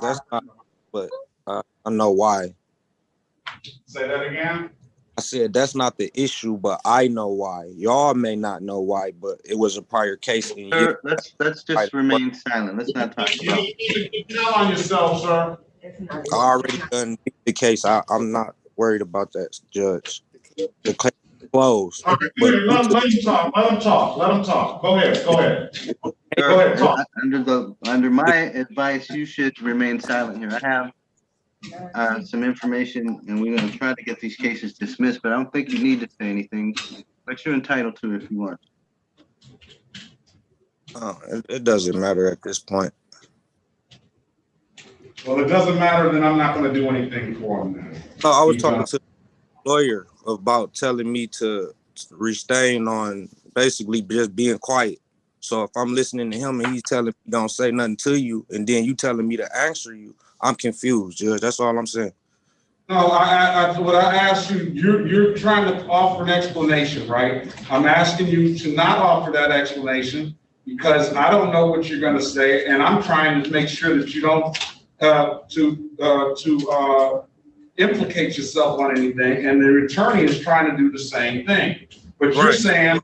That's not, but I know why. Say that again. I said that's not the issue, but I know why. Y'all may not know why, but it was a prior case. Sir, let's just remain silent. Let's not talk about it. You tell on yourself, sir. I already done the case. I'm not worried about that, Judge. The case is closed. All right, let him talk. Let him talk. Let him talk. Go ahead. Go ahead. Go ahead. Talk. Under my advice, you should remain silent here. I have some information, and we're going to try to get these cases dismissed, but I don't think you need to say anything, but you're entitled to if you want. Oh, it doesn't matter at this point. Well, it doesn't matter, then I'm not going to do anything for him then. No, I was talking to the lawyer about telling me to restrain on basically just being quiet. So if I'm listening to him and he's telling me don't say nothing to you, and then you telling me to answer you, I'm confused, Judge. That's all I'm saying. No, what I asked you, you're trying to offer an explanation, right? I'm asking you to not offer that explanation because I don't know what you're going to say, and I'm trying to make sure that you don't implicate yourself on anything. And the attorney is trying to do the same thing, but you're saying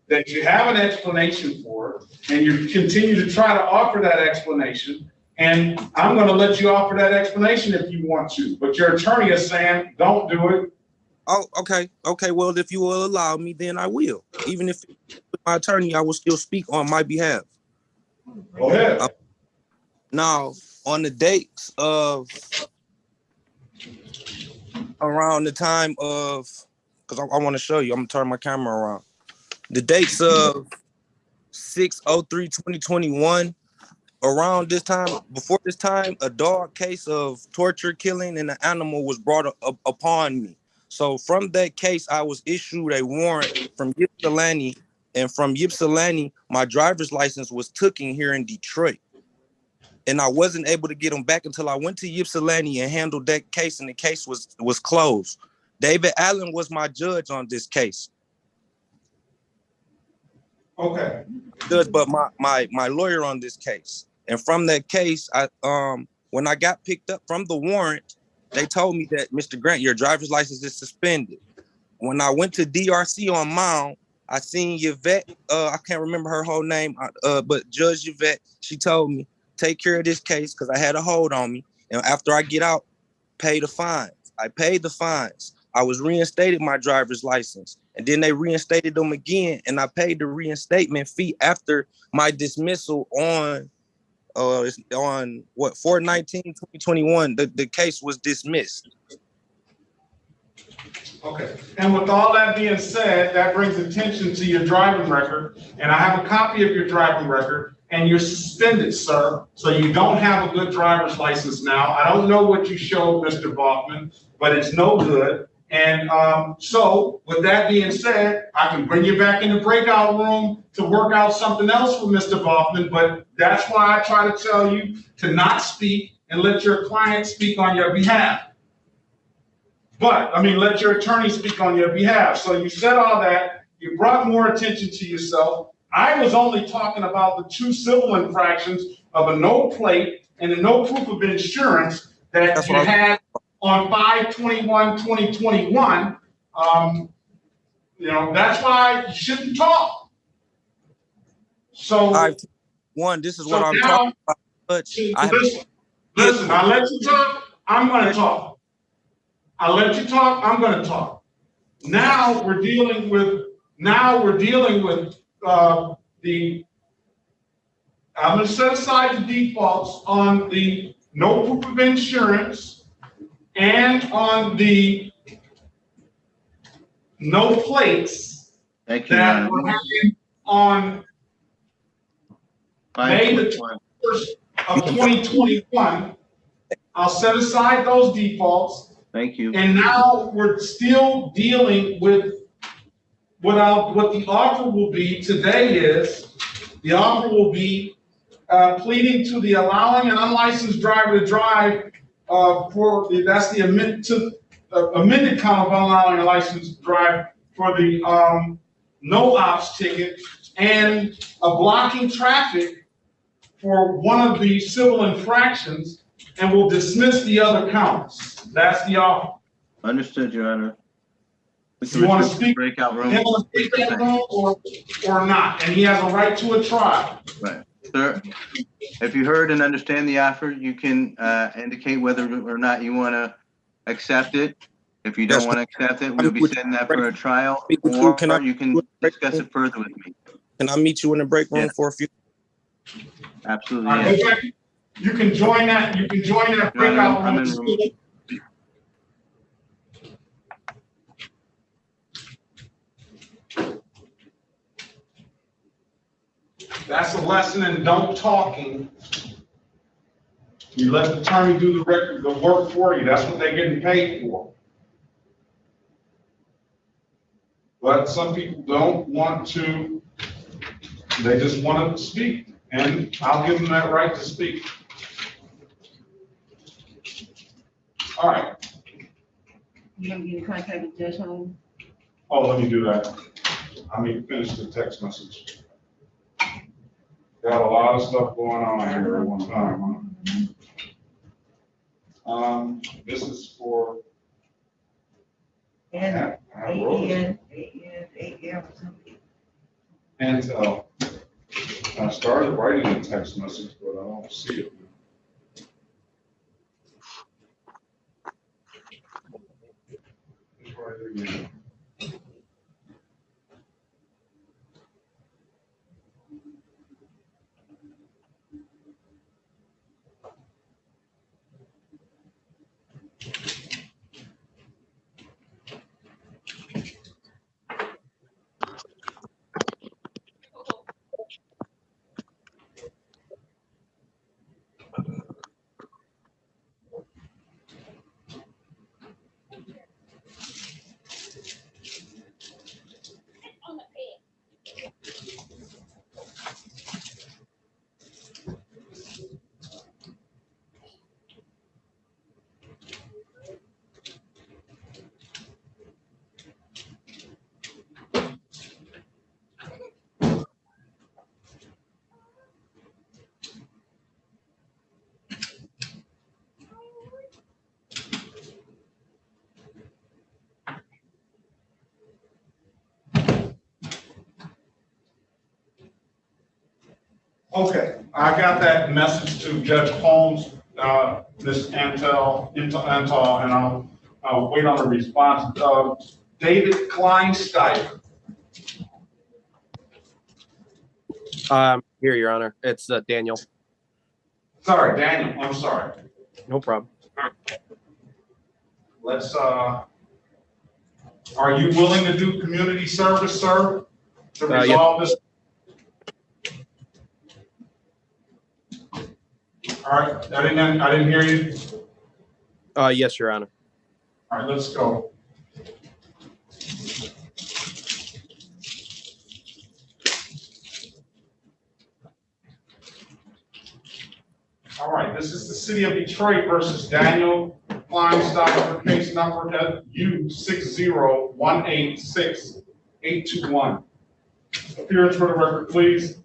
that you have an explanation for it, and you continue to try to offer that explanation. And I'm going to let you offer that explanation if you want to, but your attorney is saying, don't do it. Oh, okay. Okay, well, if you will allow me, then I will. Even if my attorney, I will still speak on my behalf. Go ahead. Now, on the dates of around the time of, because I want to show you, I'm going to turn my camera around. The dates of 6/03/2021, around this time, before this time, a dog case of torture, killing, and an animal was brought upon me. So from that case, I was issued a warrant from Ypsilanti, and from Ypsilanti, my driver's license was taken here in Detroit. And I wasn't able to get them back until I went to Ypsilanti and handled that case, and the case was closed. David Allen was my judge on this case. Okay. Judge, but my lawyer on this case. And from that case, when I got picked up from the warrant, they told me that, Mr. Grant, your driver's license is suspended. When I went to DRC on Mound, I seen Yvette, I can't remember her whole name, but Judge Yvette, she told me, take care of this case because I had a hold on me. And after I get out, pay the fines. I paid the fines. I was reinstated my driver's license, and then they reinstated them again, and I paid the reinstatement fee after my dismissal on what 4/19/2021. The case was dismissed. Okay. And with all that being said, that brings attention to your driving record, and I have a copy of your driving record, and you're suspended, sir. So you don't have a good driver's license now. I don't know what you showed, Mr. Bachman, but it's no good. And so with that being said, I can bring you back in the breakout room to work out something else with Mr. Bachman, but that's why I try to tell you to not speak and let your client speak on your behalf. Let your attorney speak on your behalf. So you said all that, you brought more attention to yourself. I was only talking about the 2 civil infractions of a no plate and a no proof of insurance that you had on 5/21/2021. That's why you shouldn't talk. So this is what I'm talking about. Listen, I let you talk, I'm gonna talk. I let you talk, I'm gonna talk. Now we're dealing with I'm gonna set aside the defaults on the no proof of insurance and on the no plates that were happening on May the 21st of 2021. I'll set aside those defaults. Thank you. And now we're still dealing with what the offer will be today is, the offer will be pleading to the allowing an unlicensed driver to drive that's the amended count of allowing a licensed drive for the no ops ticket and a blocking traffic for one of the civil infractions, and we'll dismiss the other counts. That's the offer. Understood, Your Honor. You want to speak breakout room, or not, and he has a right to a trial. Right, sir. If you heard and understand the offer, you can indicate whether or not you want to accept it. If you don't want to accept it, we'll be setting that for a trial, or you can discuss it further with me. Can I meet you in the break room for a few? Absolutely. Yes. You can join that. You can join that breakout room. That's a lesson in don't talking. You let the attorney do the work for you. That's what they're getting paid for. But some people don't want to. They just want to speak, and I'll give them that right to speak. All right. You gonna get in contact with Judge Holmes? Oh, let me do that. I need to finish the text message. Got a lot of stuff going on here at one time. This is for And AN Intel. I started writing a text message, but I don't see it. Just write it again. Okay, I got that message to Judge Holmes, this Antal, and I'll wait on the response. David Kleinsteiger. Here, Your Honor. It's Daniel. Sorry, Daniel. I'm sorry. No problem. Let's, are you willing to do community service, sir, to resolve this? All right, I didn't hear you. Yes, Your Honor. All right, let's go. All right, this is the City of Detroit versus Daniel Kleinsteiger, case number U60186-821. Appearance for the record, please.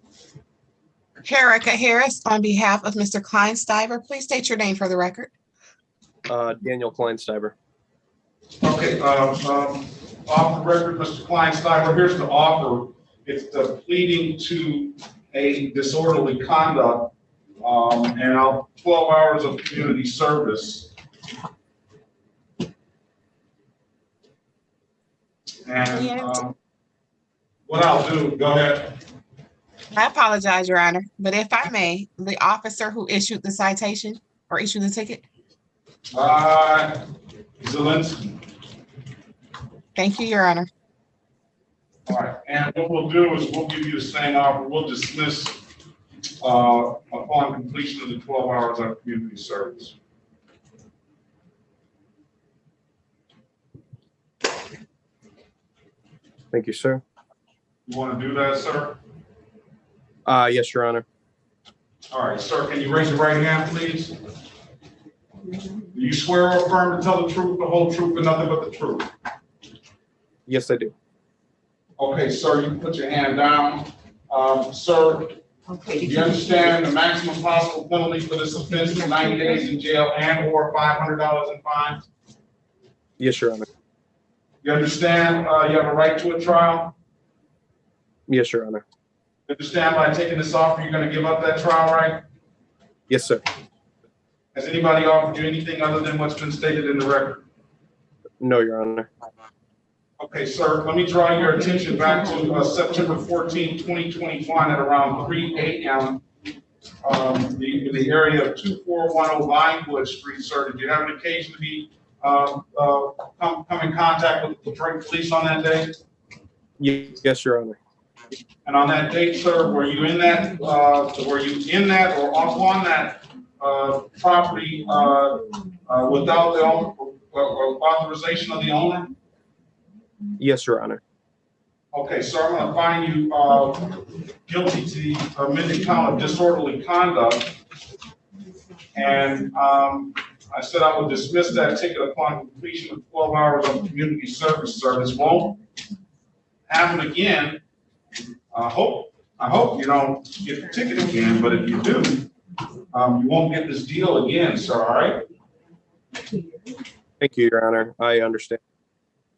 Erica Harris, on behalf of Mr. Kleinsteiger, please state your name for the record. Daniel Kleinsteiger. Okay, off the record, Mr. Kleinsteiger, here's the offer. It's the pleading to a disorderly conduct, and 12 hours of community service. And what I'll do, go ahead. I apologize, Your Honor, but if I may, the officer who issued the citation or issued the ticket. Zelensky. Thank you, Your Honor. All right, and what we'll do is we'll give you the same offer. We'll dismiss upon completion of the 12 hours of community service. Thank you, sir. You want to do that, sir? Yes, Your Honor. All right, sir, can you raise your right hand, please? Do you swear or affirm to tell the truth, the whole truth, and nothing but the truth? Yes, I do. Okay, sir, you can put your hand down. Sir, do you understand the maximum possible penalty for this offense is 90 days in jail and or $500 in fines? Yes, Your Honor. You understand you have a right to a trial? Yes, Your Honor. You understand by taking this offer, you're going to give up that trial right? Yes, sir. Has anybody offered you anything other than what's been stated in the record? No, Your Honor. Okay, sir, let me draw your attention back to September 14, 2021 at around 3 a.m. In the area of 2410 Vinewood Street, sir. Did you have an occasion to be come in contact with the Detroit police on that day? Yes, Your Honor. And on that date, sir, were you in that or off on that property without the authorization of the owner? Yes, Your Honor. Okay, sir, I'm going to find you guilty to the amended count of disorderly conduct. And I said I would dismiss that ticket upon completion of 12 hours of community service. This won't happen again. I hope you don't get the ticket again, but if you do, you won't get this deal again, sir, all right? Thank you, Your Honor. I understand.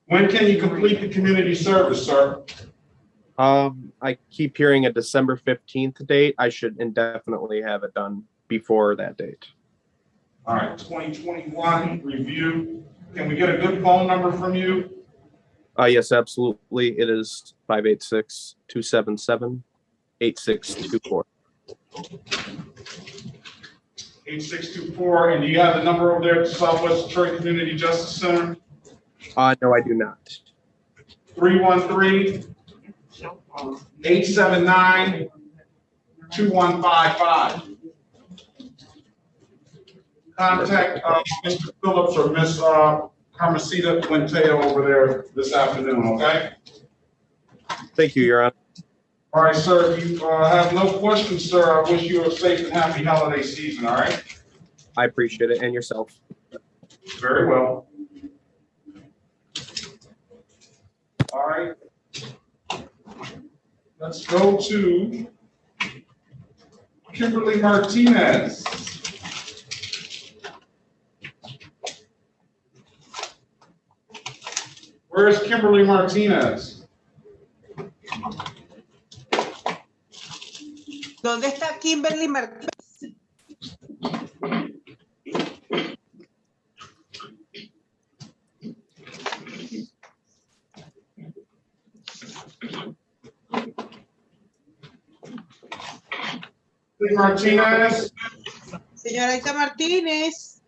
When can you complete the community service, sir? I keep hearing a December 15th date. I should indefinitely have it done before that date. All right, 2021 review. Can we get a good phone number from you? Yes, absolutely. It is 586-277-8624. 8624. And do you have the number over there at the Southwest Detroit Community Justice Center? No, I do not. 313-879-2155. Contact Mr. Phillips or Miss Carmesita Quinteo over there this afternoon, okay? Thank you, Your Honor. All right, sir, if you have no questions, sir, I wish you a safe and happy holiday season, all right? I appreciate it, and yourself. Very well. All right. Let's go to Kimberly Martinez. Where is Kimberly Martinez? ¿Dónde está Kimberly Martínez? Martinez. Señorita Martínez.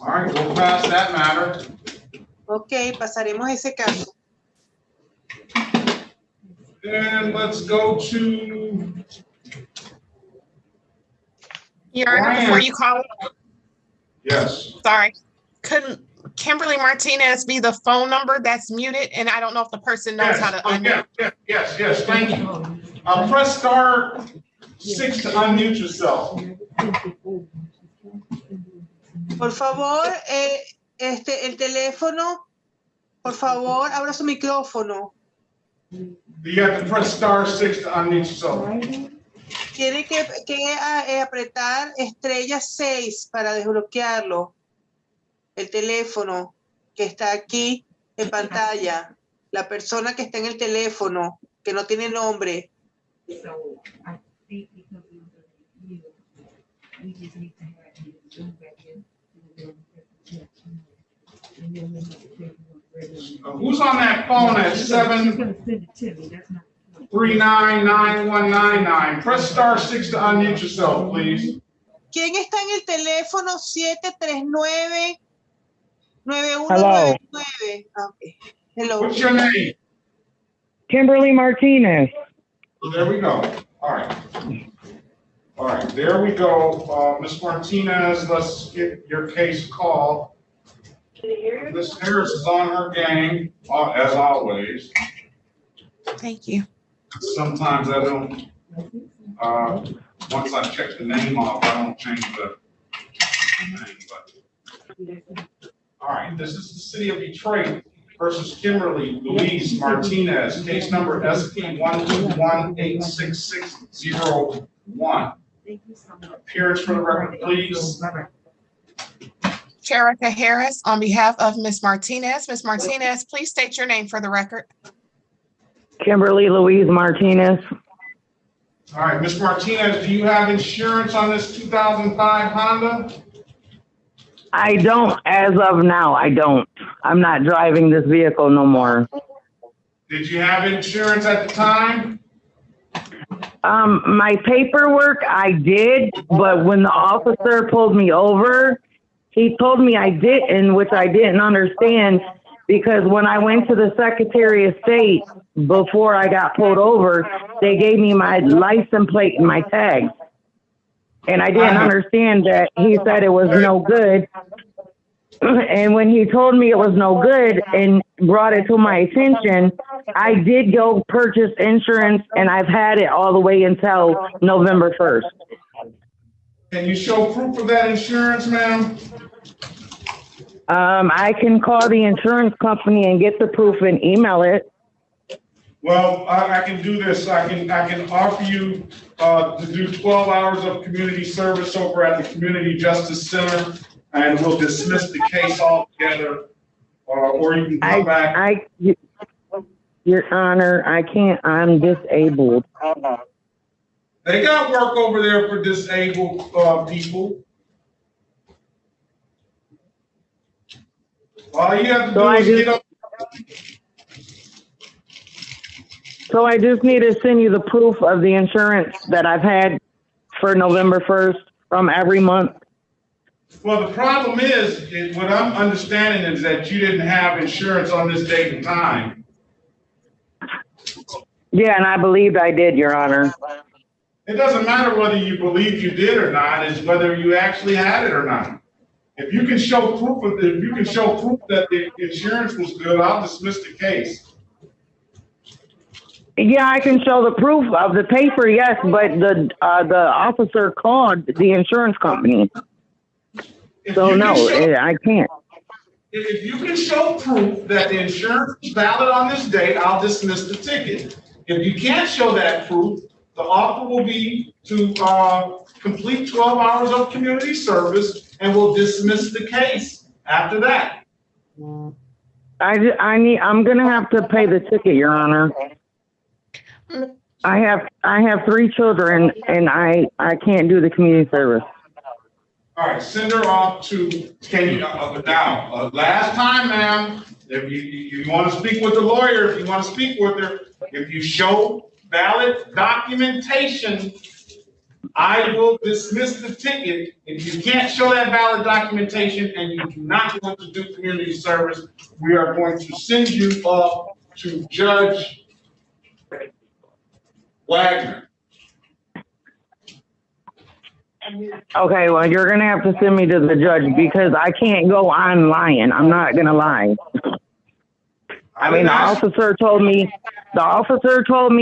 All right, we'll pass that matter. Ok, pasaremos ese caso. And let's go to. Your Honor, before you call. Yes. Sorry. Couldn't Kimberly Martinez be the phone number that's muted? And I don't know if the person knows how to unmute. Yes, thank you. Press star 6 to unmute yourself. Por favor, el teléfono, por favor, abra su micrófono. You have to press star 6 to unmute yourself. Tiene que apretar estrella 6 para desbloquearlo. El teléfono que está aquí en pantalla. La persona que está en el teléfono, que no tiene nombre. Who's on that phone at 739-9199? Press star 6 to unmute yourself, please. ¿Quién está en el teléfono 739-9199? Okay. Hello. What's your name? Kimberly Martinez. There we go. All right, there we go. Ms. Martinez, let's get your case called. Ms. Harris is on her game, as always. Thank you. Sometimes I don't, once I check the name off, I don't change the name. But. All right, this is the City of Detroit versus Kimberly Louise Martinez, case number SP121-86601. Appearance for the record, please. Cherika Harris, on behalf of Ms. Martinez. Ms. Martinez, please state your name for the record. Kimberly Louise Martinez. All right, Ms. Martinez, do you have insurance on this 2005 Honda? I don't, as of now, I don't. I'm not driving this vehicle no more. Did you have insurance at the time? My paperwork, I did, but when the officer pulled me over, he told me I didn't, which I didn't understand, because when I went to the Secretary of State before I got pulled over, they gave me my license plate and my tag. And I didn't understand that he said it was no good. And when he told me it was no good and brought it to my attention, I did go purchase insurance, and I've had it all the way until November 1st. Can you show proof of that insurance, ma'am? I can call the insurance company and get the proof and email it. Well, I can do this. I can offer you to do 12 hours of community service over at the Community Justice Center, and we'll dismiss the case altogether. Or you can come back. Your Honor, I can't. I'm disabled. They got work over there for disabled people. All you have to do is get up. So I just need to send you the proof of the insurance that I've had for November 1st from every month. Well, the problem is, what I'm understanding is that you didn't have insurance on this date and time. Yeah, and I believed I did, Your Honor. It doesn't matter whether you believe you did or not, it's whether you actually had it or not. If you can show proof that the insurance was good, I'll dismiss the case. Yeah, I can show the proof of the paper, yes, but the officer called the insurance company. So no, I can't. If you can show proof that the insurance is valid on this date, I'll dismiss the ticket. If you can't show that proof, the offer will be to complete 12 hours of community service, and we'll dismiss the case after that. I'm gonna have to pay the ticket, Your Honor. I have 3 children, and I can't do the community service. All right, send her off to, can you, now, last time, ma'am, If you want to speak with the lawyer, if you want to speak with her, if you show valid documentation, I will dismiss the ticket. If you can't show that valid documentation and you do not want to do community service, we are going to send you up to Judge Wagner. Okay, well, you're gonna have to send me to the judge because I can't go online. I'm not gonna lie. I mean, the officer told me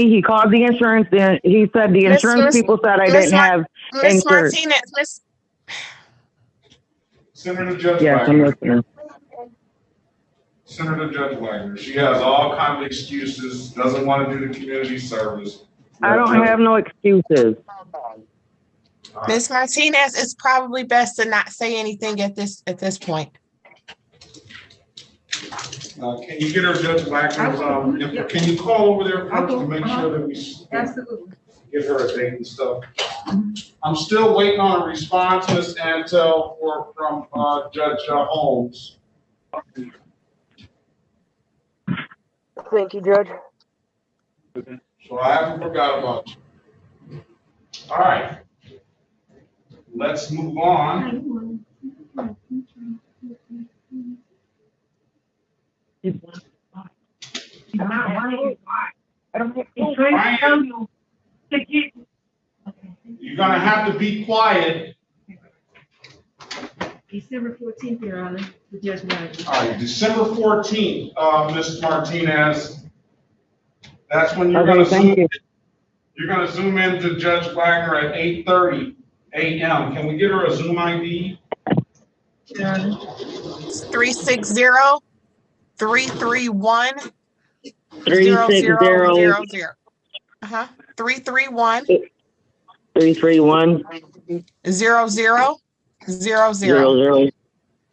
he called the insurance and he said the insurance people said I didn't have Miss insurance. Martinez, Senator Judge Yes, I'm Wagner. listening. Senator Judge Wagner. She has all kinds of excuses, doesn't want to do the community service. I don't have no excuses. Miss Martinez, it's probably best to not say anything at this point. Can you get her Judge Wagner's, can you call over there first to make sure that we get her a date and stuff? I'm still waiting on a response, Ms. Antel, from Judge Holmes. Thank you, Judge. So I haven't forgot about you. All right. Let's move on. You're gonna have to be quiet. December 14th, Your Honor, the Judge Wagner. All right, December 14th, Ms. Martinez. That's when you're gonna zoom in. You're gonna zoom in to Judge Wagner at 8:30 a.m. Can we get her a Zoom ID? 360-331-0000. 331. 331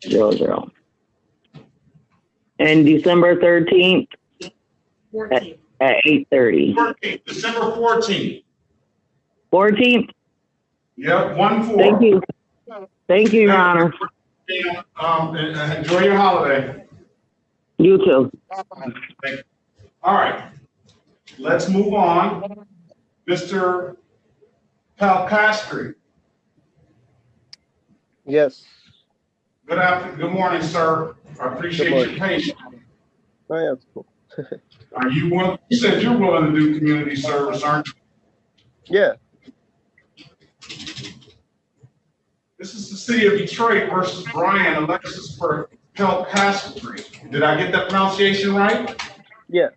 0000. And December 13th at 8:30. 14th, December 14th. 14th? Yep, 1-4. Thank you. Thank you, Your Honor. Enjoy your holiday. You too. All right, let's move on. Mr. Palcastri. Yes. Good morning, sir. I appreciate your patience. Oh, yeah, that's cool. Are you willing? You said you're willing to do community service, aren't you? Yeah. This is the city of Detroit versus Brian Alexis Palcastri. Did I get that pronunciation right? Yeah.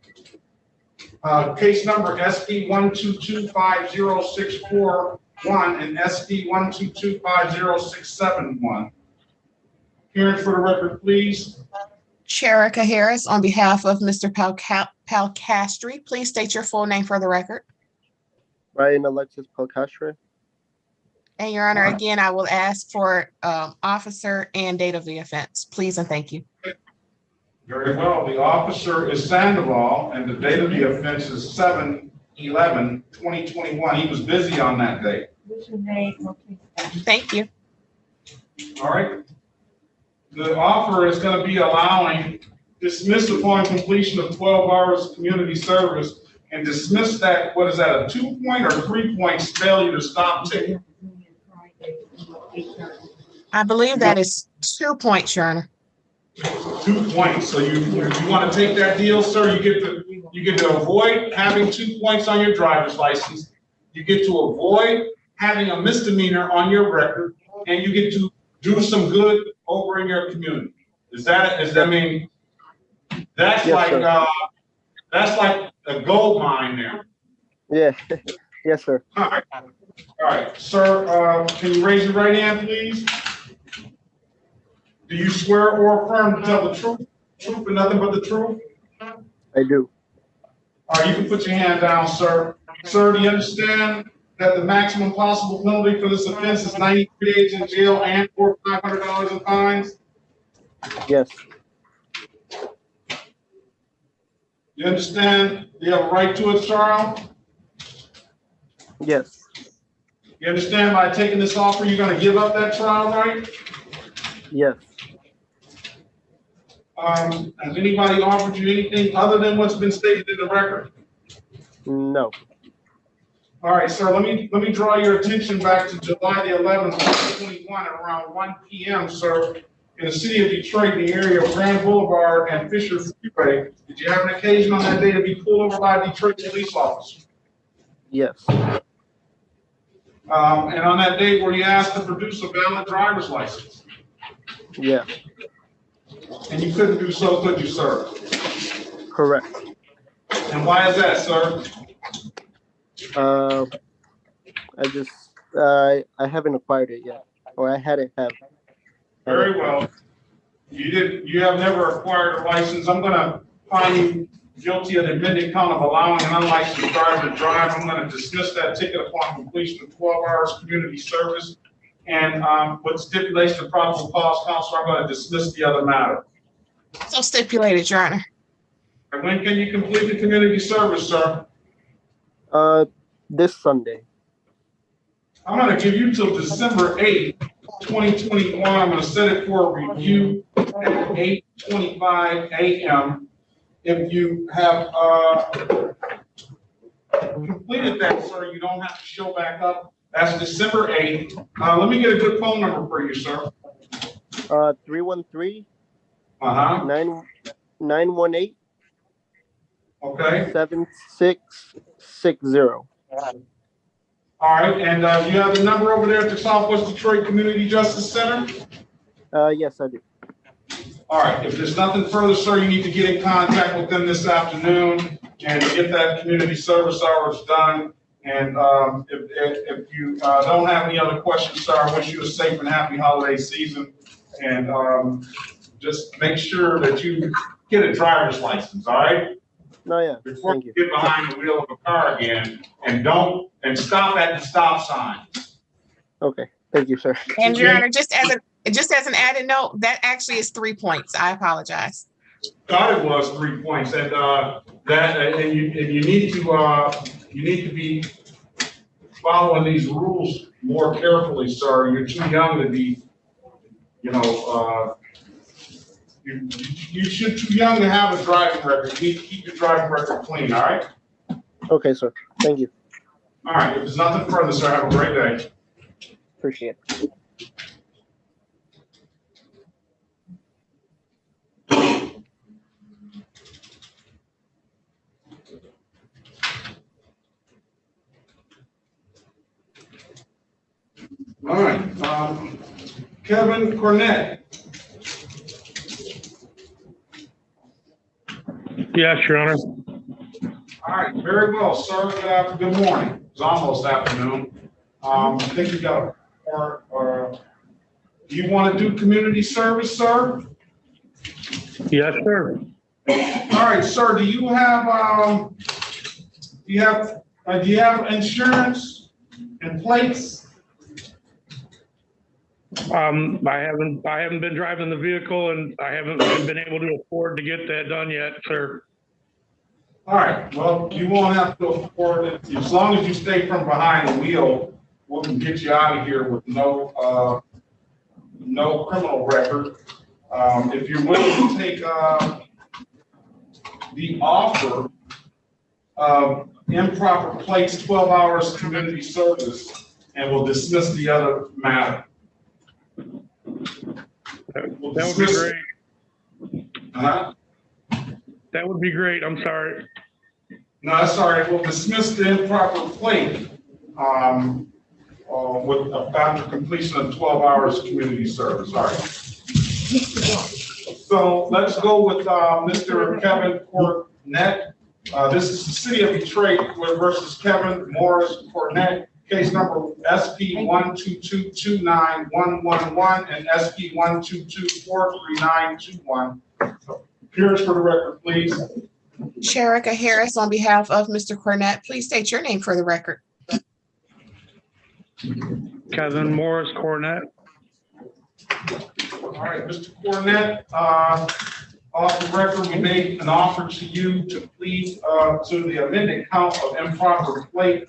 Case number SD1225061 and SD1225061. Hearing for the record, please. Sherika Harris, on behalf of Mr. Palcastri, please state your full name for the record. Brian Alexis Palcastri. And Your Honor, again, I will ask for officer and date of the offense, please and thank you. Very well. The officer is Sandoval, and the date of the offense is 7/11/2021. He was busy on that day. Thank you. All right. The offer is going to be allowing dismiss upon completion of 12 hours of community service and dismiss that, what is that, a 2-point or 3-point failure to stop ticket? I believe that is 2 points, Your Honor. 2 points. So you want to take that deal, sir? You get to avoid having 2 points on your driver's license. You get to avoid having a misdemeanor on your record, and you get to do some good over in your community. That's like a gold mine there. Yeah. Yes, sir. All right, sir. Can you raise your right hand, please? Do you swear or affirm to tell the truth and nothing but the truth? I do. All right, you can put your hand down, sir. Sir, do you understand that the maximum possible penalty for this offense is 93 days in jail and or $500 in fines? Yes. You understand you have a right to a trial? Yes. You understand by taking this offer, you're going to give up that trial right? Yes. Has anybody offered you anything other than what's been stated in the record? No. All right, sir, let me draw your attention back to July the 11th, 2021 at around 1 p.m., sir, in the city of Detroit, in the area of Grand Boulevard and Fisher Freeway. Did you have an occasion on that day to be pulled over by a Detroit police officer? Yes. And on that day, were you asked to produce a valid driver's license? Yeah. And you couldn't do so, could you, sir? Correct. And why is that, sir? I haven't acquired it yet, or I hadn't have. Very well. You have never acquired a license. I'm gonna find you guilty of the amended count of allowing an unlicensed driver to drive. I'm gonna dismiss that ticket upon completion of 12 hours community service. And what stipulates the probable cause, Counselor, I'm gonna dismiss the other matter. So stipulated, Your Honor. And when can you complete the community service, sir? This Sunday. I'm gonna give you till December 8th, 2021. I'm gonna set it for a review at 8:25 a.m. If you have completed that, sir, you don't have to show back up. That's December 8th. Let me get a good phone number for you, sir. 313. 918. Okay. 7660. All right, and you have the number over there at the Southwest Detroit Community Justice Center? Yes, I do. All right, if there's nothing further, sir, you need to get in contact with them this afternoon and get that community service hours done. And if you don't have any other questions, sir, I wish you a safe and happy holiday season. And just make sure that you get a driver's license, all right? No, yeah. Before you get behind the wheel of a car again, and stop at the stop sign. Okay, thank you, sir. And Your Honor, just as an added note, that actually is 3 points. I apologize. Thought it was 3 points, and you need to be following these rules more carefully, sir. You're too young to be, you're too young to have a driving record. You need to keep your driving record clean, all right? Okay, sir. Thank you. All right, if there's nothing further, sir, have a great day. Appreciate it. All right, Kevin Cornett. Yes, Your Honor. All right, very well, sir. Good morning. It's almost afternoon. I think you got do you want to do community service, sir? Yes, sir. All right, sir. Do you have insurance and plates? I haven't been driving the vehicle, and I haven't been able to afford to get that done yet, sir. All right, well, you won't have to afford it. As long as you stay from behind the wheel, we can get you out of here with no criminal record. If you're willing to take the offer of improper plates, 12 hours community service, and we'll dismiss the other matter. That would be great. That would be great. I'm sorry. No, that's all right. We'll dismiss the improper plate after completion of 12 hours community service. All right. So let's go with Mr. Kevin Cornett. This is the City of Detroit versus Kevin Morris Cornett. Case number SP1222911 and SP1224391. Appearance for the record, please. Sherika Harris on behalf of Mr. Cornett. Please state your name for the record. Kevin Morris Cornett. All right, Mr. Cornett, off the record, we made an offer to you to plead to the amended count of improper plate.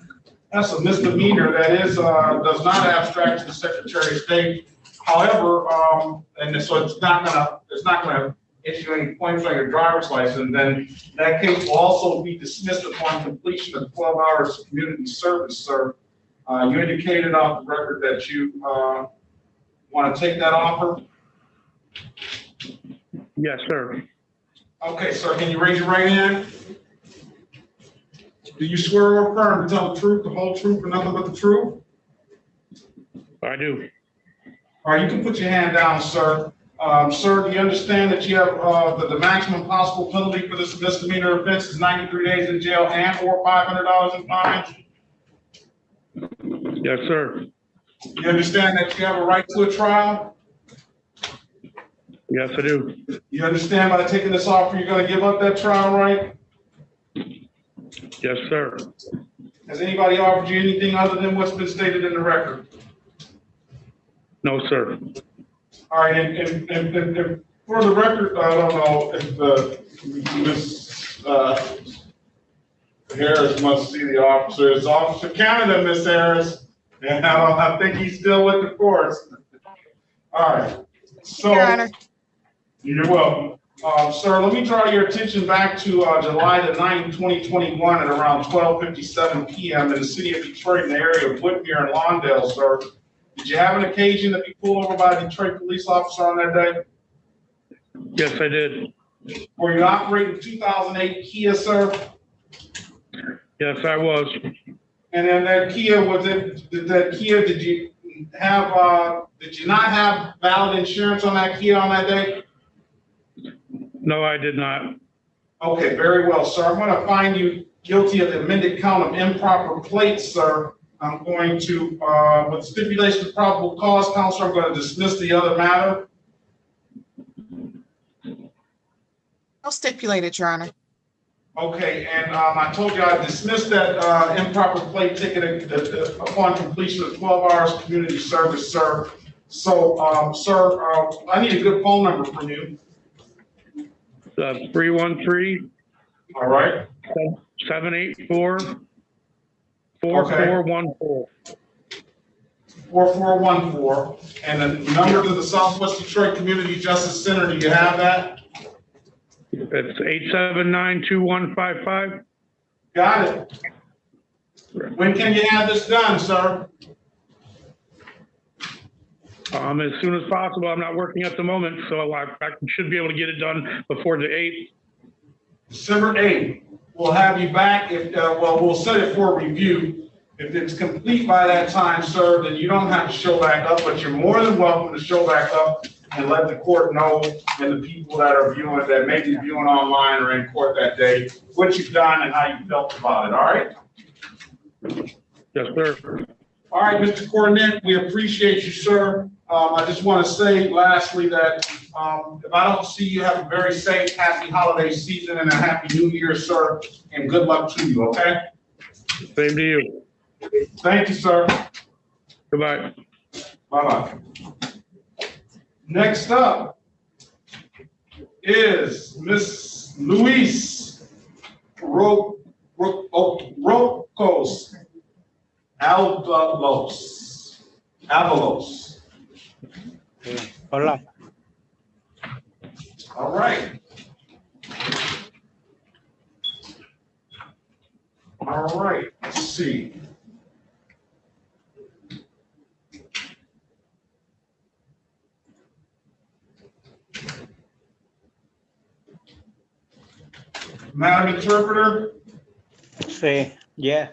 That's a misdemeanor that does not abstract to the Secretary of State. However, and so it's not gonna issue any points on your driver's license, then that case will also be dismissed upon completion of 12 hours of community service, sir. You indicated off the record that you want to take that offer. Yes, sir. Okay, sir, can you raise your right hand? Do you swear or affirm to tell the truth, the whole truth, and nothing but the truth? I do. All right, you can put your hand down, sir. Sir, do you understand that you have the maximum possible penalty for this misdemeanor offense is 93 days in jail and or $500 in fines? Yes, sir. You understand that you have a right to a trial? Yes, I do. You understand by taking this offer, you're going to give up that trial right? Yes, sir. Has anybody offered you anything other than what's been stated in the record? No, sir. All right, and for the record, I don't know if Ms. Harris must see the officer. It's Officer Canada, Ms. Harris. And I think he's still with the force. All right. So, Your Honor. You're welcome. Sir, let me draw your attention back to July the 9th, 2021 at around 12:57 p.m. in the city of Detroit in the area of Whitmere and Lawndale, sir. Did you have an occasion to be pulled over by a Detroit police officer on that day? Yes, I did. Were you operating 2008 Kia, sir? Yes, I was. And then that Kia, did you not have valid insurance on that Kia on that day? No, I did not. Okay, very well, sir. I'm going to find you guilty of the amended count of improper plates, sir. I'm going to, with stipulation of probable cause, Counselor, I'm going to dismiss the other matter. I'll stipulate it, Your Honor. Okay, and I told you I dismissed that improper plate ticket upon completion of 12 hours community service, sir. So, sir, I need a good phone number from you. 313. All right. 784 4414. 4414. And the number to the Southwest Detroit Community Justice Center, do you have that? It's 879-2155. Got it. When can you have this done, sir? As soon as possible. I'm not working at the moment, so I should be able to get it done before the 8th. December 8th. We'll have you back. We'll set it for review. If it's complete by that time, sir, then you don't have to show back up, but you're more than welcome to show back up and let the court know and the people that are viewing, that may be viewing online or in court that day, what you've done and how you felt about it, all right? Yes, sir. All right, Mr. Cornett, we appreciate you, sir. I just want to say lastly that if I don't see you, have a very safe, happy holiday season and a happy new year, sir, and good luck to you, okay? Same to you. Thank you, sir. Goodbye. Bye-bye. Next up is Miss Luis Rocos Avalos. Hola. All right. All right, let's see. Madam Interpreter? Sí, yeah.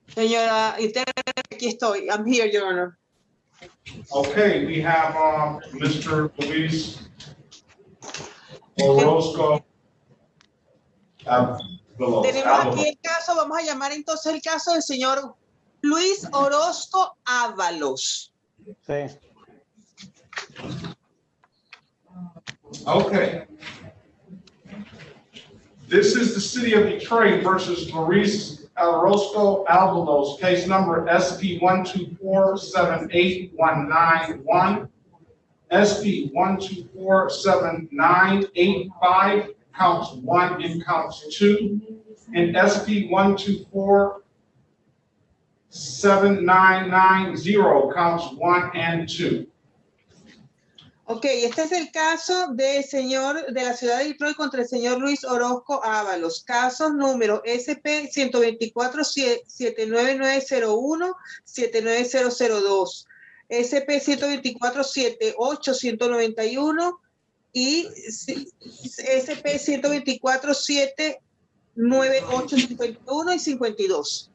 Señora intérprete, aquí estoy. I'm here, Your Honor. Okay, we have Mr. Luis Orozco. Tenemos aquí el caso, vamos a llamar entonces el caso del señor Luis Orozco Ábalos. Sí. Okay. This is the city of Detroit versus Luis Orozco Avalos, case number SP1247819, SP1247985, counts 1 and counts 2, and SP1247990, counts 1 and 2. Ok, este es el caso de la ciudad de Detroit contra el señor Luis Orozco Ábalos. Casos número SP 124-79901, 79002, SP 124-78-191 y SP 124-798-51 y 52.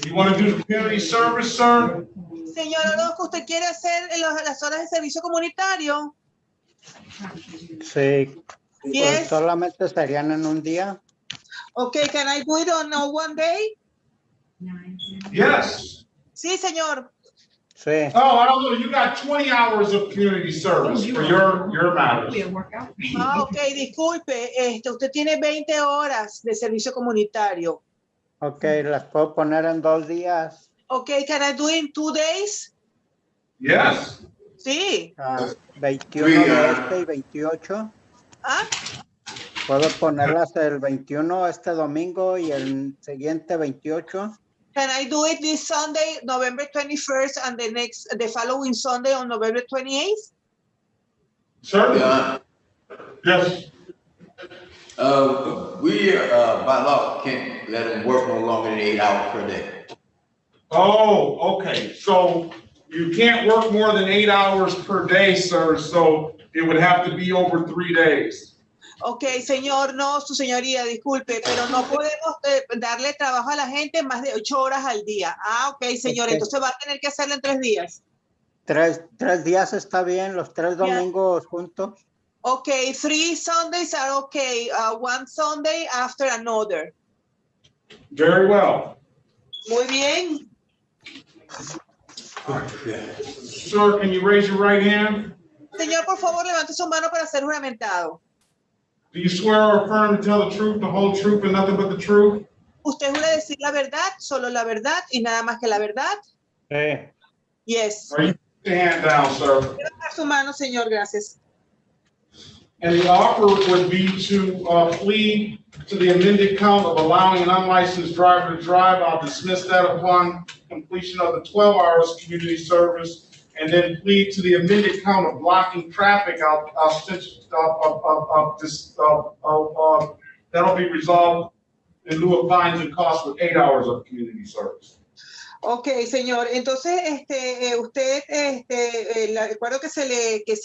You want to do community service, sir? Señor Orozco, ¿usted quiere hacer las horas de servicio comunitario? Sí, Yes. pues solamente estarían en un día. Okay, can I do it on one day? Yes. Sí, señor. Sí. Oh, I don't know. You got 20 hours of community service for your matters. Ah, ok, disculpe. Usted tiene 20 horas de servicio comunitario. Ok, las puedo poner en 2 días. Okay, can I do it in 2 days? Yes. Sí. 21 de este y 28. ¿Ah? Puedo ponerlas el 21 este domingo y el siguiente 28. Can I do it this Sunday, November 21st, and the following Sunday on November 28th? Certainly. Yes. We by law can't let them work no longer than 8 hours per day. Oh, okay. So you can't work more than 8 hours per day, sir. So it would have to be over 3 days. Ok, señor, no, su señoría, disculpe, pero no podemos darle trabajo a la gente más de 8 horas al día. Ah, ok, señor, Okay. entonces va a tener que hacerlo en 3 días. 3 días está bien, los 3 domingos juntos. Ok, 3 Sundays are okay. One Sunday after another. Very well. Muy bien. Sir, can you raise your right hand? Señor, por favor, levante su mano para ser juramentado. Do you swear or affirm to tell the truth, the whole truth, and nothing but the truth? ¿Usted jura decir la verdad, solo la verdad y nada más que la verdad? Sí. Yes. Are you put your hand down, sir? Levantar su mano, señor, gracias. And the offer would be to plead to the amended count of allowing an unlicensed driver to drive. I'll dismiss that upon completion of the 12 hours community service, and then plead to the amended count of blocking traffic. That'll be resolved in lieu of fines and costs with 8 hours of community service. Ok, señor. Entonces, usted, el acuerdo que se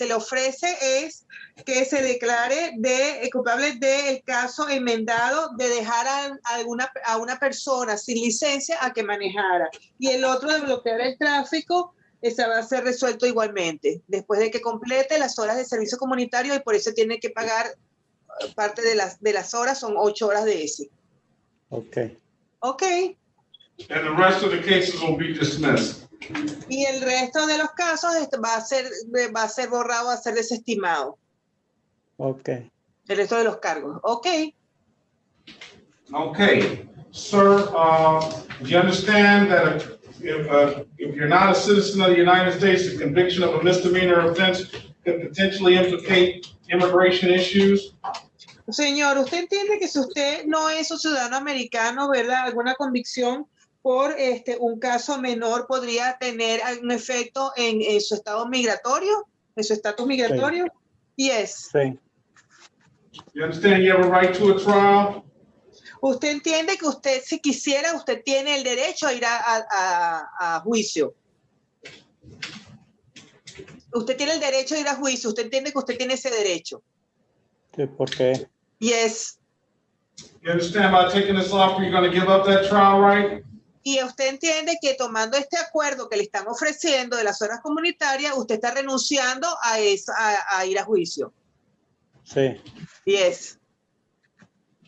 le ofrece es que se declare culpable del caso enmendado de dejar a una persona sin licencia a que manejara. Y el otro de bloquear el tráfico, ese va a ser resuelto igualmente, después de que complete las horas de servicio comunitario, y por eso tiene que pagar parte de las horas, son 8 horas de ese. Ok. Ok. And the rest of the cases will be dismissed. Y el resto de los casos va a ser borrado, va a ser desestimado. Ok. El resto de los cargos. Ok. Okay, sir, do you understand that if you're not a citizen of the United States, the conviction of a misdemeanor offense could potentially implicate immigration issues? Señor, ¿usted entiende que si usted no es un ciudadano americano, ¿verdad? Alguna convicción por un caso menor podría tener un efecto en su estado migratorio, en su estatus migratorio? Sí. Yes. Sí. You understand you have a right to a trial? ¿Usted entiende que usted, si quisiera, usted tiene el derecho a ir a juicio? Usted tiene el derecho a ir a juicio. ¿Usted entiende que usted tiene ese derecho? Sí, ¿por qué? Yes. You understand by taking this offer, you're going to give up that trial right? Y usted entiende que tomando este acuerdo que le están ofreciendo de las horas comunitarias, usted está renunciando a ir a juicio. Sí. Yes.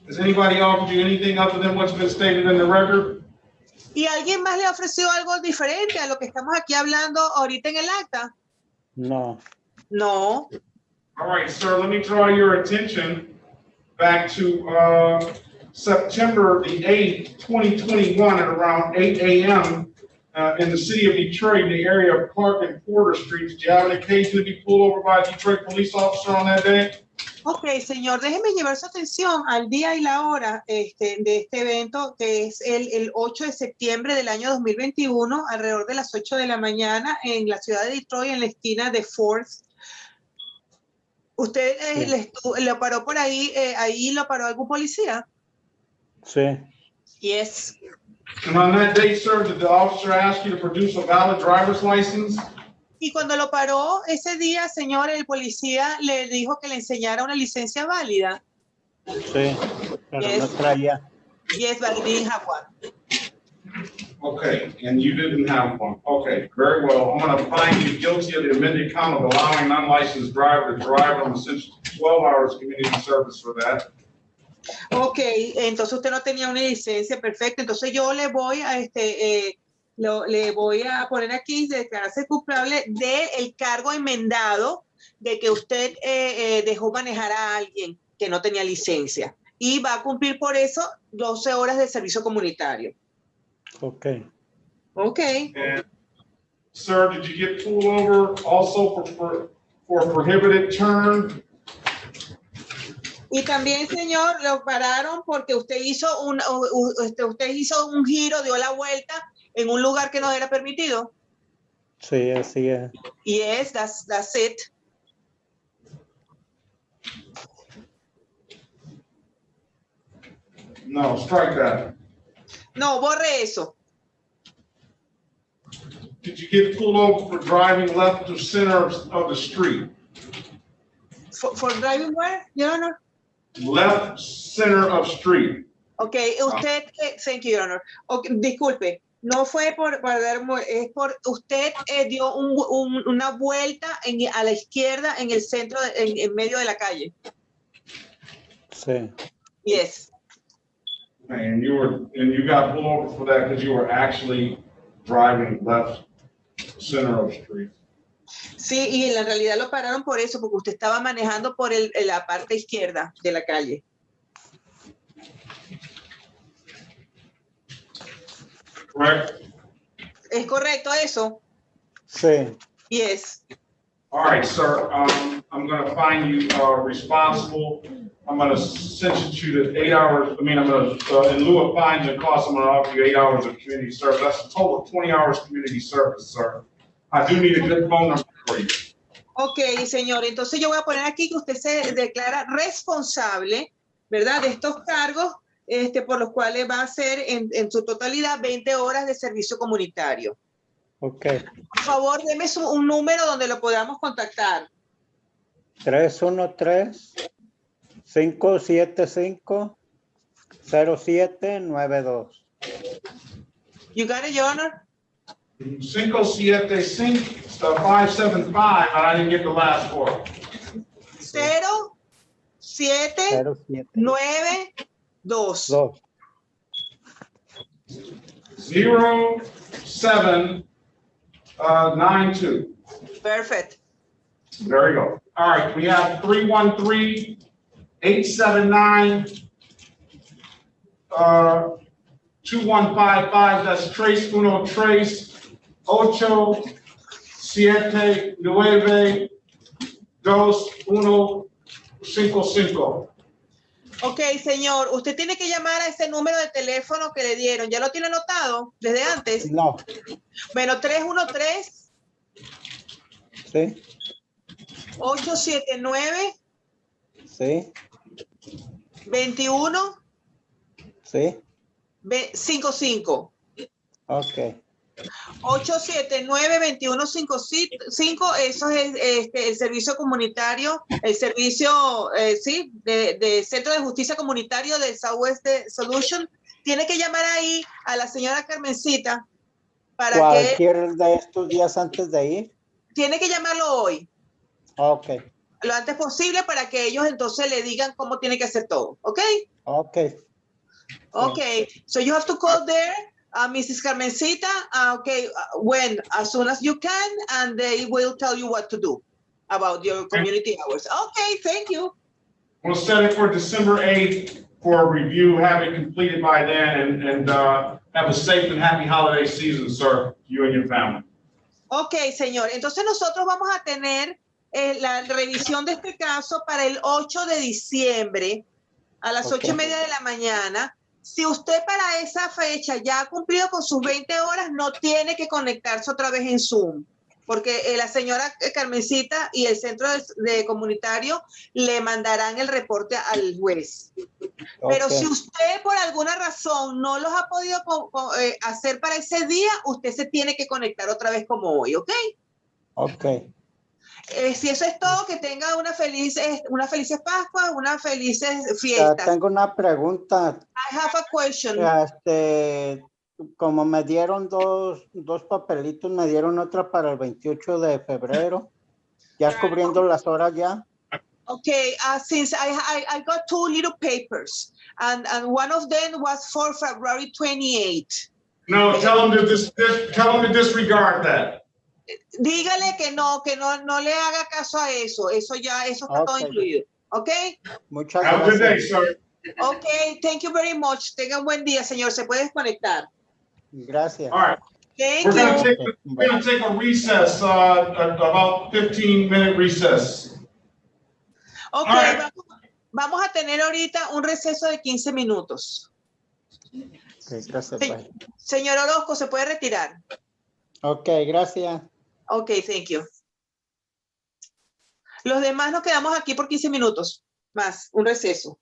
Has anybody offered you anything other than what's been stated in the record? ¿Y alguien más le ofreció algo diferente a lo que estamos aquí hablando ahorita en el acta? No. No. All right, sir, let me draw your attention back to September the 8th, 2021 at around 8 a.m. In the city of Detroit, in the area of Clark and Porter Streets. Did you have an occasion to be pulled over by a Detroit police officer on that day? Ok, señor, déjeme llevar su atención al día y la hora de este evento, que es el 8 de septiembre del año 2021, alrededor de las 8 de la mañana, en la ciudad de Detroit, en la esquina de Fourth. ¿Usted lo paró por ahí? ¿Ahí lo paró algún policía? Sí. Yes. And on that date, sir, did the officer ask you to produce a valid driver's license? Y cuando lo paró ese día, señor, el policía le dijo que le enseñara una licencia válida. Sí, pero no traía. Yes, but he didn't have one. Okay, and you didn't have one. Okay, very well. I'm going to find you guilty of the amended count of allowing an unlicensed driver to drive. I'm sentenced to 12 hours community service for that. Ok, entonces usted no tenía una licencia, perfecto. Entonces yo le voy a le voy a poner aquí declararse culpable del cargo enmendado de que usted dejó manejar a alguien que no tenía licencia y va a cumplir por eso 12 horas de servicio comunitario. Okay. Okay. And, sir, did you get pulled over also for a prohibited turn? Y también, señor, lo pararon porque usted hizo usted hizo un giro, dio la vuelta en un lugar que no era permitido. Sí, así es. Yes, that's it. No, strike that. No, borre eso. Did you get pulled over for driving left of center of the street? For driving where, Your Honor? Left center of street. Okay, usted, thank you, Your Honor. Okay, disculpe, no fue es por usted dio una vuelta a la izquierda en el centro, en medio de la calle. Sí. Yes. And you got pulled over for that because you were actually driving left center of the street. Sí, y en realidad lo pararon por eso, porque usted estaba manejando por la parte izquierda de la calle. Correct? ¿Es correcto eso? Sí. Yes. All right, sir. I'm going to find you responsible. I'm going to sentence you to 8 hours. I mean, I'm going to, in lieu of fines and costs, I'm going to offer you 8 hours of community service. That's a total of 20 hours community service, sir. I do need a good phone number for you. Ok, señor. Entonces yo voy a poner aquí que usted se declara responsable, ¿verdad? De estos cargos, por los cuales va a hacer en su totalidad 20 horas de servicio comunitario. Ok. Por favor, deme un número donde lo podamos contactar. 313-575-0792. You got it, Your Honor? 575-575, but I didn't get the last four. 0792. 0792. Perfect. There you go. All right, we have 313-879-2155. That's Trace Uno Trace 879-2-155. Ok, señor, usted tiene que llamar a ese número de teléfono que le dieron. ¿Ya lo tiene anotado desde antes? No. Bueno, 313. Sí. 879. Sí. 21. Sí. 55. Ok. 879-2155, eso es el servicio comunitario, el servicio, de Centro de Justicia Comunitario del Southwest Solution. Tiene que llamar ahí a la señora Carmencita para ¿Cualquier de estos días antes de ir? Tiene que llamarlo hoy. Ok. Lo antes posible para que ellos entonces le digan cómo tiene que hacer todo, ¿ok? Ok. Okay, so you have to call there. Mrs. Carmencita, as soon as you can, and they will tell you what to do about your community hours. Okay, thank you. We'll set it for December 8th for a review, have it completed by then, and have a safe and happy holiday season, sir, you and your family. Okay, señor. Entonces nosotros vamos a tener la revisión de este caso para el 8 de diciembre a las 8:30 de la mañana. Si usted para esa fecha ya ha cumplido con sus 20 horas, no tiene que conectarse otra vez en Zoom, porque la señora Carmencita y el centro de comunitario le mandarán el reporte al juez. Pero si usted por alguna razón no los ha podido hacer para ese día, usted se tiene que conectar otra vez como hoy, ¿ok? Ok. Si eso es todo, que tenga una feliz Pascua, una feliz fiesta. Tengo una pregunta. I have a question. Como me dieron dos papelitos, me dieron otra para el 28 de febrero, ya cubriendo las horas ya. Okay, since I got 2 little papers, and one of them was for February 28. No, tell them to disregard that. Dígale que no le haga caso a eso. Eso está todo incluido. ¿Ok? Muchas gracias. Have a good day, sir. Ok, thank you very much. Tenga un buen día, señor. Se puede desconectar. Gracias. All right. We're going to take a recess, about 15-minute recess. Ok, right. Vamos a tener ahorita un receso de 15 minutos. Okay, gracias. Bye. Señor Orozco, ¿se puede retirar? Ok, gracias. Ok, thank you. Los demás nos quedamos aquí por 15 minutos más, un receso.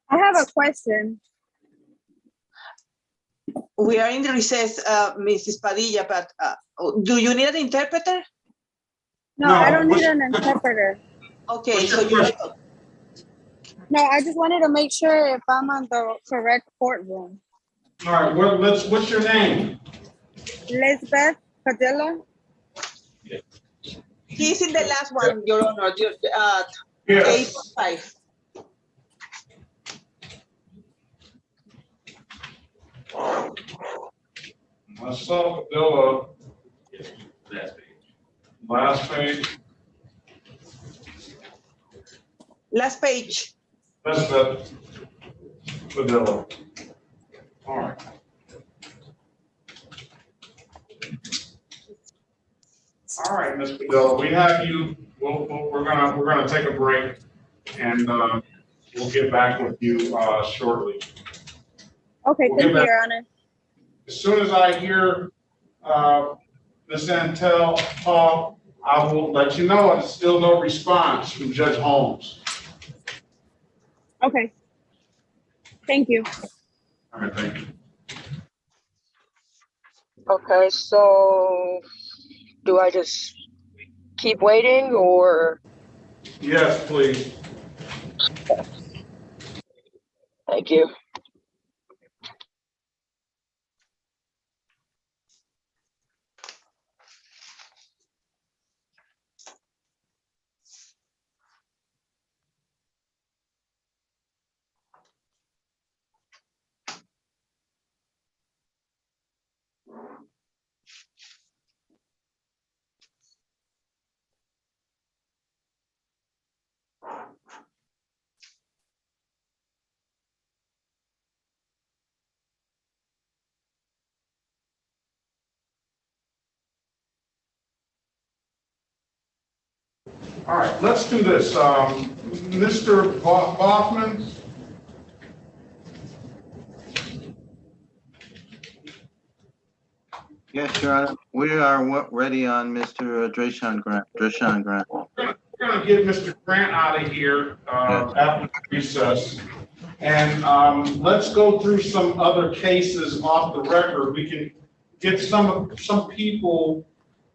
I have a question. We are in the recess, Mrs. Padilla, but do you need an interpreter? No, I don't need an interpreter. Okay, so you... No, I just wanted to make sure if I'm on the correct courtroom. All right, what's your name? Lisbeth Padilla. He's in the last one, Your Honor, yes. 8.5. Myself, Padilla. Last page. Last page. That's the Padilla. All right. All right, Ms. Padilla, we have you. We're gonna take a break, and we'll get back with you shortly. Okay, thank you, Your Honor. As soon as I hear Ms. Antel talk, I will let you know. It's still no response from Judge Holmes. Okay. Thank you. All right, thank you. Okay, so do I just keep waiting or? Yes, please. Thank you. All right, let's do this. Mr. Boffman. Yes, Your Honor. We are ready on Mr. Dreshan Grant. We're going to get Mr. Grant out of here after recess. And let's go through some other cases off the record. We can get some people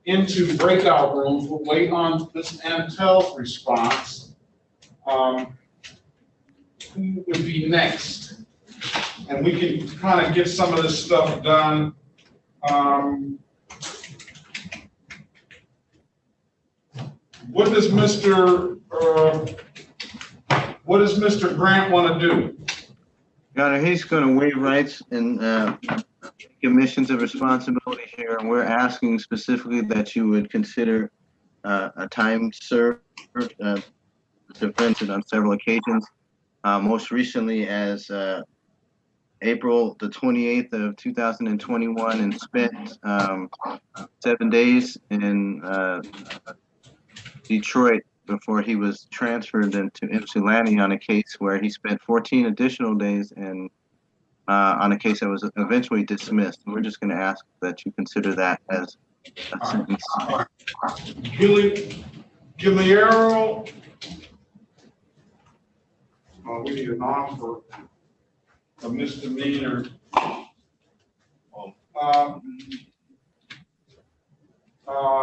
into breakout rooms. We'll wait on Ms. Antel's response. Who would be next? And we can kind of get some of this stuff done. What does Mr. Grant want to do? Your Honor, he's going to waive rights and commissions of responsibility here, and we're asking specifically that you would consider a time served. Defended on several occasions, most recently as April the 28th of 2021, and spent 7 days in Detroit before he was transferred into Ypsilanti on a case where he spent 14 additional days and on a case that was eventually dismissed. And we're just going to ask that you consider that as a sentence. Guillermo. We need an offer, a misdemeanor.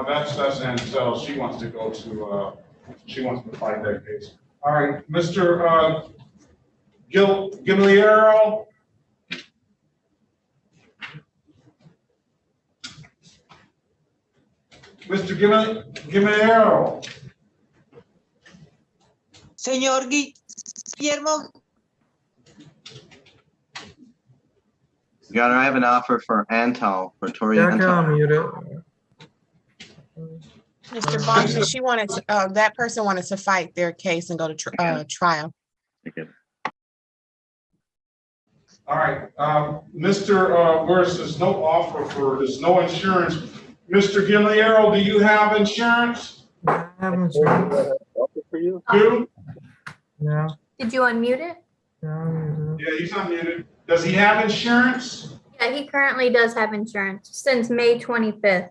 That's Ansel. She wants to go to, she wants to fight that case. All right, Mr. Guillermo. Mr. Guillermo. Señor Guillermo. Your Honor, I have an offer for Antal, for Tori Antal. Mr. Bonson, she wanted to, that person wanted to fight their case and go to trial. All right, Mr. Where's there's no offer for, there's no insurance. Mr. Guillermo, do you have insurance? I have insurance. For you? Do? Yeah. Did you unmute it? Yeah, he's unmuted. Does he have insurance? Yeah, he currently does have insurance since May 25th.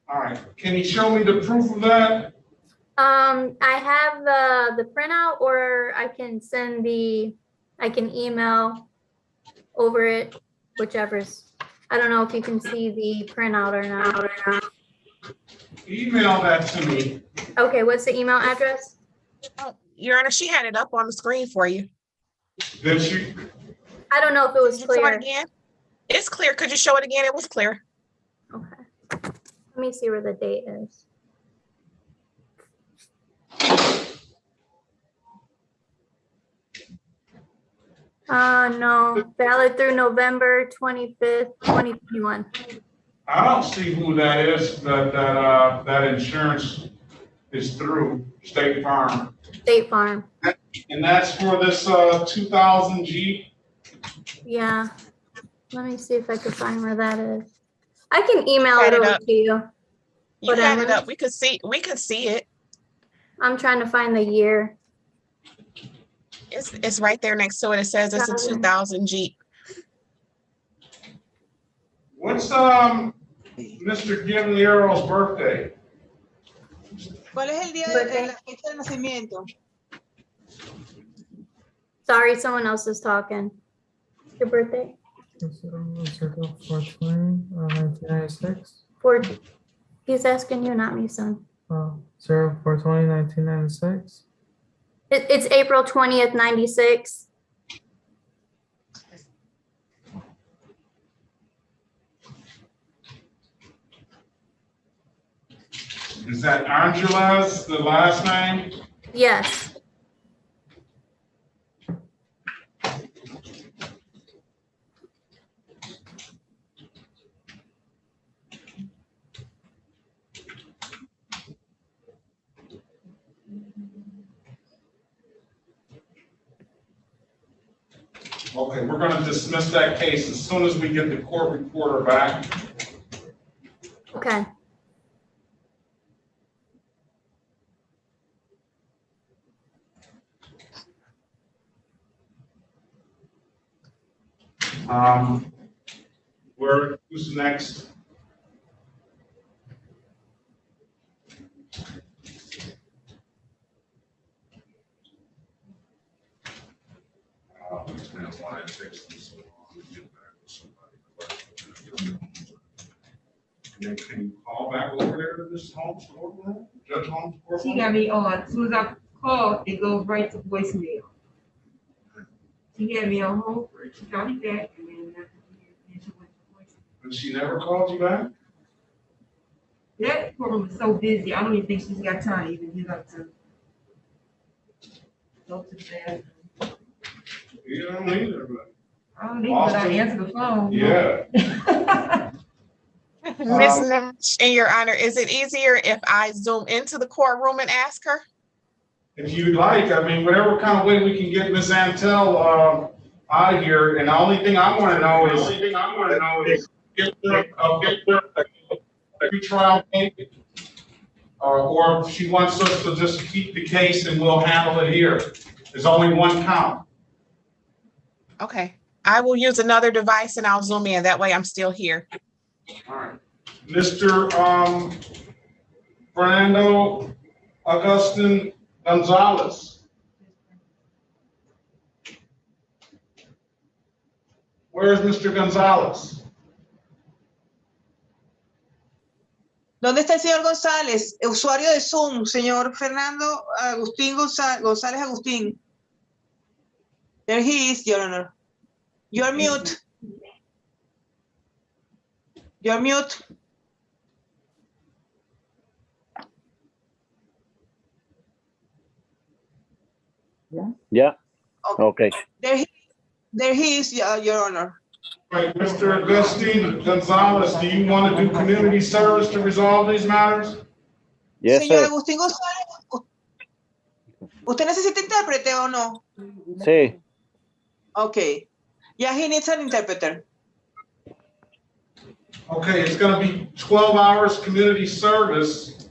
All right, can he show me the proof of that? I have the printout, or I can send I can email over it, whichever's. I don't know if you can see the printout or not. Email that to me. Okay, what's the email address? Oh, Your Honor, she had it up on the screen for you. Did she? I don't know if it was Show it clear. again. It's clear. Could you show it again? It was clear. Okay. Let me see where the date is. No, valid through November 25th, 2021. I don't see who that is, that insurance is through State Farm. State Farm. And that's for this 2000 Jeep? Yeah. Let me see if I can find where that is. I can email it over to you. You had it up. We could see it. I'm trying to find the year. It's right there next to it. It says it's a 2000 Jeep. What's Mr. Guillermo's birthday? ¿Cuál es el día de la fecha de nacimiento? Sorry, someone else is talking. Your birthday? 1996. He's asking you, not me, son. 04/20/1996. It's April 20th, 96. Is that Angela's, the last name? Yes. Okay, we're going to dismiss that case as soon as we get the court reporter back. Okay. Who's next? Can you call back over there to this Holmes courtroom? Judge Holmes courtroom? She got me on. As soon as I called, it goes right to voicemail. She had me on hold. She called me back, and then she went to voicemail. And she never called you back? That courtroom is so busy. I don't even think she's got time to even get up to go to the bathroom. You don't either, but. I don't need, but I answer the phone. Yeah. Miss Lynch, in your honor, is it easier if I zoom into the courtroom and ask her? If you'd like, I mean, whatever kind of way we can get Ms. Antel out of here, and the only thing I want to know is get the pre-trial date. or if she wants us to just keep the case and we'll handle it here. There's only one count. Okay, I will use another device and I'll zoom in. That way I'm still here. All right. Mr. Fernando Augustin Gonzalez. Where is Mr. Gonzalez? ¿Dónde está el señor González? Usuario de Zoom, señor Fernando Agustín González Agustín. There he is, Your Honor. You're mute. You're mute. Yeah. Okay. There he is, Your Honor. Right, Mr. Agustin Gonzalez, do you want to do community service to resolve these matters? Yes, Señor sir. Agustín González, ¿usted necesita intérprete o no? Sí. Okay. Yeah, he needs an interpreter. Okay, it's going to be 12 hours community service.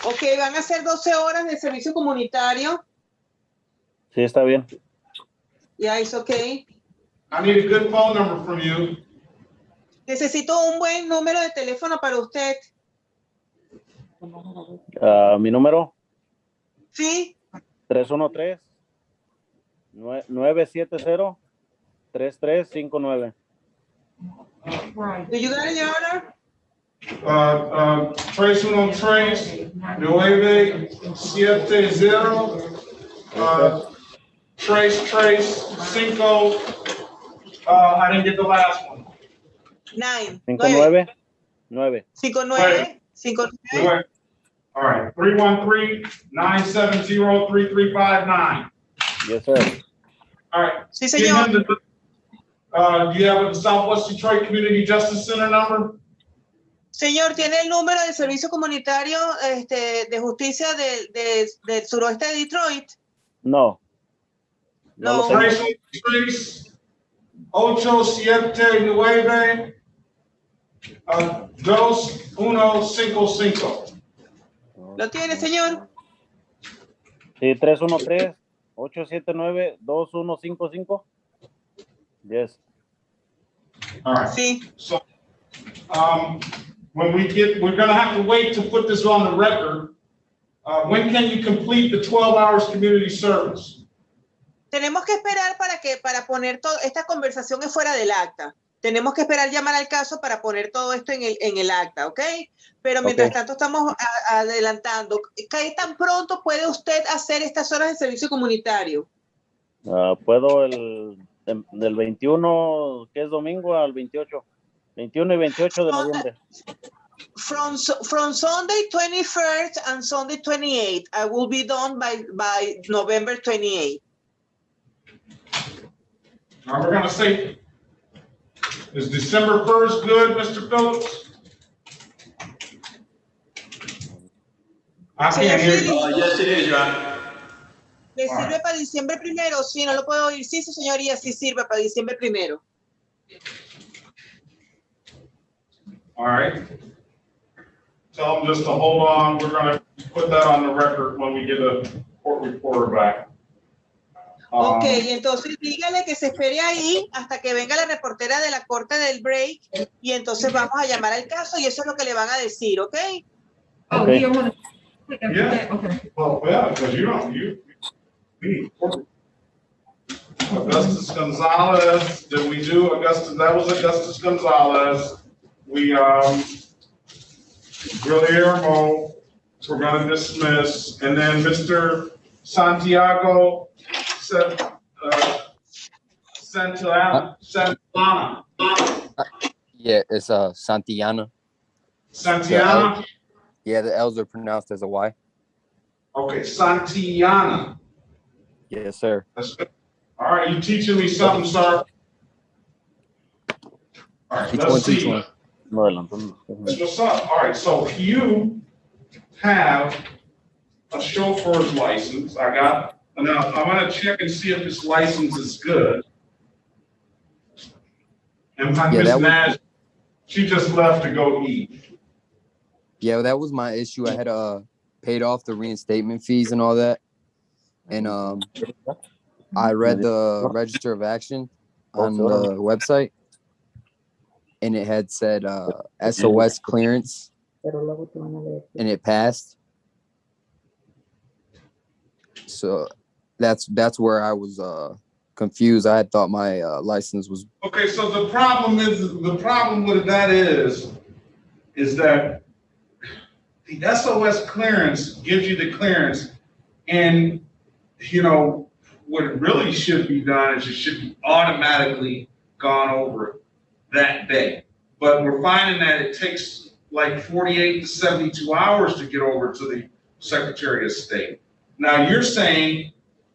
Okay, van a ser 12 horas de servicio comunitario. Sí, está bien. Yeah, it's okay. I need a good phone number from you. Necesito un buen número de teléfono para usted. Mi número. Sí. 313-970-3359. Do you got it, Your Honor? Trace 970, trace 5. I didn't get the last one. 9. 59. 59. All right, 313-970-3359. Yes, sir. All right. Sí, señor. Do you have a Southwest Detroit Community Justice Center number? Señor, ¿tiene el número del servicio comunitario de justicia del suroeste de Detroit? No. No. Trace 879-2155. ¿Lo tiene, señor? Sí, 313-879-2155. Yes. All right. Sí. So, when we're going to have to wait to put this on the record. When can you complete the 12 hours community service? Tenemos que esperar para poner todo, esta conversación es fuera del acta. Tenemos que esperar llamar al caso para poner todo esto en el acta, ¿ok? Pero mientras tanto estamos adelantando. ¿Qué tan pronto puede usted hacer estas horas de servicio comunitario? Puedo del 21, que es domingo, al 28. 21 y 28 de noviembre. From Sunday 21st and Sunday 28th, I will be done by November 28th. Now we're going to say, is December 1st good, Mr. Phillips? I can't hear you. Yes, it is, Your Honor. ¿Le sirve para diciembre primero? Sí, no lo puedo oír. Sí, su señoría, sí sirve para diciembre primero. All right. Tell them just to hold on. We're going to put that on the record when we get a court reporter back. Ok, entonces dígale que se espere ahí hasta que venga la reportera de la corte del break y entonces vamos a llamar al caso y eso es lo que le van a decir, ¿ok? Oh, Okay. you don't want to. Yeah. Okay. Well, yeah, because you Augustus Gonzalez, did we do Augustus? That was Augustus Gonzalez. We, Guillermo, we're going to dismiss. And then Mr. Santiago Santana. Yeah, it's Santillana. Santiana? Yeah, the L's are pronounced as a Y. Okay, Santillana. Yes, sir. That's good. All right, you teaching me something, sir? All right, let's see. That's what's up. All right, so you have a chauffeur's license. Now I'm gonna check and see if this license is good. And my Miss Nash, she just left to go eat. Yeah, that was my issue. I had paid off the reinstatement fees and all that. And I read the register of action on the website, and it had said SOS clearance, and it passed. So that's where I was confused. I had thought my license was. Okay, so the problem with that is that the SOS clearance gives you the clearance, and you know what really should be done is it should be automatically gone over that day. But we're finding that it takes like 48 to 72 hours to get over to the Secretary of State. Now you're saying,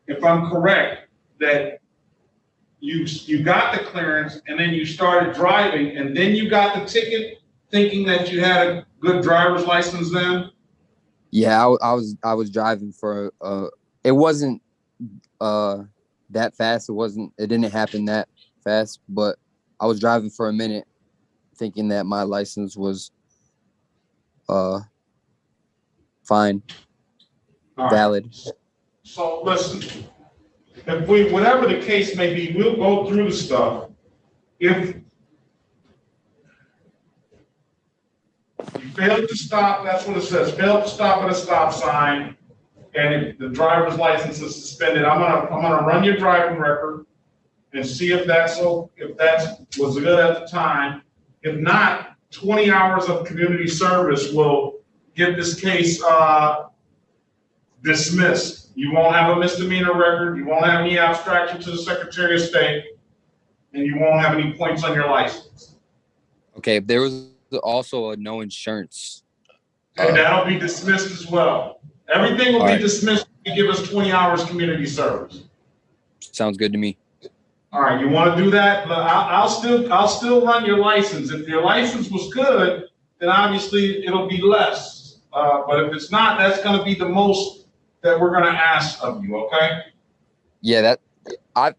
if I'm correct, that you got the clearance and then you started driving and then you got the ticket thinking that you had a good driver's license then? Yeah, I was driving for it wasn't that fast. It didn't happen that fast, but I was driving for a minute thinking that my license was fine, valid. So listen, if whatever the case may be, we'll go through the stuff. If you fail to stop, that's what it says, fail to stop at a stop sign, and if the driver's license is suspended, I'm gonna run your driving record and see if that was good at the time. If not, 20 hours of community service will get this case dismissed. You won't have a misdemeanor record, you won't have any abstraction to the Secretary of State, and you won't have any points on your license. Okay, there was also a no insurance. And that'll be dismissed as well. Everything will be dismissed if you give us 20 hours community service. Sounds good to me. All right, you want to do that? I'll still run your license. If your license was good, then obviously it'll be less. But if it's not, that's going to be the most that we're going to ask of you. Okay? Yeah, I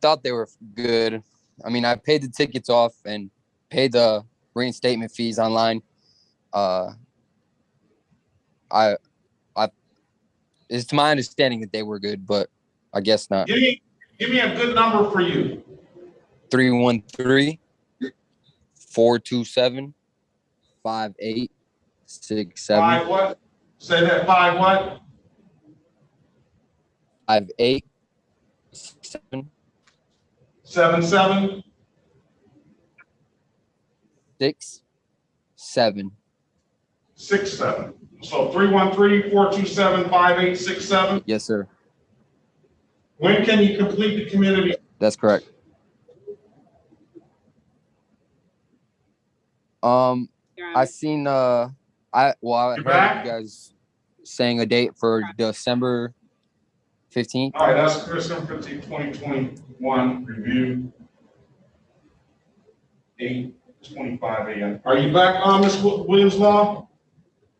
thought they were good. I mean, I paid the tickets off and paid the reinstatement fees online. It's to my understanding that they were good, but I guess not. Give me a good number for you. 313-427-5867. 5 what? Say that 5 what? 5867. 77. 67. 67. So 313-427-5867. Yes, sir. When can you complete the community? That's correct. I seen I heard you guys saying a date for December 15th. All right, that's December 15th, 2021 review. 8:25 a.m. Are you back on Ms. Williams-Law?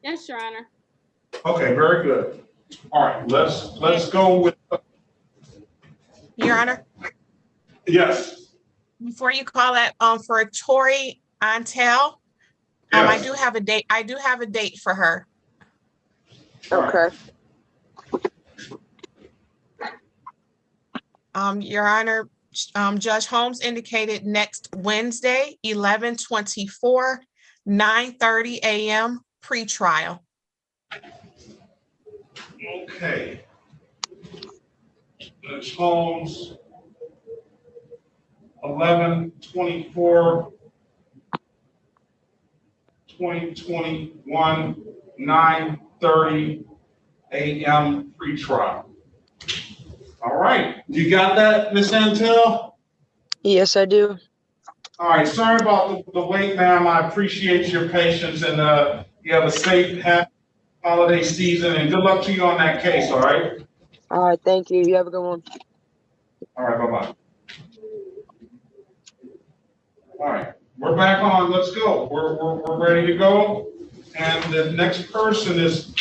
Yes, Your Honor. Okay, very good. All right, let's go with. Your Honor. Yes. Before you call that, for Tori Antel, I do have a date. I do have a date for her. Okay. Your Honor, Judge Holmes indicated next Wednesday, 11/24, 9:30 a.m. pre-trial. Okay. Judge Holmes, 11/24, 2021, 9:30 a.m. pre-trial. All right, you got that, Ms. Antel? Yes, I do. All right, sorry about the wait, ma'am. I appreciate your patience, and you have a safe, happy holiday season, and good luck to you on that case, all right? All right, thank you. You have a good one. All right, bye-bye. All right, we're back on. Let's go. We're ready to go. And the next person is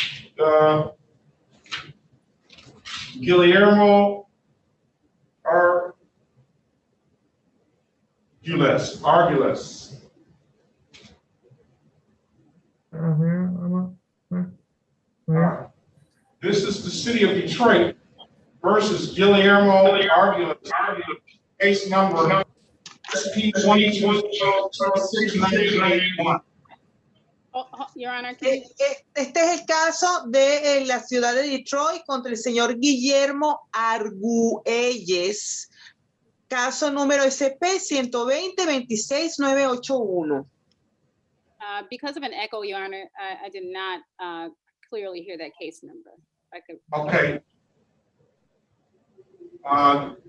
Guillermo Arguelles. right. This is the city of Detroit versus Guillermo Arguelles, case number SP1202691. Your Honor, Este es el caso de la ciudad de Detroit contra el señor Guillermo Arguelles, caso número SP 120-26981. because of an echo, Your Honor, I did not clearly hear that case number. If I could. Okay.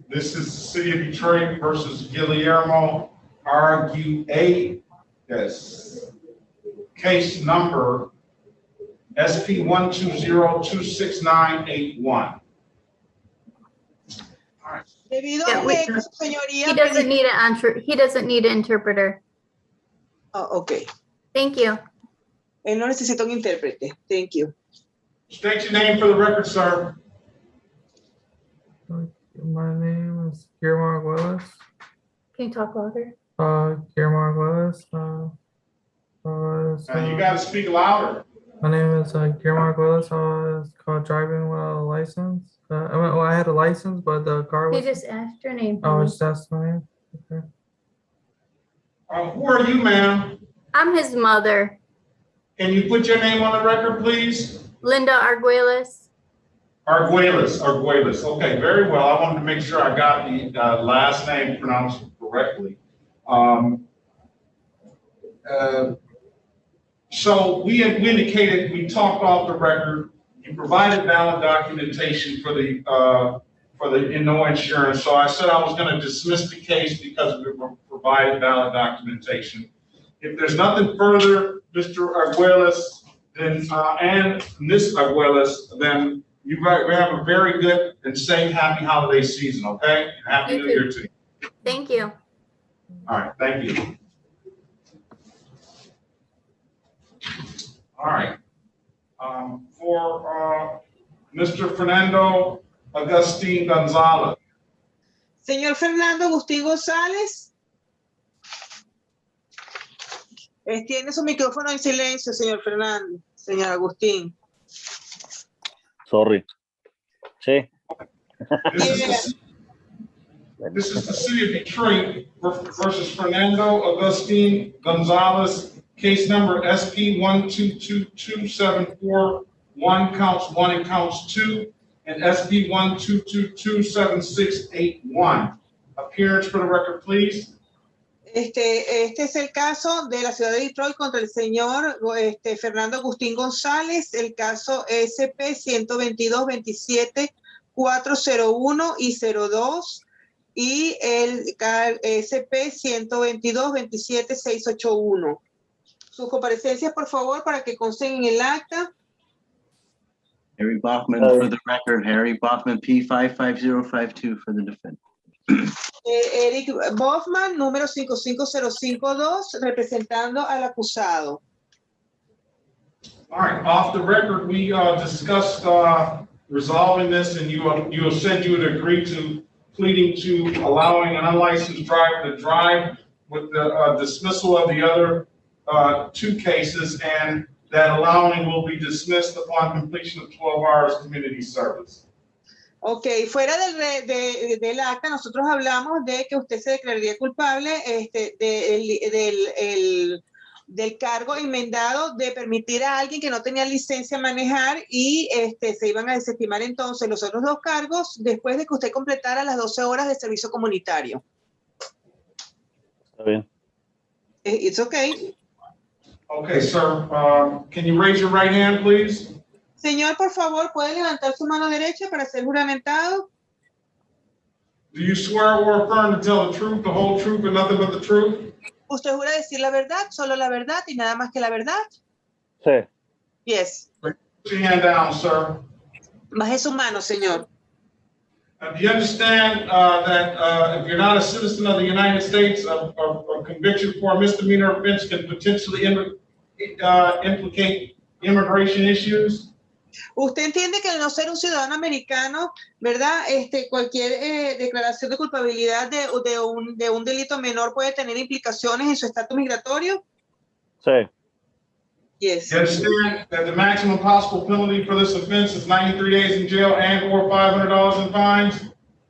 This is the city of Detroit versus Guillermo Arguelles. Yes. Case number SP120-26981. Debido Yeah, a un eco, señoría, he doesn't need he doesn't need an interpreter. Oh, okay. Thank you. Él no necesita un intérprete. Thank you. State your name for the record, sir. My name is Guillermo Arguelles. Can you talk louder? Guillermo Arguelles. You got to speak louder. My name is Guillermo Arguelles. It's called driving without a license. Well, I had a license, but the car He was. just asked your name. Oh, it's just my name. Okay. Who are you, ma'am? I'm his mother, Can you put your name on the record, please? Linda Arguelles. Arguelles. Okay, very well. I wanted to make sure I got the last name pronounced correctly. So we indicated, we talked off the record. You provided valid documentation for the no insurance. So I said I was going to dismiss the case because we provided valid documentation. If there's nothing further, Mr. Arguelles, then and Ms. Arguelles, then we have a very good and safe, happy holiday season. Okay, and happy New Year to you. Thank you. All right, thank you. All right. For Mr. Fernando Agustin Gonzalez. Señor Fernando Agustín González. Tiene su micrófono en silencio, señor Fernando. Señor Agustín. Sorry. Sí. This is the city of Detroit versus Fernando Agustin Gonzalez. Case number SP1222741, counts 1 and counts 2, and SP1222681. Appearance for the record, please. Este es el caso de la ciudad de Detroit contra el señor Fernando Agustín González, el caso SP 122-27-401 y 02, y el SP 122-27-681. Sus comparecencias, por favor, para que consten en el acta. Harry Bachman for the record. Harry Bachman, P55052 for the defendant. Eric Bachman, número 55052, representando al acusado. All right, off the record, we discussed resolving this, and you have said you would agree to pleading to allowing an unlicensed driver to drive with the dismissal of the other 2 cases, and that allowing will be dismissed upon completion of 12 hours community service. Ok, fuera del acta, nosotros hablamos de que usted se declararía culpable del cargo enmendado de permitir a alguien que no tenía licencia a manejar, y se iban a desestimar entonces los otros 2 cargos después de que usted completara las 12 horas de servicio comunitario. Está bien. It's okay. Okay, sir. Can you raise your right hand, please? Señor, por favor, ¿puede levantar su mano derecha para ser juramentado? Do you swear or affirm to tell the truth, the whole truth, and nothing but the truth? ¿Usted jura decir la verdad, solo la verdad y nada más que la verdad? Sí. Yes. Put your hand down, sir. Baje su mano, señor. Do you understand that if you're not a citizen of the United States, a conviction for a misdemeanor offense can potentially implicate immigration issues? Usted entiende que al no ser un ciudadano americano, ¿verdad? Cualquier declaración de culpabilidad de un delito menor puede tener implicaciones en su estatus migratorio. Sí. Yes. You understand that the maximum possible penalty for this offense is 93 days in jail and or $500 in fines?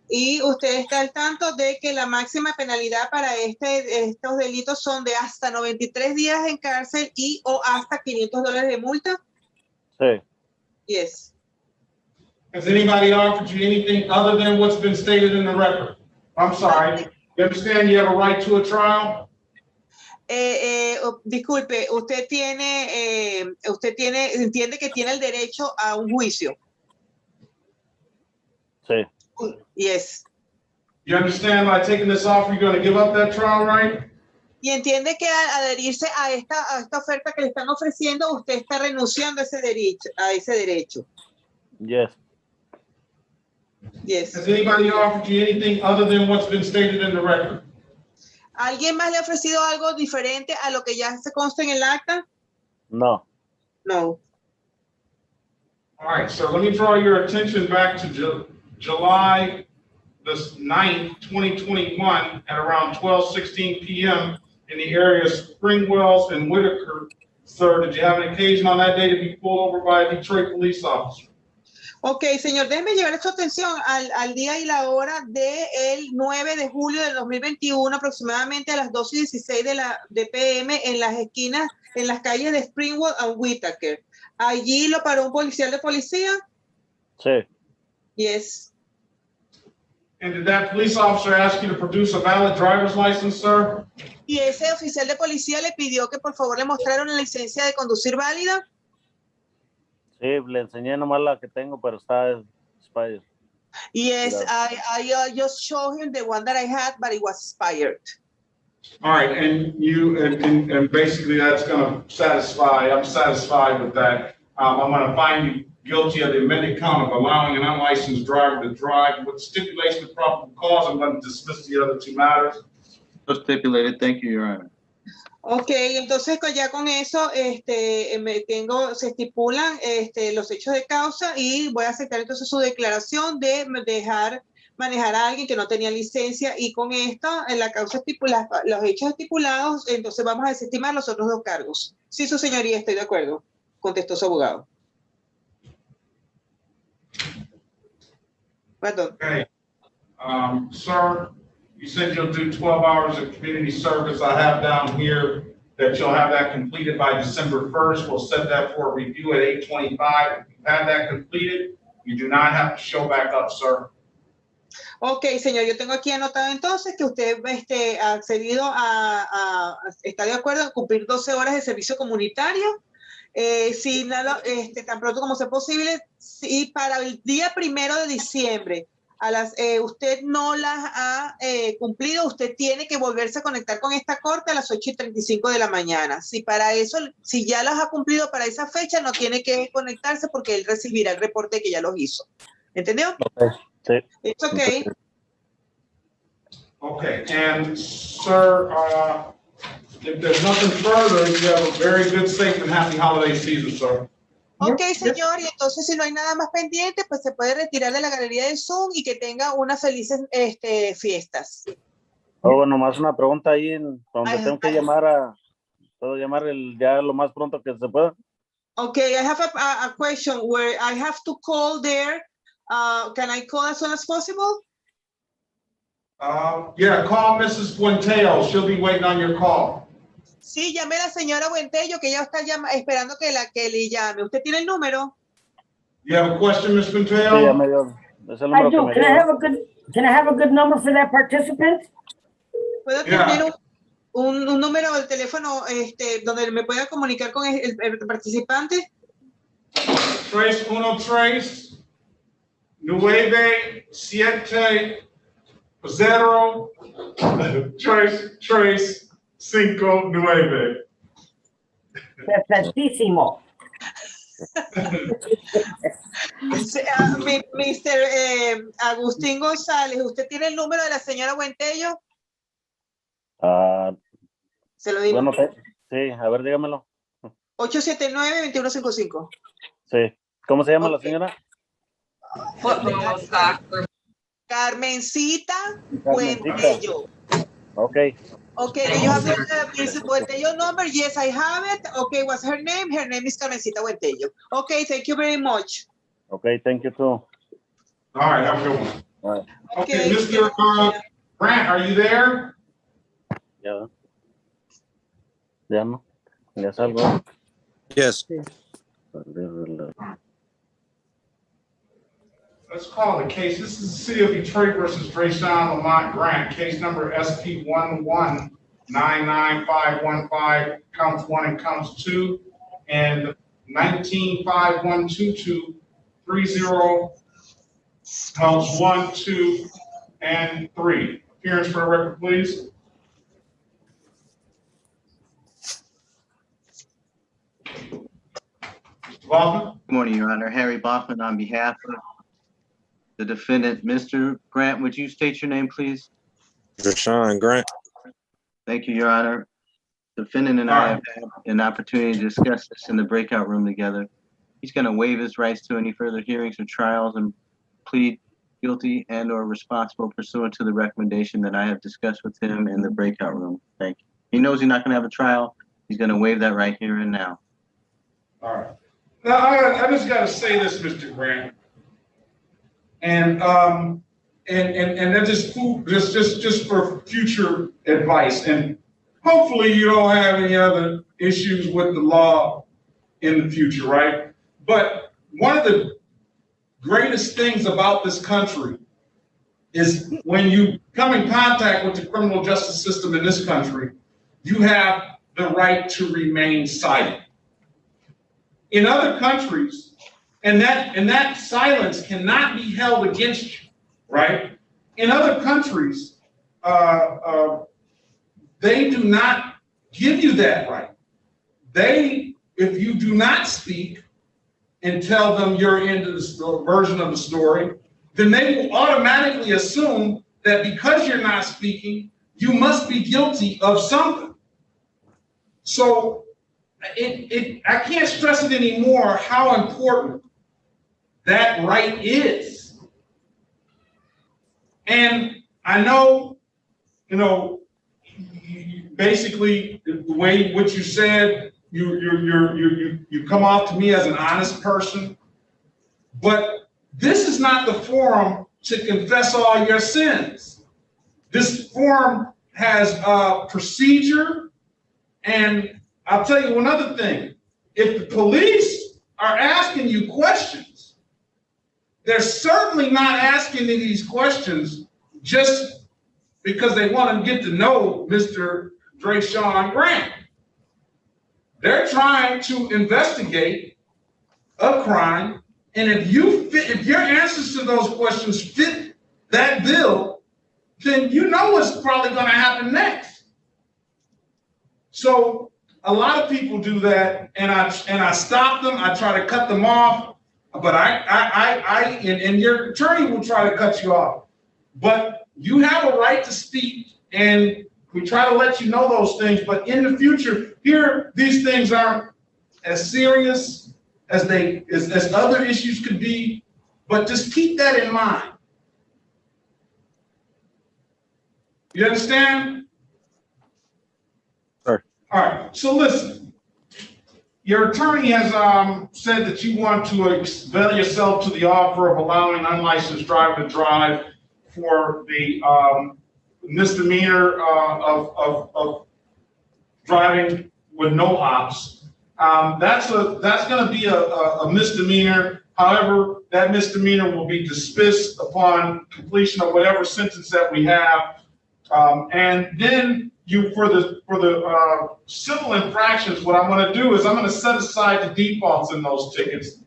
Y usted está al tanto de que la máxima penalidad para estos delitos son de hasta 93 días en cárcel y o hasta $500 de multa. Sí. Yes. Has anybody offered you anything other than what's been stated in the record? I'm sorry. You understand you have a right to a trial? Disculpe, usted entiende que tiene el derecho a un juicio. Sí. Yes. You understand by taking this offer, you're going to give up that trial right? Y entiende que al adherirse a esta oferta que le están ofreciendo, usted está renunciando a ese derecho. Yes. Yes. Has anybody offered you anything other than what's been stated in the record? ¿Alguien más le ha ofrecido algo diferente a lo que ya se consta en el acta? No. No. All right, so let me draw your attention back to July the 9th, 2021 at around 12:16 p.m. in the area of Springwells and Whitaker. Sir, did you have an occasion on that day to be pulled over by a Detroit police officer? Ok, señor, déjeme llevar su atención al día y la hora del 9 de julio del 2021, aproximadamente a las 2:16 de PM en las esquinas, en las calles de Springwell and Whitaker. Allí lo paró un policía de policía. Sí. Yes. And did that police officer ask you to produce a valid driver's license, sir? Y ese oficial de policía le pidió que por favor le mostrara una licencia de conducir válida. Sí, le enseñé nomás la que tengo, pero está expired. Yes, I just showed him the one that I had, but it was expired. All right, and basically that's going to satisfy. I'm satisfied with that. I'm going to find you guilty of the amended count of allowing an unlicensed driver to drive with stipulation of probable cause. I'm going to dismiss the other two matters. So stipulated. Thank you, Your Honor. Ok, entonces ya con eso se estipulan los hechos de causa y voy a aceptar entonces su declaración de dejar manejar a alguien que no tenía licencia y con esto en la causa los hechos estipulados, entonces vamos a desestimar los otros dos cargos. Sí, su señoría, estoy de acuerdo, contestó su abogado. Perdón. Okay. Sir, you said you'll do 12 hours of community service. I have down here that you'll have that completed by December 1st. We'll set that for a review at 8:25. If you have that completed, you do not have to show back up, sir. Ok, señor, yo tengo aquí anotado entonces que usted ha accedido está de acuerdo en cumplir 12 horas de servicio comunitario. Si nada, tan pronto como sea posible, y para el día 1 de diciembre, usted no las ha cumplido, usted tiene que volverse a conectar con esta corte a las 8:35 de la mañana. Si para eso, si ya las ha cumplido para esa fecha, no tiene que conectarse porque él recibirá el reporte que ya los hizo. ¿Entendió? Okay. Sí. It's okay. Okay, and sir, if there's nothing further, you have a very good, safe, and happy holiday season, sir. Ok, señor, y entonces si no hay nada más pendiente, pues se puede retirar de la galería de Zoom y que tenga unas felices fiestas. Oh, nomás una pregunta ahí donde tengo que llamar puedo llamar ya lo más pronto que se pueda. Okay, I have a question where I have to call there. Can I call as soon as possible? Yeah, call Mrs. Buenteo. She'll be waiting on your call. Sí, llame a la señora Buentello, que ella está esperando que le llame. ¿Usted tiene el número? You have a question, Ms. Buenteo? Sí, ya me dio. Es el número I do. que me Can I have a good number for that participant? ¿Puedo tener un número de teléfono donde me pueda comunicar con el participante? 313-970-335. Perfectísimo. Mr. Agustín González, ¿usted tiene el número de la señora Buentello? Se lo digo. Bueno, sí, a ver, dígamelo. 879-2155. Sí. ¿Cómo se llama la señora? Carmencita Buentello. Ok. Okay, do you have Ms. Buentello number? Yes, I have it. Okay, what's her name? Her name is Carmencita Buentello. Okay, thank you very much. Okay, thank you too. All right, have a good one. All right. Okay, Mr. Grant, are you there? Ya. Ya no. Ya salgo. Yes. Let's call the case. This is the City of Detroit versus Drayshawn Lamont Grant, case number SP 1199515, counts 1 and counts 2, and 19512230, counts 1, 2, and 3. Appearance for a record, please. Mr. Baldwin. Good morning, Your Honor. Harry Baughman on behalf of the defendant. Mr. Grant, would you state your name, please? Drayshawn Grant. Thank you, Your Honor. Defendant and I have had an opportunity to discuss this in the breakout room together. He's going to waive his rights to any further hearings or trials and plead guilty and or responsible pursuant to the recommendation that I have discussed with him in the breakout room. Thank you. He knows he's not going to have a trial. He's going to waive that right here and now. All right. Now, I just got to say this, Mr. Grant. And that's just for future advice. And hopefully you don't have any other issues with the law in the future, right? But one of the greatest things about this country is when you come in contact with the criminal justice system in this country, you have the right to remain silent. In other countries, and that silence cannot be held against you, right? In other countries, they do not give you that right. If you do not speak and tell them your end of the version of the story, then they will automatically assume that because you're not speaking, you must be guilty of something. So I can't stress it anymore how important that right is. And I know, basically the way in which you said, you come off to me as an honest person, but this is not the forum to confess all your sins. This forum has a procedure, and I'll tell you one other thing. If the police are asking you questions, they're certainly not asking you these questions just because they want to get to know Mr. Drayshawn Grant. They're trying to investigate a crime, and if your answers to those questions fit that bill, then you know what's probably going to happen next. So a lot of people do that, and I stop them. I try to cut them off, but and your attorney will try to cut you off. But you have a right to speak, and we try to let you know those things. But in the future, these things aren't as serious as other issues could be. But just keep that in mind. You understand? Sure. All right. So listen, your attorney has said that you want to avail yourself to the offer of allowing an unlicensed driver to drive for the misdemeanor of driving with no ops. That's going to be a misdemeanor. However, that misdemeanor will be dismissed upon completion of whatever sentence that we have. And then for the civil infractions, what I'm going to do is I'm going to set aside the defaults in those tickets,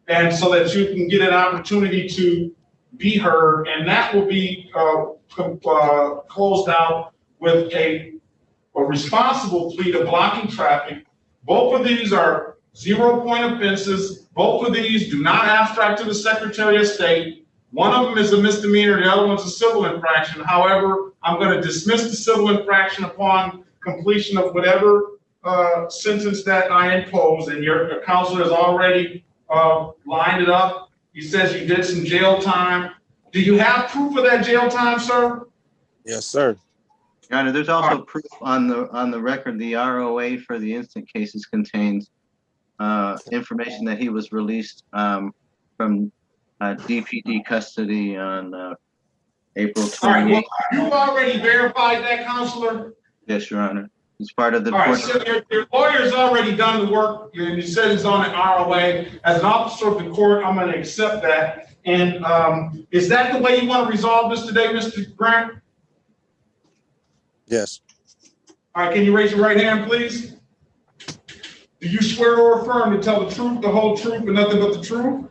and so that you can get an opportunity to be heard, and that will be closed out with a responsible plea to blocking traffic. Both of these are 0-point offenses. Both of these do not abstract to the Secretary of State. One of them is a misdemeanor, the other one's a civil infraction. However, I'm going to dismiss the civil infraction upon completion of whatever sentence that I impose, and your counsel has already lined it up. He says you did some jail time. Do you have proof of that jail time, sir? Yes, sir. Your Honor, there's also proof on the record. The ROA for the instant cases contains information that he was released from DPD custody on April 28th. All right, well, you've already verified that, Counselor? Yes, Your Honor. It's part of the All right, report. so your lawyer's already done the work, and you said it's on an ROA. As an officer of the court, I'm going to accept that. And is that the way you want to resolve this today, Mr. Grant? Yes. All right, can you raise your right hand, please? Do you swear or affirm to tell the truth, the whole truth, and nothing but the truth?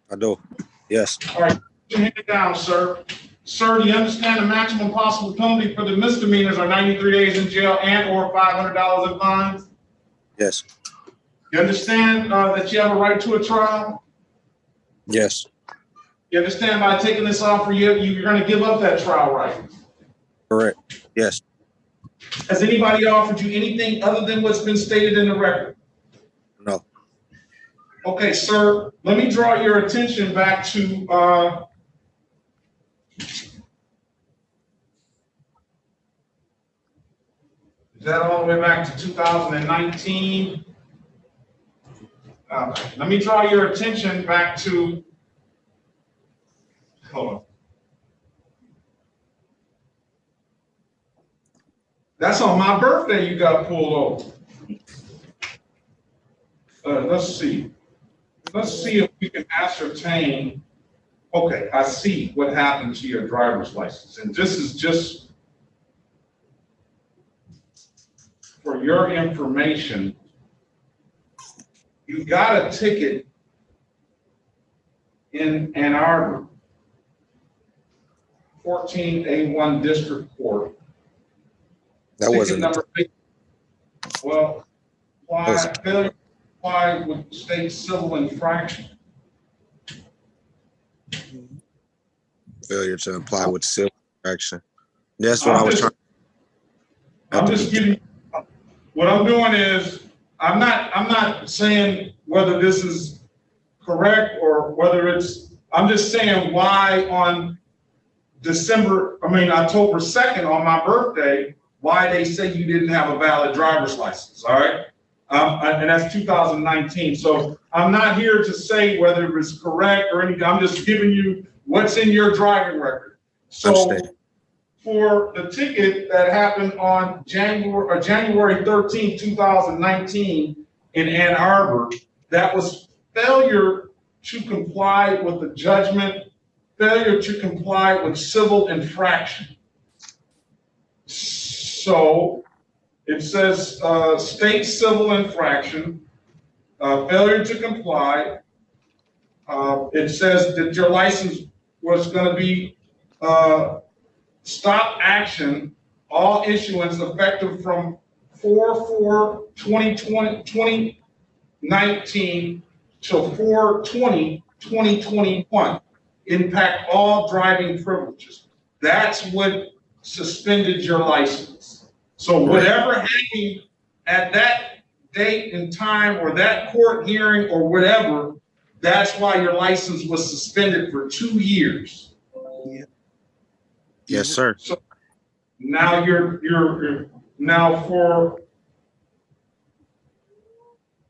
I do. Yes. All right, put your hand down, sir. Sir, do you understand the maximum possible penalty for the misdemeanors are 93 days in jail and or $500 in fines? Yes. You understand that you have a right to a trial? Yes. You understand by taking this offer, you're going to give up that trial right? Correct. Yes. Has anybody offered you anything other than what's been stated in the record? No. Okay, sir, let me draw your attention back to is that all the way back to 2019? Let me draw your attention back to, hold on. That's on my birthday you got pulled over. Let's see. Let's see if we can ascertain. Okay, I see what happened to your driver's license. And this is just for your information. You got a ticket in Ann Arbor, 14A1 District Court. That wasn't number 8. Well, failure to comply with state civil infraction. failure to comply with civil infraction. That's what I was trying. I'm just giving. What I'm doing is I'm not saying whether this is correct or whether it's. I'm just saying why on October 2nd on my birthday, why they say you didn't have a valid driver's license. All right. And that's 2019. So I'm not here to say whether it was correct or anything. I'm just giving you what's in your driving record. So for the ticket that happened on January 13, 2019 in Ann Arbor, that was failure to comply with the judgment, failure to comply with civil infraction. So it says state civil infraction, failure to comply. It says that your license was going to be stop action, all issuance effective from 4/4/2019 till 4/20/2021. Impact all driving privileges. That's what suspended your license. So whatever happened at that date and time or that court hearing or whatever, that's why your license was suspended for 2 years. Yes, sir. So now you're now for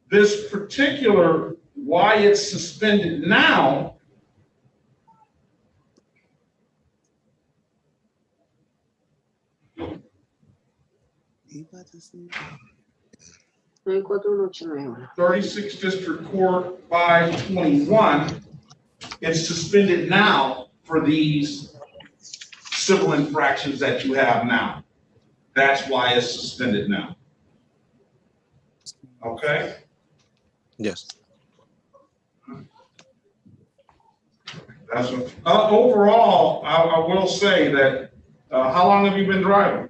this particular, why it's suspended now. No hay 36 District Court 521, it's suspended now for these civil infractions that you have now. That's why it's suspended now. Okay? Yes. That's what, overall, I will say that, how long have you been driving?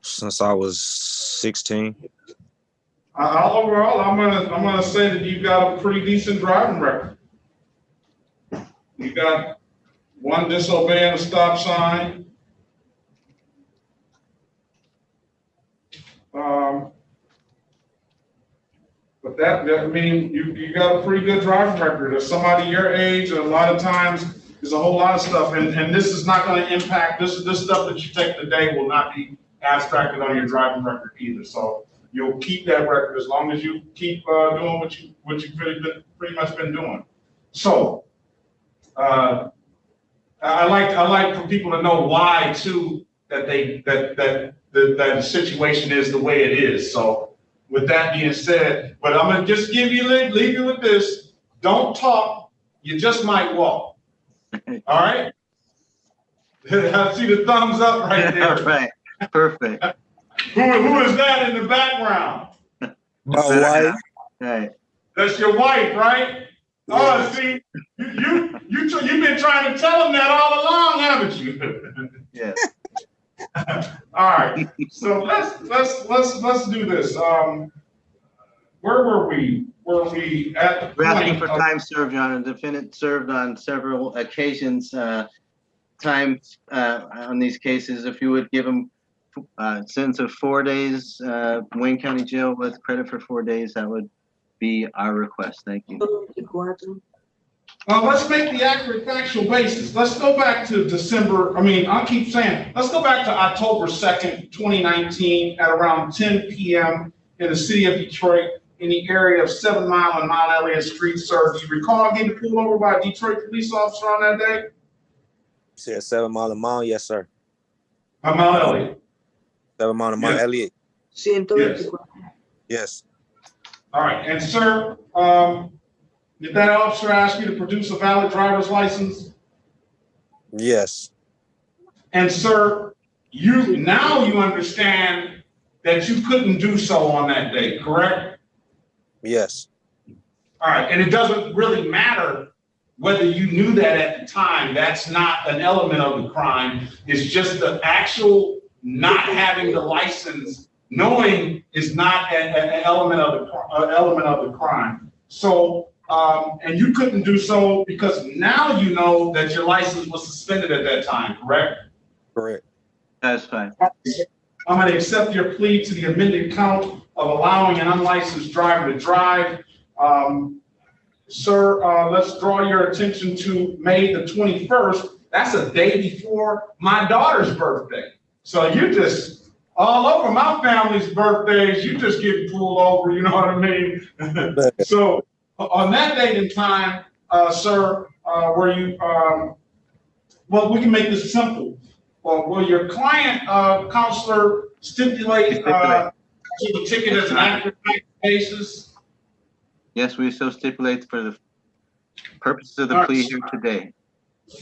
Since I was 16. Overall, I'm gonna say that you've got a pretty decent driving record. You got one disobeying a stop sign. But that I mean, you got a pretty good driving record. As somebody your age, a lot of times There's a whole lot of stuff, and this is not going to impact, this stuff that you take today will not be abstracted on your driving record either. So you'll keep that record as long as you keep doing what you've pretty much been doing. So I like for people to know why too, that the situation is the way it is. So with that being said, but I'm gonna just leave you with this. Don't talk, you just might walk. All right? I see the thumbs up right there. Right, perfect. Who is that in the background? My wife. Right. That's your wife, right? Yeah. Oh, see, you've been trying to tell him that all along, haven't you? Yes. All right. So let's do this. Where were we? Were we at the We're asking point for of, time served, Your Honor. The defendant served on several occasions, time on these cases. If you would give him a sentence of 4 days, Wayne County Jail with credit for 4 days, that would be our request. Thank you. let's make the accurate factual basis. Let's go back to I'll keep saying, let's go back to October 2nd, 2019 at around 10 p.m. in the city of Detroit in the area of 7 Mile and Mount Elliott Street, sir. Do you recall getting pulled over by a Detroit police officer on that day? Said 7 Mile and Mount, yes, sir. Mount Elliott. 7 Mile and Mount Yes. Elliott. Yes. Yes. All right, and sir, did that officer ask you to produce a valid driver's license? Yes. And sir, you understand that you couldn't do so on that day, correct? Yes. All right, and it doesn't really matter whether you knew that at the time. That's not an element of the crime. It's just the actual not having the license, knowing is not an element of the crime. So, and you couldn't do so because now you know that your license was suspended at that time, correct? Correct. That's fine. I'm going to accept your plea to the amended count of allowing an unlicensed driver to drive. Sir, let's draw your attention to May the 21st. That's a day before my daughter's birthday. So you just, all over my family's birthdays, you just get pulled over, you know what I mean? So on that date and time, sir, were you, well, we can make this simple. Well, will your client, counselor, stipulate to the ticket as an accurate basis? Yes, we so stipulate for the purposes of the plea here today.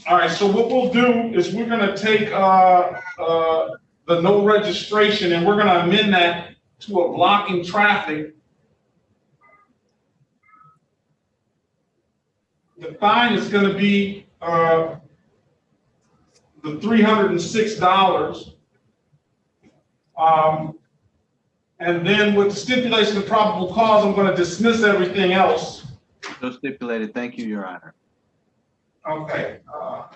All right, so what we'll do is we're gonna take the no registration and we're gonna amend that to a blocking traffic. The fine is gonna be the $306. And then with the stipulation of probable cause, I'm gonna dismiss everything else. So stipulated. Thank you, Your Honor. Okay. All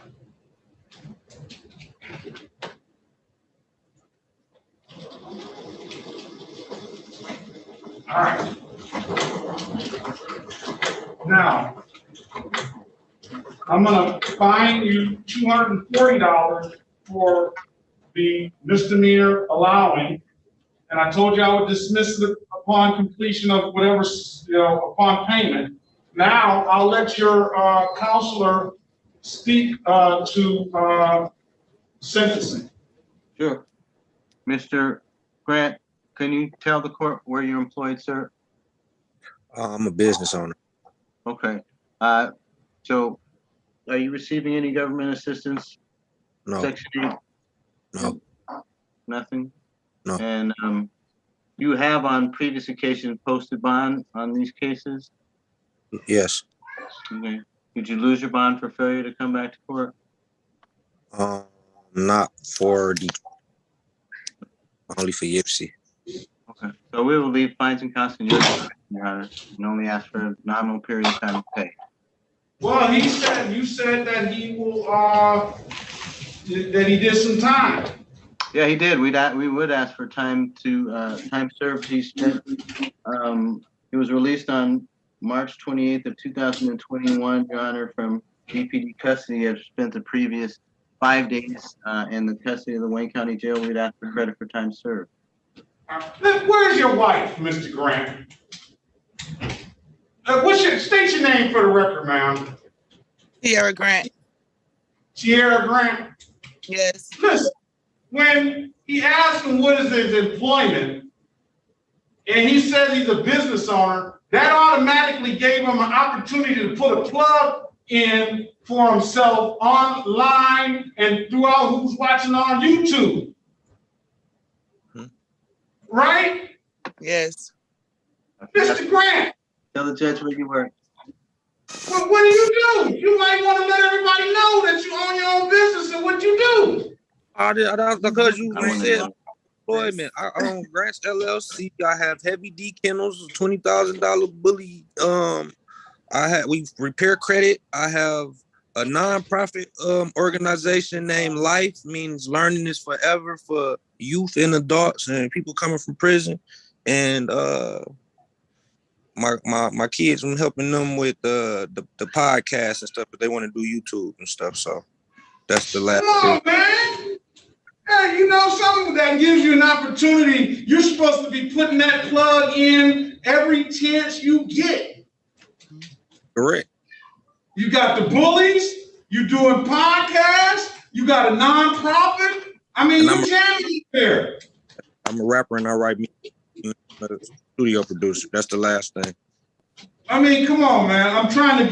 right. Now, I'm gonna fine you $240 for the misdemeanor allowing, and I told you I would dismiss it upon completion of whatever, upon payment. Now, I'll let your counselor speak to sentencing. Sure. Mr. Grant, can you tell the court where you're employed, sir? I'm a business owner. Okay. So are you receiving any government assistance? No. Section 8? No. Nothing? No. And you have on previous occasions posted bond on these cases? Yes. Okay. Did you lose your bond for failure to come back to court? Not for only for Yipsy. Okay. So we will leave fines and costs in your discretion, Your Honor, and only ask for a nominal period of time to pay. Well, you said that he will, that he did some time. Yeah, he did. We would ask for time served. He spent, he was released on March 28th of 2021, Your Honor, from BPD custody have spent the previous 5 days in the custody of the Wayne County Jail, we'd ask for credit for time served. Where's your wife, Mr. Grant? State your name for the record, ma'am. Sierra Grant. Sierra Grant? Yes. Listen, when he asked him what is his employment, and he says he's a business owner, that automatically gave him an opportunity to put a plug in for himself online and throughout who's watching on YouTube. Right? Yes. Mr. Grant. Tell the judge where you work. What do you do? You might want to let everybody know that you own your own business and what you do. Because you said employment. I own Grants LLC. I have Heavy D Kennels, $20,000 bully. We repair credit. I have a nonprofit organization named Life, means learning is forever for youth and adults and people coming from prison. And my kids, I'm helping them with the podcast and stuff, but they want to do YouTube and stuff. So that's the last. Come on, man. Hey, you know something that gives you an opportunity. You're supposed to be putting that plug in every chance you get. Correct. You got the bullies. You doing podcasts. You got a nonprofit. I mean, you jamming there. I'm a rapper and I write music. Studio producer. That's the last thing. I mean, come on, man. I'm trying to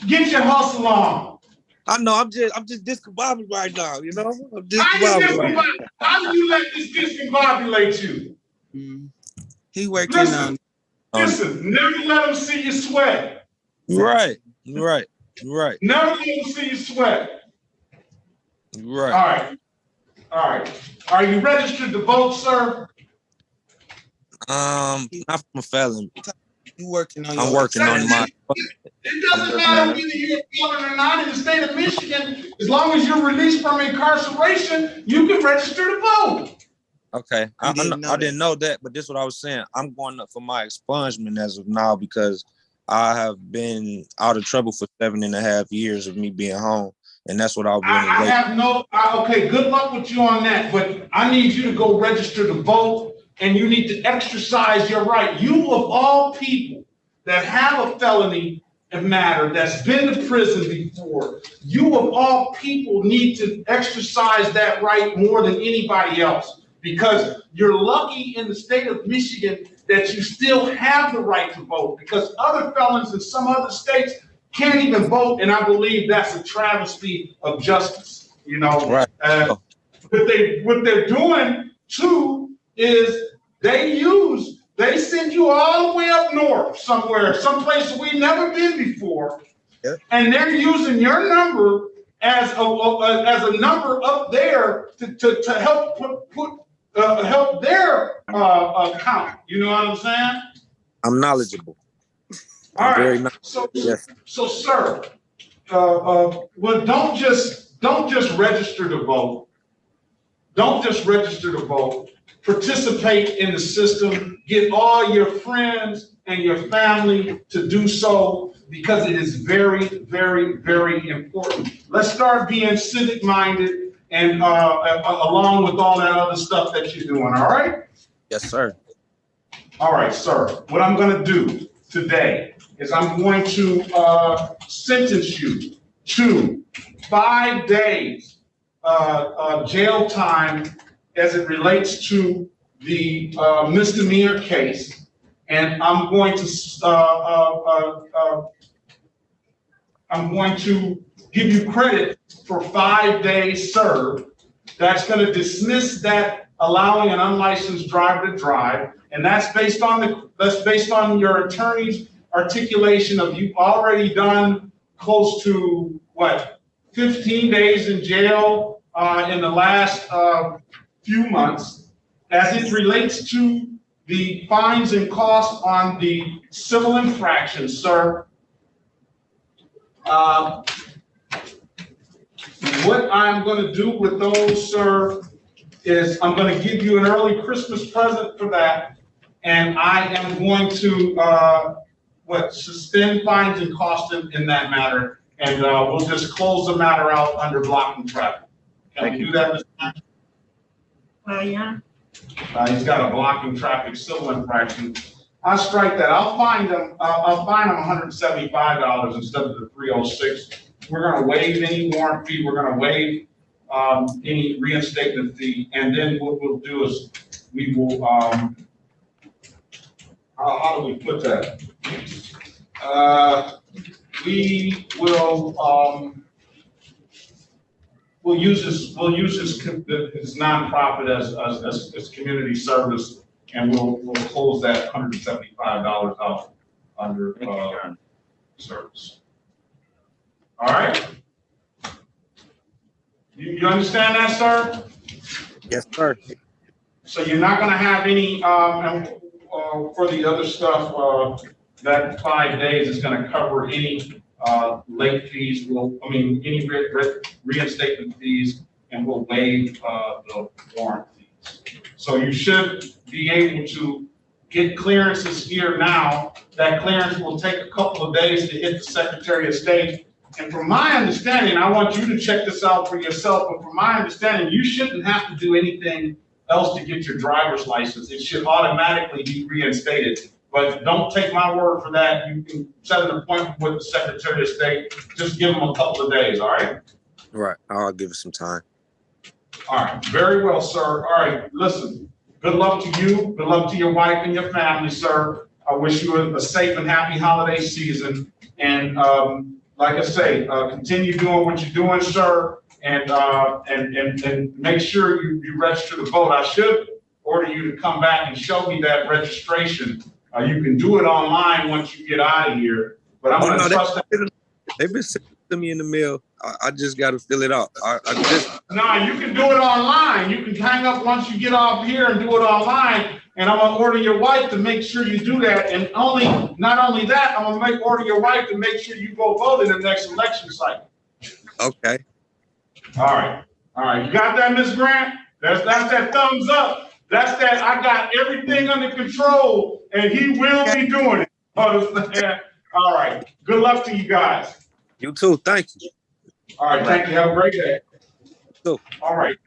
get your hustle on. I know. I'm just discombobulated right now. You know. I'm How do you let this discombobulate you? He working on. Listen. Never let them see you sweat. Right. Never let them see you sweat. Right. All right. Are you registered to vote, sir? Not from a felon. You working on? I'm working on my. It doesn't matter whether you're a felon or not in the state of Michigan. As long as you're released from incarceration, you can register to vote. Okay, I didn't know that, but this is what I was saying. I'm going up for my expungement as of now because I have been out of trouble for 7.5 years of me being home, and that's what I'll bring. Okay, good luck with you on that, but I need you to go register to vote. And you need to exercise your right. You of all people that have a felony matter that's been to prison before, you of all people need to exercise that right more than anybody else, because you're lucky in the state of Michigan that you still have the right to vote, because other felons in some other states can't even vote, and I believe that's a travesty of justice. You know, right. What they're doing too is they send you all the way up north somewhere, someplace we've never been before, and they're using your number as a number up there to help help their account. You know what I'm saying? I'm knowledgeable. All very right. Yes. So, sir, well, don't just register to vote. Don't just register to vote. Participate in the system. Get all your friends and your family to do so, because it is very, very, very important. Let's start being civic-minded and along with all that other stuff that you're doing. All right? Yes, sir. All right, sir. What I'm going to do today is I'm going to sentence you to 5 days jail time as it relates to the misdemeanor case, and I'm going to give you credit for 5 days served. That's going to dismiss that allowing an unlicensed driver to drive, and that's based on your attorney's articulation of you've already done close to 15 days in jail in the last few months, as it relates to the fines and costs on the civil infractions, sir. What I'm going to do with those, sir, is I'm going to give you an early Christmas present for that, and I am going to suspend fines and costs in that matter, and we'll just close the matter out under blocking traffic. Can we do that, Mr. Mayor? Yeah. He's got a blocking traffic civil infraction. I'll strike that. I'll fine them $175 instead of the $306. We're gonna waive any warrant fee. We're gonna waive any reinstatement fee, and then what we'll do is we will how do we put that? We will we'll use his nonprofit as community service, and we'll close that $175 out under service. All right. You understand that, sir? Yes, sir. So you're not going to have any for the other stuff. That 5 days is going to cover any late fees. Any reinstatement fees, and we'll waive the warrant fees. So you should be able to get clearances here now. That clearance will take a couple of days to hit the Secretary of State. And from my understanding, I want you to check this out for yourself, but from my understanding, you shouldn't have to do anything else to get your driver's license. It should automatically be reinstated. But don't take my word for that. You can set an appointment with the Secretary of State. Just give them a couple of days, all right? Right. I'll give it some time. All right. Very well, sir. All right. Listen, good luck to you. Good luck to your wife and your family, sir. I wish you a safe and happy holiday season. And like I say, continue doing what you're doing, sir. And make sure you register to vote. I should order you to come back and show me that registration. You can do it online once you get out of here, but I'm going to trust that. They've been sending to me in the mail. I just got to fill it out. No, you can do it online. You can hang up once you get off here and do it online. And I'm going to order your wife to make sure you do that. And not only that, I'm going to order your wife to make sure you go vote in the next election cycle. Okay. All right. All right. You got that, Ms. Grant? That's that thumbs up. That's that I got everything under control, and he will be doing it. All right. Good luck to you guys. You too. Thank you. All right. Thank you. Have a great day. So. All right.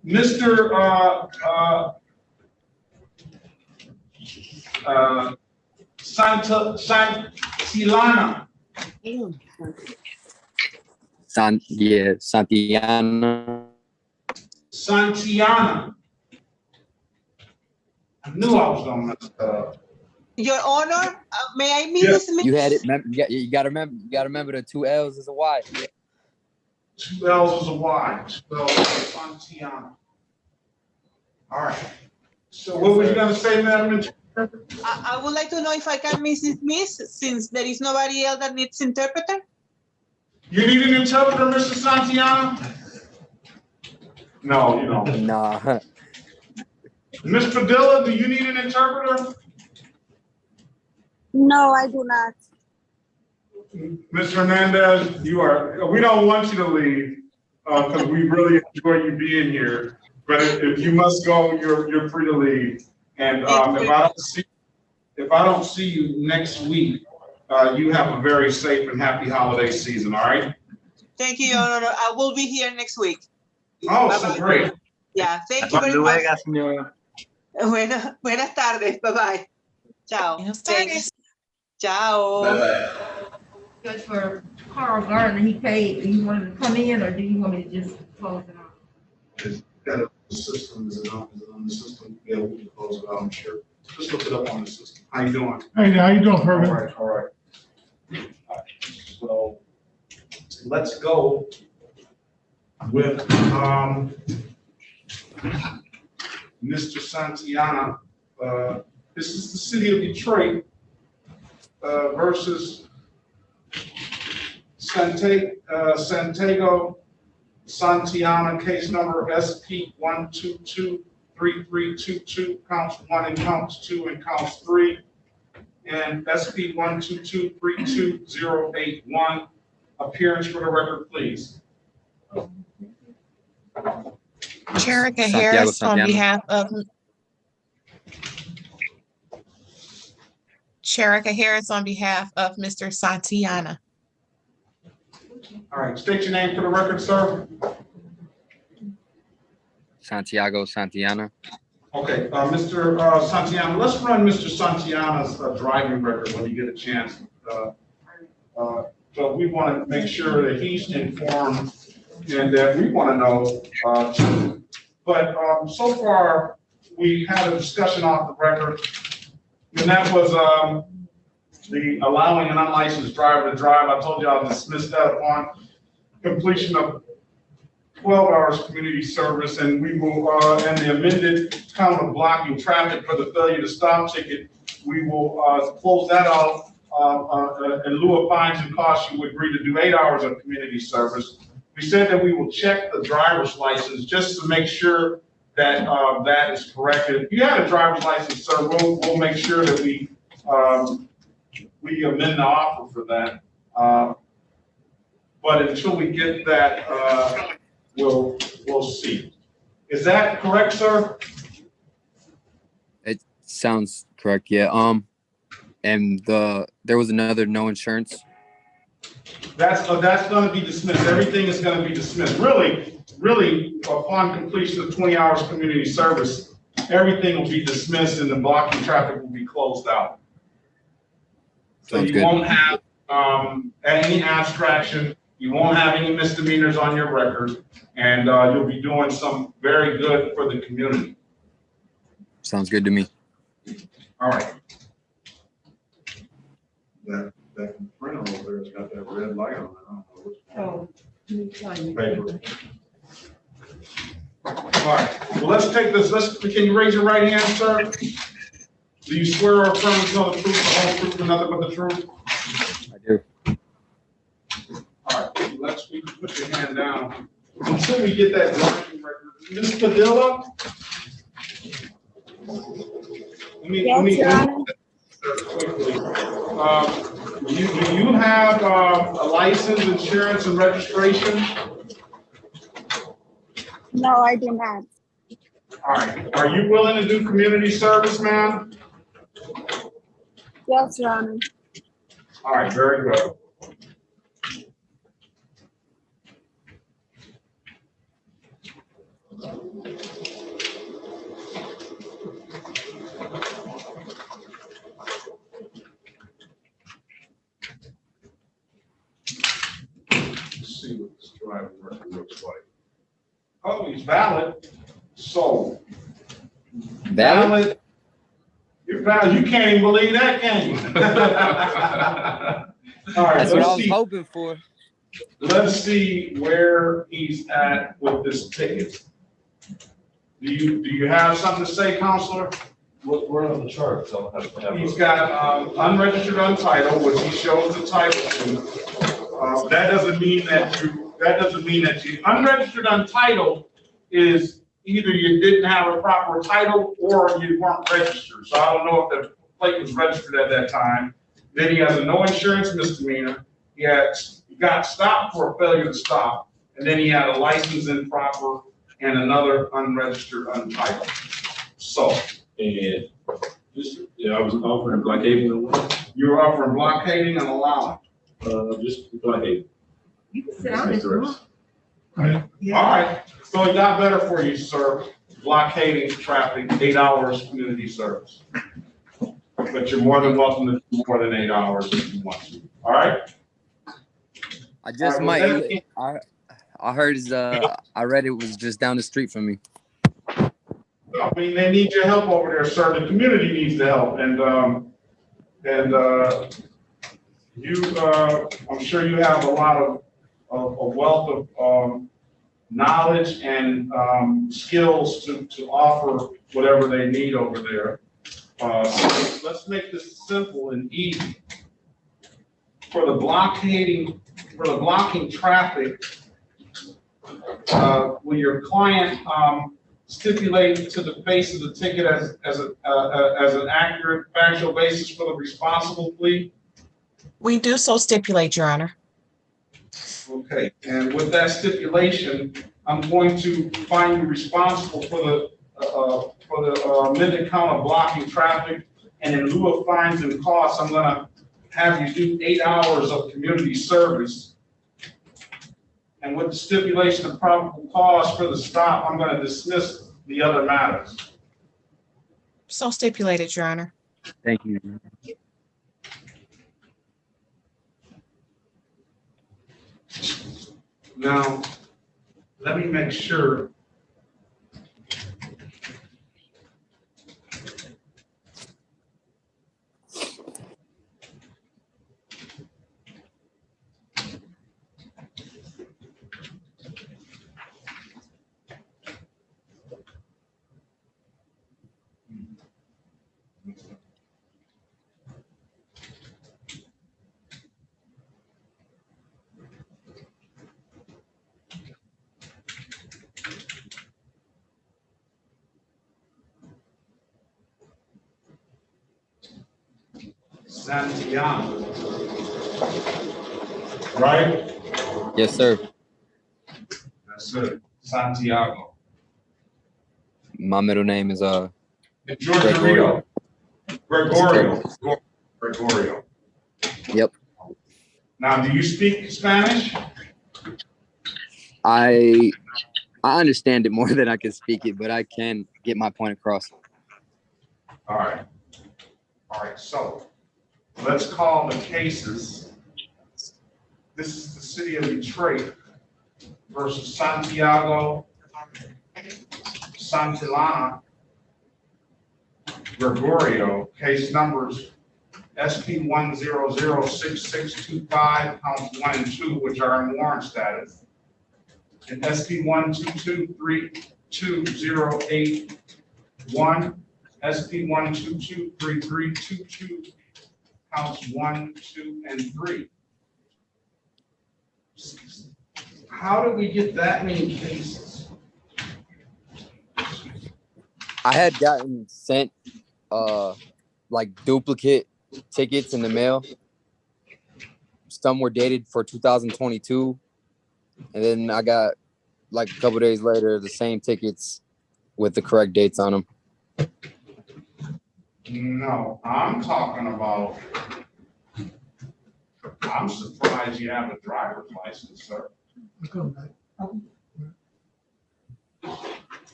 Mr. Santilana. Santiana. I knew I was going to mess that up. Your Honor, may I meet Yes. this? You had it. You got to remember the 2 L's is a Y. 2 L's is a Y. 2 L's is Santiana. All right. So what were you going to say, Madam? I would like to know if I can meet this miss, since there is nobody else that needs interpreter. You need an interpreter, Mr. Santiana? No, you don't. Nah. Ms. Padilla, do you need an interpreter? No, I do not. Ms. Hernandez, we don't want you to leave because we really enjoy you being here. But if you must go, you're free to leave. And if I don't see you next week, you have a very safe and happy holiday season, all right? Thank you, Your Honor. I will be here next week. Oh, so great. Yeah, thank you very much. Buenas tardes. Bye-bye. Ciao. Thanks. Ciao. Bye-bye. Good for Carl Gardner, he paid, do you want him to come in, or do you want me to just close it out? Is that a system? Is it on the system? Yeah, we can close it out, I'm sure. Just look it up on the system. How you doing? Hey, how you doing, Perkins? All right. So let's go with Mr. Santiana. This is the city of Detroit versus Santiago Santiana, case number SP1223322, counts 1 and counts 2 and counts 3, and SP1223281. Appearance for the record, please. Cherica Harris on behalf of Mr. Santiana. All right, state your name for the record, sir. Santiago Santillana. Okay, Mr. Santillana, let's run Mr. Santillana's driving record when you get a chance. So we want to make sure that he's informed and that we want to know too. But so far, we had a discussion off the record, and that was the allowing an unlicensed driver to drive. I told you I'll dismiss that upon completion of 12 hours community service, and we will, and the amended count of blocking traffic for the failure to stop ticket, we will close that out. In lieu of fines and costs, you would agree to do 8 hours of community service. We said that we will check the driver's license just to make sure that that is correct. If you have a driver's license, sir, we'll make sure that we amend the offer for that. But until we get that, we'll see. Is that correct, sir? It sounds correct, yeah. And there was another no insurance. That's going to be dismissed. Everything is going to be dismissed. Really, upon completion of 20 hours community service, everything will be dismissed and the blocking traffic will be closed out. So you won't have any abstraction. You won't have any misdemeanors on your record, and you'll be doing some very good for the community. Sounds good to me. All right. That printer over there has got that red light on it. I don't know what's Oh, let me tell you. paper. All right. Well, let's take this. Can you raise your right hand, sir? Do you swear or affirm to tell the truth, the whole truth, and nothing but the truth? I do. All right. You can put your hand down until we get that driving record. Ms. Padilla? Let me quickly. Do you have a license, insurance, and registration? No, I do not. All right. Are you willing to do community service, ma'am? Yes, Your Honor. All right, very good. Let's see what this driving record looks like. Oh, he's valid. So valid. You're valid. You can't even believe that, can you? All right. That's what I was hoping for. Let's see where he's at with this ticket. Do you have something to say, Counselor? We're on the chart, so I'll have to have. He's got unregistered, untitled, which he shows the title to. That doesn't mean that you unregistered, untitled is either you didn't have a proper title or you weren't registered. So I don't know if the plate was registered at that time. Then he has a no insurance misdemeanor. He got stopped for a failure to stop, and then he had a license improper and another unregistered, untitled. So, And just, I was offering blockading and what? You were offering blockading and allowing? Just blockading. You can sit down if you want. All right. So it got better for you, sir. Blockading traffic, 8 hours community service. But you're more than welcome to do more than 8 hours if you want to. All right? I just might. I heard I read it was just down the street from me. I mean, they need your help over there, sir. The community needs the help, and I'm sure you have a lot of wealth of knowledge and skills to offer whatever they need over there. So let's make this simple and easy. For the blocking traffic, will your client stipulate to the face of the ticket as an accurate factual basis for the responsible plea? We do so stipulate, Your Honor. Okay, and with that stipulation, I'm going to find you responsible for the amended count of blocking traffic, and in lieu of fines and costs, I'm going to have you do 8 hours of community service And with the stipulation of probable cause for the stop, I'm going to dismiss the other matters. So stipulated, Your Honor. Thank you. Now, let me make sure. Santiago. Right? Yes, sir. That's it. Santiago. My middle name is Gregorio. Gregorio. Yep. Now, do you speak Spanish? I understand it more than I can speak it, but I can get my point across. All right. All right. So let's call the cases. This is the city of Detroit versus Santiago Santillana Gregorio, case numbers SP 1006625, counts 1 and 2, which are in warrant status, and SP 1223208-1, SP 1223322, counts 1, 2, and 3. How did we get that many cases? I had gotten sent like duplicate tickets in the mail. Some were dated for 2022, and then I got like a couple days later the same tickets with the correct dates on them. No, I'm talking about, I'm surprised you have a driver's license, sir.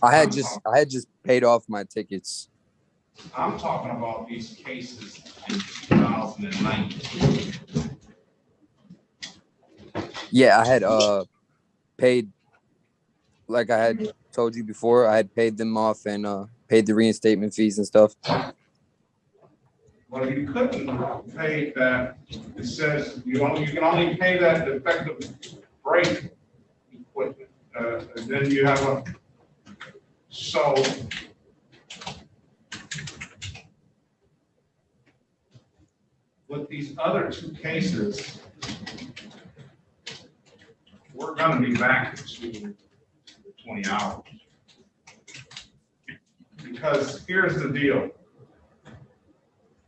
I had just paid off my tickets. I'm talking about these cases in 2019. Yeah, I had paid, like I had told you before, I had paid them off and paid the reinstatement fees and stuff. Well, you couldn't pay that. It says you can only pay that defective brake equipment. And then you have a, so with these other two cases, we're going to be back to 20 hours. Because here's the deal.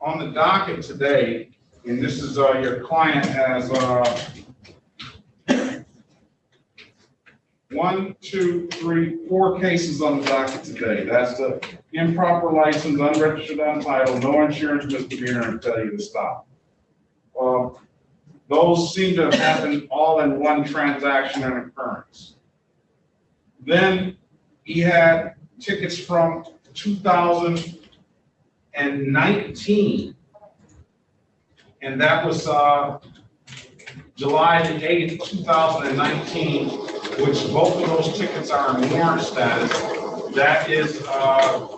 On the docket today, and this is your client has 1, 2, 3, 4 cases on the docket today. That's the improper license, unregistered, untitled, no insurance misdemeanor, and tell you to stop. Those seem to have happened all in one transaction and occurrence. Then he had tickets from 2019, and that was July the 8th, 2019, which both of those tickets are in warrant status. That is a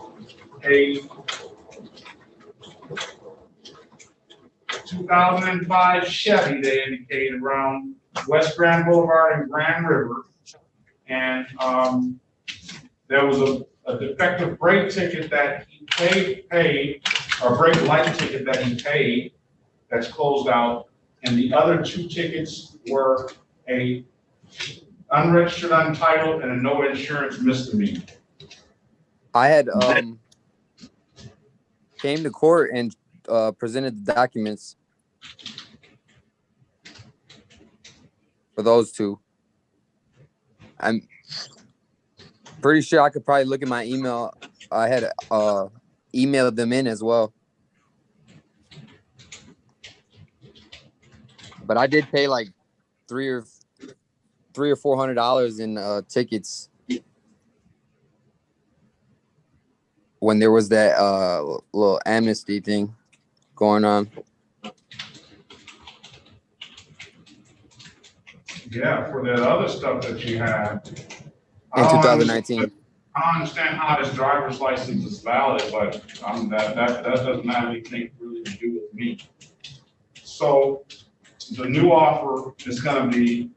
2005 Chevy, they indicated, around West Grand Boulevard and Grand River. And there was a defective brake ticket that he paid, or brake light ticket that he paid, that's closed out. And the other 2 tickets were a unregistered, untitled, and a no insurance misdemeanor. I had came to court and presented the documents for those 2. I'm pretty sure I could probably look at my email. I had emailed them in as well. But I did pay like $300 $300 or $400 in tickets when there was that little amnesty thing going on. Yeah, for that other stuff that you had. In 2019. I don't understand how this driver's license is valid, but that doesn't have anything really to do with me. So the new offer is going to be,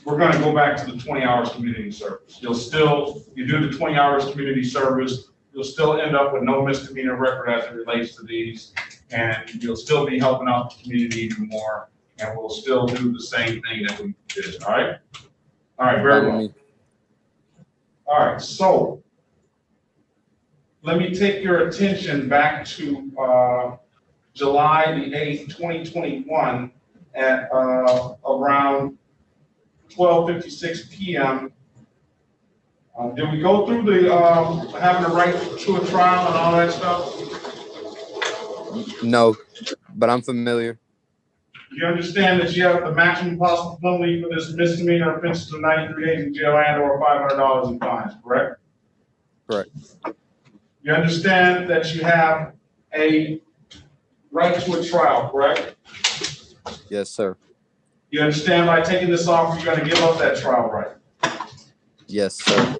we're going to go back to the 20 hours community service. You do the 20 hours community service, you'll still end up with no misdemeanor record as it relates to these, and you'll still be helping out the community even more, and we'll still do the same thing that we did, all right? All right, very well. All right, so let me take your attention back to July the 8th, 2021 at around 12:56 p.m. Did we go through the having a right to a trial and all that stuff? No, but I'm familiar. You understand that you have the maximum possible penalty for this misdemeanor offense of 93 days in jail and or $500 in fines, correct? Correct. You understand that you have a right to a trial, correct? Yes, sir. You understand by taking this offer, you're going to give up that trial right? Yes, sir.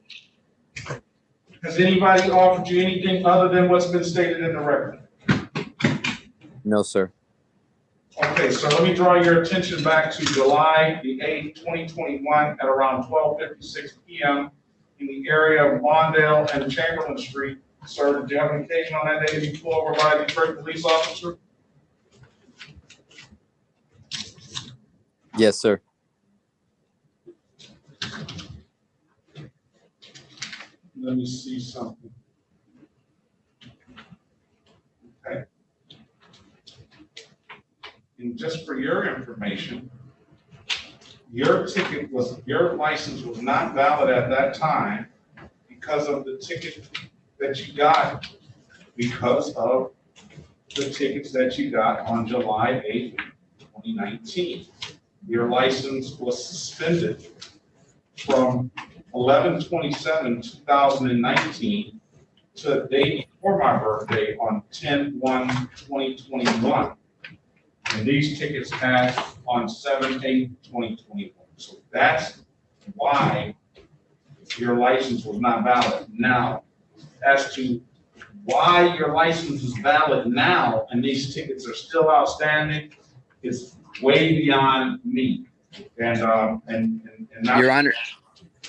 Has anybody offered you anything other than what's been stated in the record? No, sir. Okay, so let me draw your attention back to July the 8th, 2021 at around 12:56 p.m. in the area of Mondale and Chamberlain Street. Sir, did you have an occasion on that day to be pulled over by a Detroit police officer? Yes, sir. Let me see something. Okay. And just for your information, your license was not valid at that time because of the ticket that you got, because of the tickets that you got on July 8th, 2019. Your license was suspended from 11/27/2019 to the day before my birthday on 10/1/2021. And these tickets passed on 7/8/2021. So that's why your license was not valid. Now, as to why your license is valid now and these tickets are still outstanding, is way beyond me. And not, Your Honor,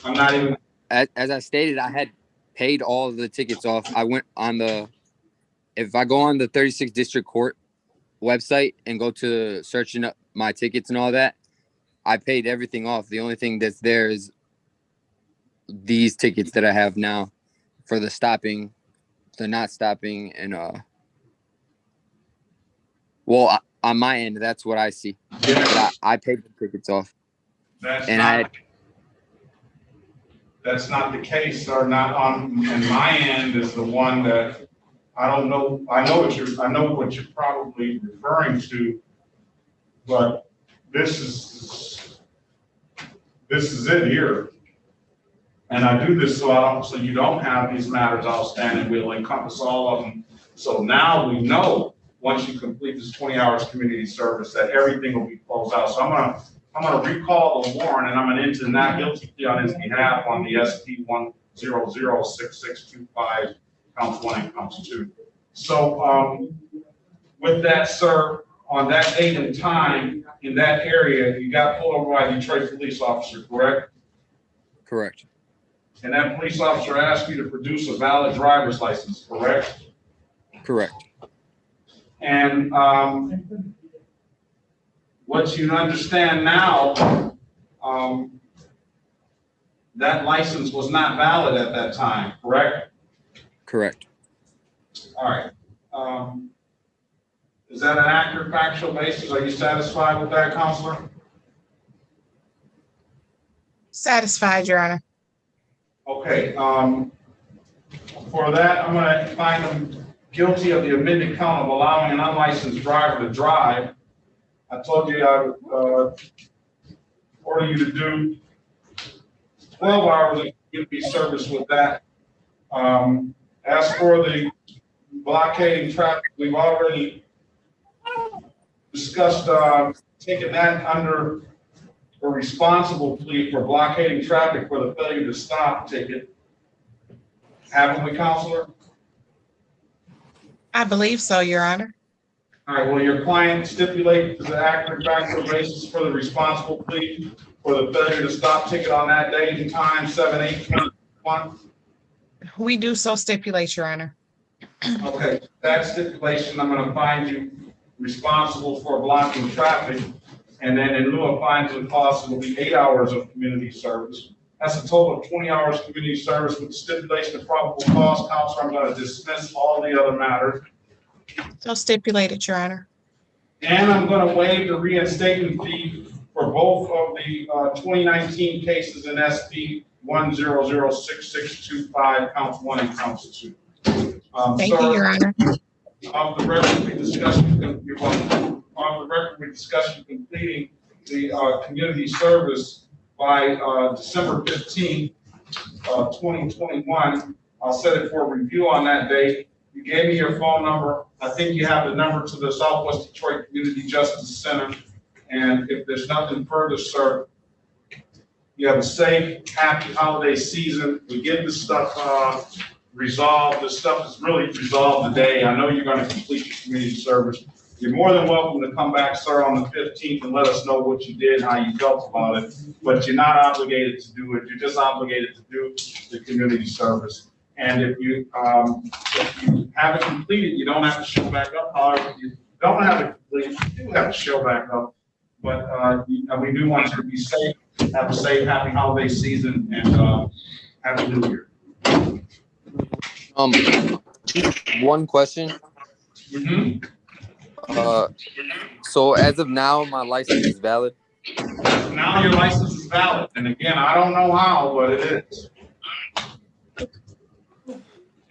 I'm not even. As I stated, I had paid all of the tickets off. I went on if I go on the 36th District Court website and go to searching up my tickets and all that, I paid everything off. The only thing that's there is these tickets that I have now for the stopping, the not stopping, and well, on my end, that's what I see. But I paid the tickets off. That's not the case, or not on my end is the one that I don't know. I know what you're probably referring to, but this is it here. And I do this so you don't have these matters outstanding. We'll encompass all of them. So now we know once you complete this 20 hours community service that everything will be closed out. So I'm gonna recall the warrant, and I'm gonna enter not guilty plea on his behalf on the SP 1006625 counts 1 and counts 2. So with that, sir, on that date and time in that area, you got pulled over by a Detroit police officer, correct? Correct. And that police officer asked you to produce a valid driver's license, correct? Correct. And what you understand now, that license was not valid at that time, correct? Correct. All right. Is that an accurate factual basis? Are you satisfied with that, Counselor? Satisfied, Your Honor. Okay. For that, I'm going to find them guilty of the amended count of allowing an unlicensed driver to drive. I told you for order you to do 12 hours of community service with that. As for the blockading traffic, we've already discussed taking that under a responsible plea for blockading traffic for the failure to stop ticket. Haven't we, Counselor? I believe so, Your Honor. All right, will your client stipulate the accurate factual basis for the responsible plea for the failure to stop ticket on that date and time, 7/8/2021? We do so stipulate, Your Honor. Okay, that stipulation, I'm gonna find you responsible for blocking traffic, and then in lieu of fines and costs, it will be 8 hours of community service. That's a total of 20 hours community service with the stipulation of probable cause. Counselor, I'm gonna dismiss all the other matters. So stipulated, Your Honor. And I'm gonna waive the reinstatement fee for both of the 2019 cases in SP 1006625, counts 1 and counts 2. Thank you, Your Honor. Off the record, we discussed, completing the community service by December 15th, 2021. I'll set it for review on that date. You gave me your phone number. I think you have the number to the Southwest Detroit Community Justice Center. And if there's nothing further, sir, you have a safe, happy holiday season. We get this stuff resolved. This stuff is really resolved today. I know you're going to complete your community service. You're more than welcome to come back, sir, on the 15th and let us know what you did, how you felt about it. But you're not obligated to do it. You're just obligated to do the community service. And if you have it completed, you don't have to show back up. However, if you don't have it completed, you do have to show back up. But we do want you to be safe, have a safe, happy holiday season, and happy New Year. One question. Mm-hmm. So as of now, my license is valid? Now your license is valid. And again, I don't know how, but it is.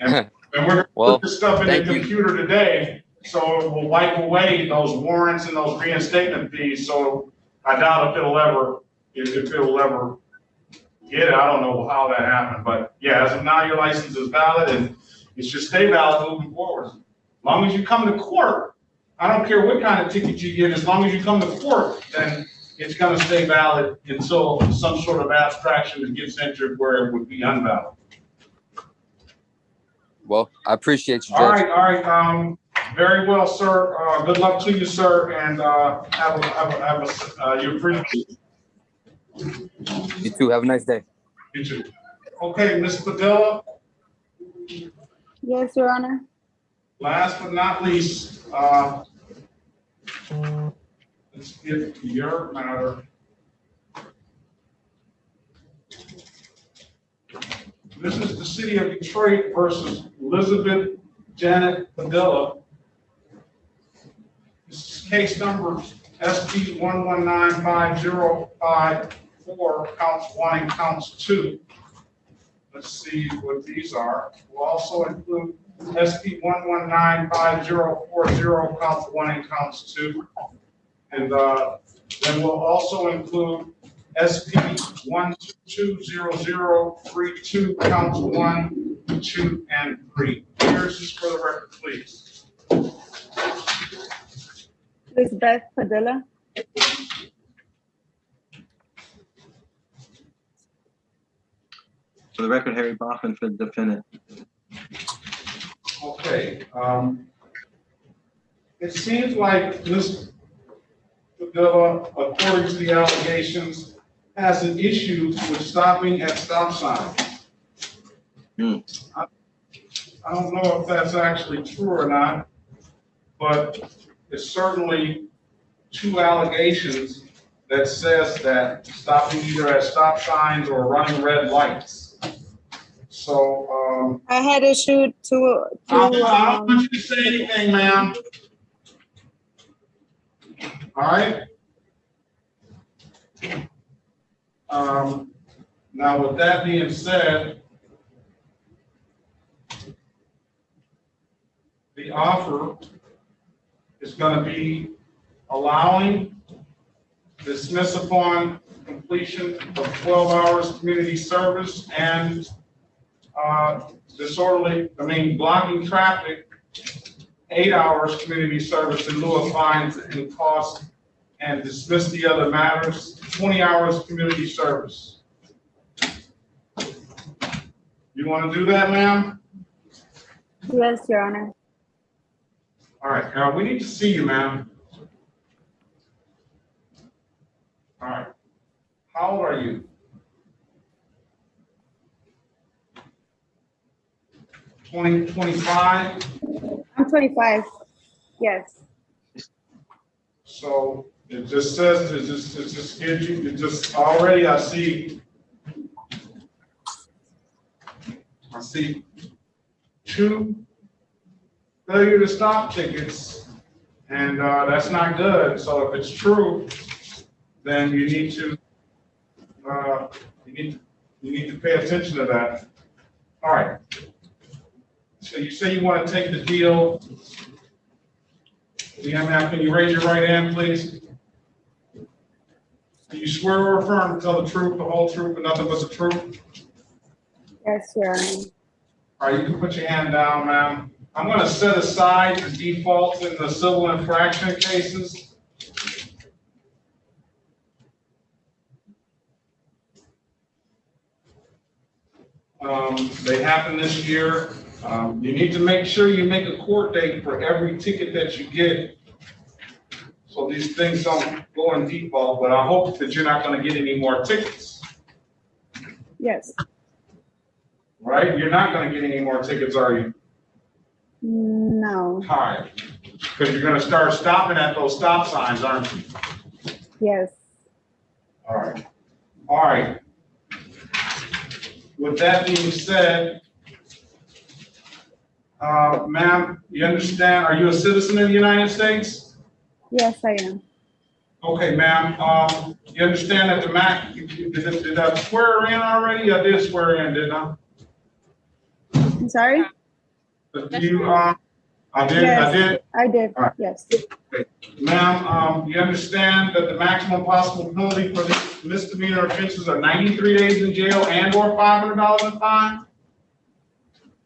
And we're going to put this stuff in the computer today, so it will wipe away those warrants and those reinstatement fees. So I doubt if it'll ever get it. I don't know how that happened, but yeah, as of now, your license is valid, and it should stay valid moving forward. As long as you come to court, I don't care what kind of ticket you get, as long as you come to court, then it's going to stay valid until some sort of abstraction gets entered where it would be unvalid. Well, I appreciate you, Judge. All right. Very well, sir. Good luck to you, sir, and you're free. You too. Have a nice day. You too. Okay, Ms. Padilla. Yes, Your Honor. Last but not least, let's get to your matter. This is the City of Detroit versus Elizabeth Janet Padilla. This is case number SP 1195054, counts 1 and counts 2. Let's see what these are. We'll also include SP 1195040, counts 1 and counts 2. And then we'll also include SP 1220032, counts 1, 2, and 3. Here's just for the record, please. Elizabeth Padilla. For the record, Harry Baughman for the defendant. Okay. It seems like Ms. Padilla, according to the allegations, has an issue with stopping at stop signs. I don't know if that's actually true or not, but it's certainly two allegations that says that stopping either at stop signs or running red lights. So I had issued to I don't want you to say anything, ma'am. All right. Now, with that being said, the offer is going to be allowing dismiss upon completion of 12 hours community service and blocking traffic, 8 hours community service in lieu of fines and costs, and dismiss the other matters, 20 hours community service. You want to do that, ma'am? Yes, Your Honor. All right, now we need to see you, ma'am. All right. How old are you? 25? I'm 25. Yes. So it just says, it just gives you, it just already I see 2 failure to stop tickets, and that's not good. So if it's true, then you need to pay attention to that. All right. So you say you want to take the deal. Yeah, ma'am, can you raise your right hand, please? Do you swear or affirm to tell the truth, the whole truth, and nothing but the truth? Yes, Your Honor. All right, you can put your hand down, ma'am. I'm going to set aside the defaults in the civil infraction cases. They happen this year. You need to make sure you make a court date for every ticket that you get, so these things don't go in default, but I hope that you're not going to get any more tickets. Yes. Right? You're not going to get any more tickets, are you? No. All right. Because you're going to start stopping at those stop signs, aren't you? Yes. All right. All right. With that being said, ma'am, you understand, are you a citizen of the United States? Yes, I am. Okay, ma'am, you understand that the MAC, did I swear in already? I did swear in, didn't I? I'm sorry? I did, yes, I did? I did, right. Yes. Okay. Ma'am, you understand that the maximum possible penalty for these misdemeanor offenses are 93 days in jail and or $500 in fine?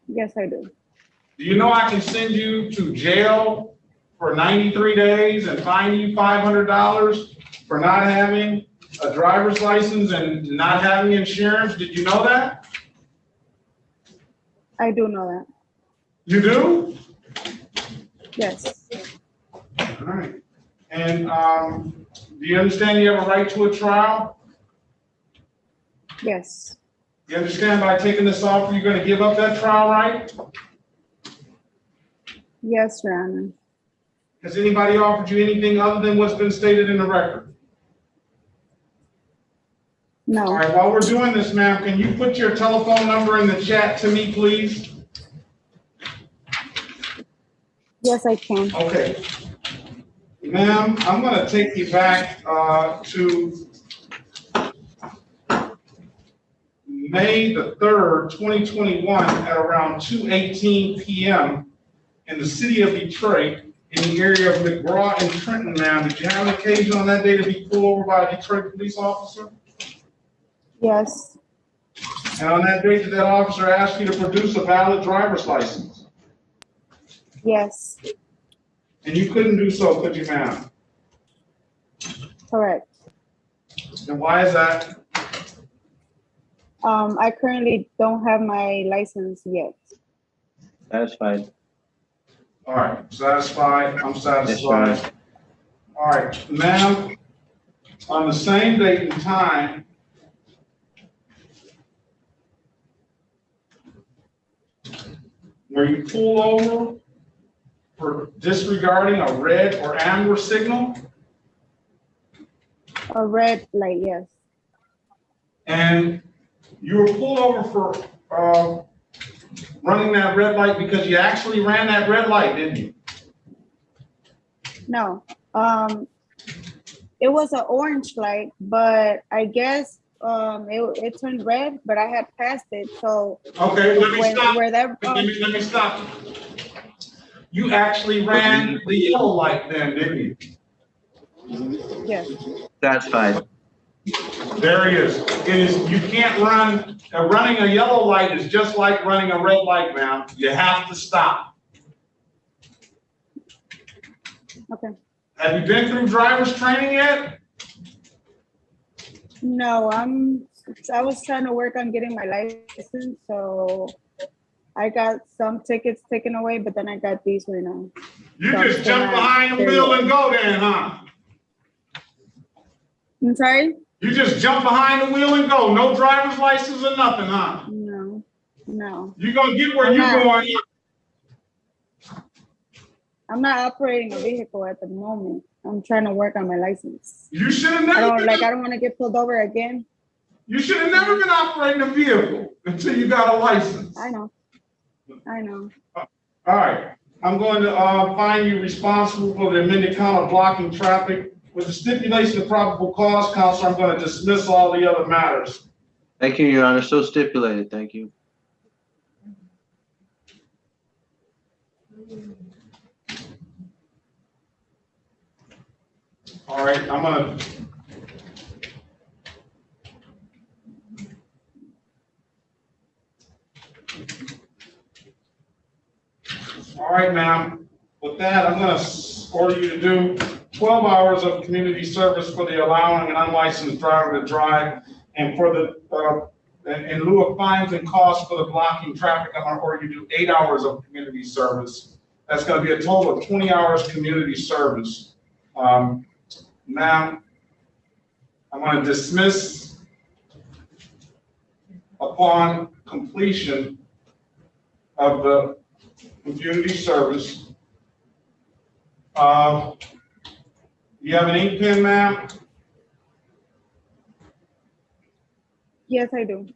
Yes, I do. Do you know I can send you to jail for 93 days and fine you $500 for not having a driver's license and not having insurance? Did you know that? I do know that. You do? Yes. All right. And do you understand you have a right to a trial? Yes. You understand by taking this offer, you're going to give up that trial right? Yes, Your Honor. Has anybody offered you anything other than what's been stated in the record? No. All right, while we're doing this, ma'am, can you put your telephone number in the chat to me, please? Yes, I can. Okay. Ma'am, I'm going to take you back to May the 3rd, 2021 at around 2:18 p.m. in the city of Detroit in the area of McGraw and Trenton, ma'am. Did you have an occasion on that day to be pulled over by a Detroit police officer? Yes. And on that day, did that officer ask you to produce a valid driver's license? Yes. And you couldn't do so, could you, ma'am? Correct. And why is that? I currently don't have my license yet. Satisfied. All right, satisfied, I'm satisfied. Yes, all right, ma'am, on the same date and time, were you pulled over for disregarding a red or amber signal? A red light, yes. And you were pulled over for running that red light because you actually ran that red light, didn't you? No. It was an orange light, but I guess it turned red, but I had passed it. So okay, let me stop. Let me stop. You actually ran the yellow light then, didn't you? Yes. Satisfied. There he is. You can't run, running a yellow light is just like running a red light, ma'am. You have to stop. Okay. Have you been through driver's training yet? No, I was trying to work on getting my license, so I got some tickets taken away, but then I got these right now. You So just jump behind the wheel and go then, huh? I'm sorry? You just jump behind the wheel and go. No driver's license or nothing, huh? No, no. You're going to get where you're going. I'm not operating a vehicle at the moment. I'm trying to work on my license. You should have never I don't want to get pulled over again. You should have never been operating a vehicle until you got a license. I know. All right. I'm going to find you responsible for the amended count of blocking traffic. With the stipulation of probable cause, Counselor, I'm going to dismiss all the other matters. Thank you, Your Honor. So stipulated. Thank you. All right, I'm going to. All right, ma'am. With that, I'm going to order you to do 12 hours of community service for the allowing an unlicensed driver to drive, and for the in lieu of fines and costs for the blocking traffic, I'm going to order you to do 8 hours of community service. That's going to be a total of 20 hours community service. Ma'am, I'm going to dismiss upon completion of the community service. You have an ink pen, ma'am? Yes, I do.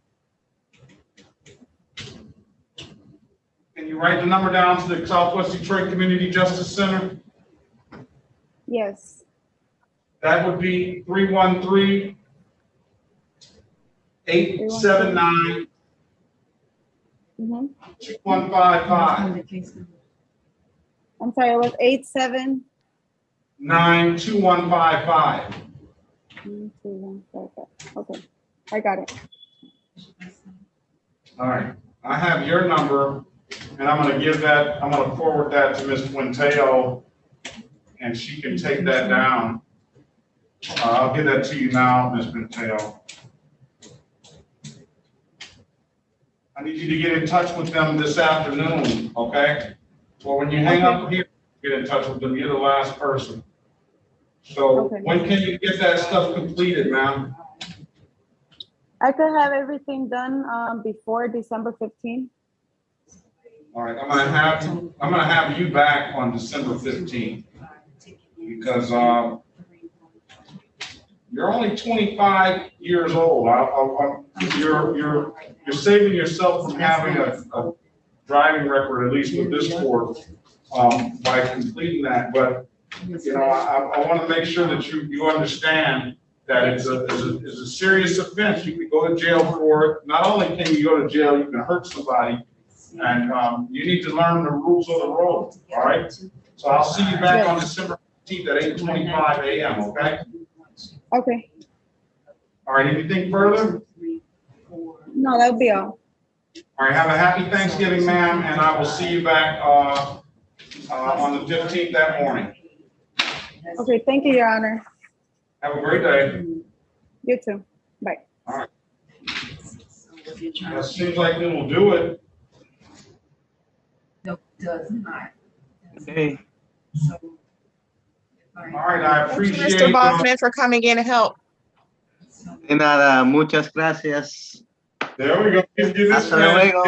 Can you write the number down to the Southwest Detroit Community Justice Center? Yes. That would be 313-879. Mm-hmm. 2155. I'm sorry, it was 87. 92155. 92155. Okay, I got it. All right, I have your number, and I'm going to forward that to Ms. Quinteo, and she can take that down. I'll give that to you now, Ms. Quinteo. I need you to get in touch with them this afternoon, okay? Well, when you hang up here, get in touch with them. You're the last person. So when can you get that stuff completed, ma'am? I could have everything done before December 15th. All right, I'm gonna have you back on December 15th because you're only 25 years old. You're saving yourself from having a driving record, at least with this court, by completing that. But you know, I want to make sure that you understand that it's a serious offense. You can go to jail for it. Not only can you go to jail, you can hurt somebody, and you need to learn the rules of the road. All right. So I'll see you back on December 15th at 8:25 a.m. Okay. Okay. All right. Anything further? No, that'll be all. All right. Have a happy Thanksgiving, ma'am, and I will see you back on the 15th that morning. Okay. Thank you, Your Honor. Have a great day. You too. Bye. All right. It seems like we will do it. No, does not. Okay. All right, I appreciate Mr. Bosman for coming in to help. De nada, muchas gracias. There we go. Give this Hasta luego.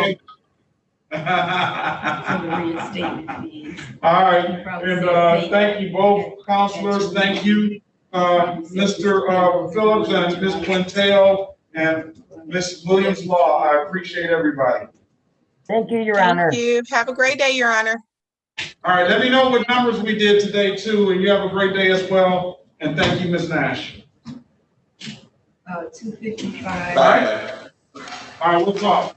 All right, and thank you both, counselors. Thank you, Mr. Phillips and Ms. Quinteo and Ms. Williams Law. I appreciate everybody. Thank you, Your Honor. Thank you. Have a great day, Your Honor. All right, let me know what numbers we did today too, and you have a great day as well. And thank you, Ms. Nash. 255. All right, we'll talk.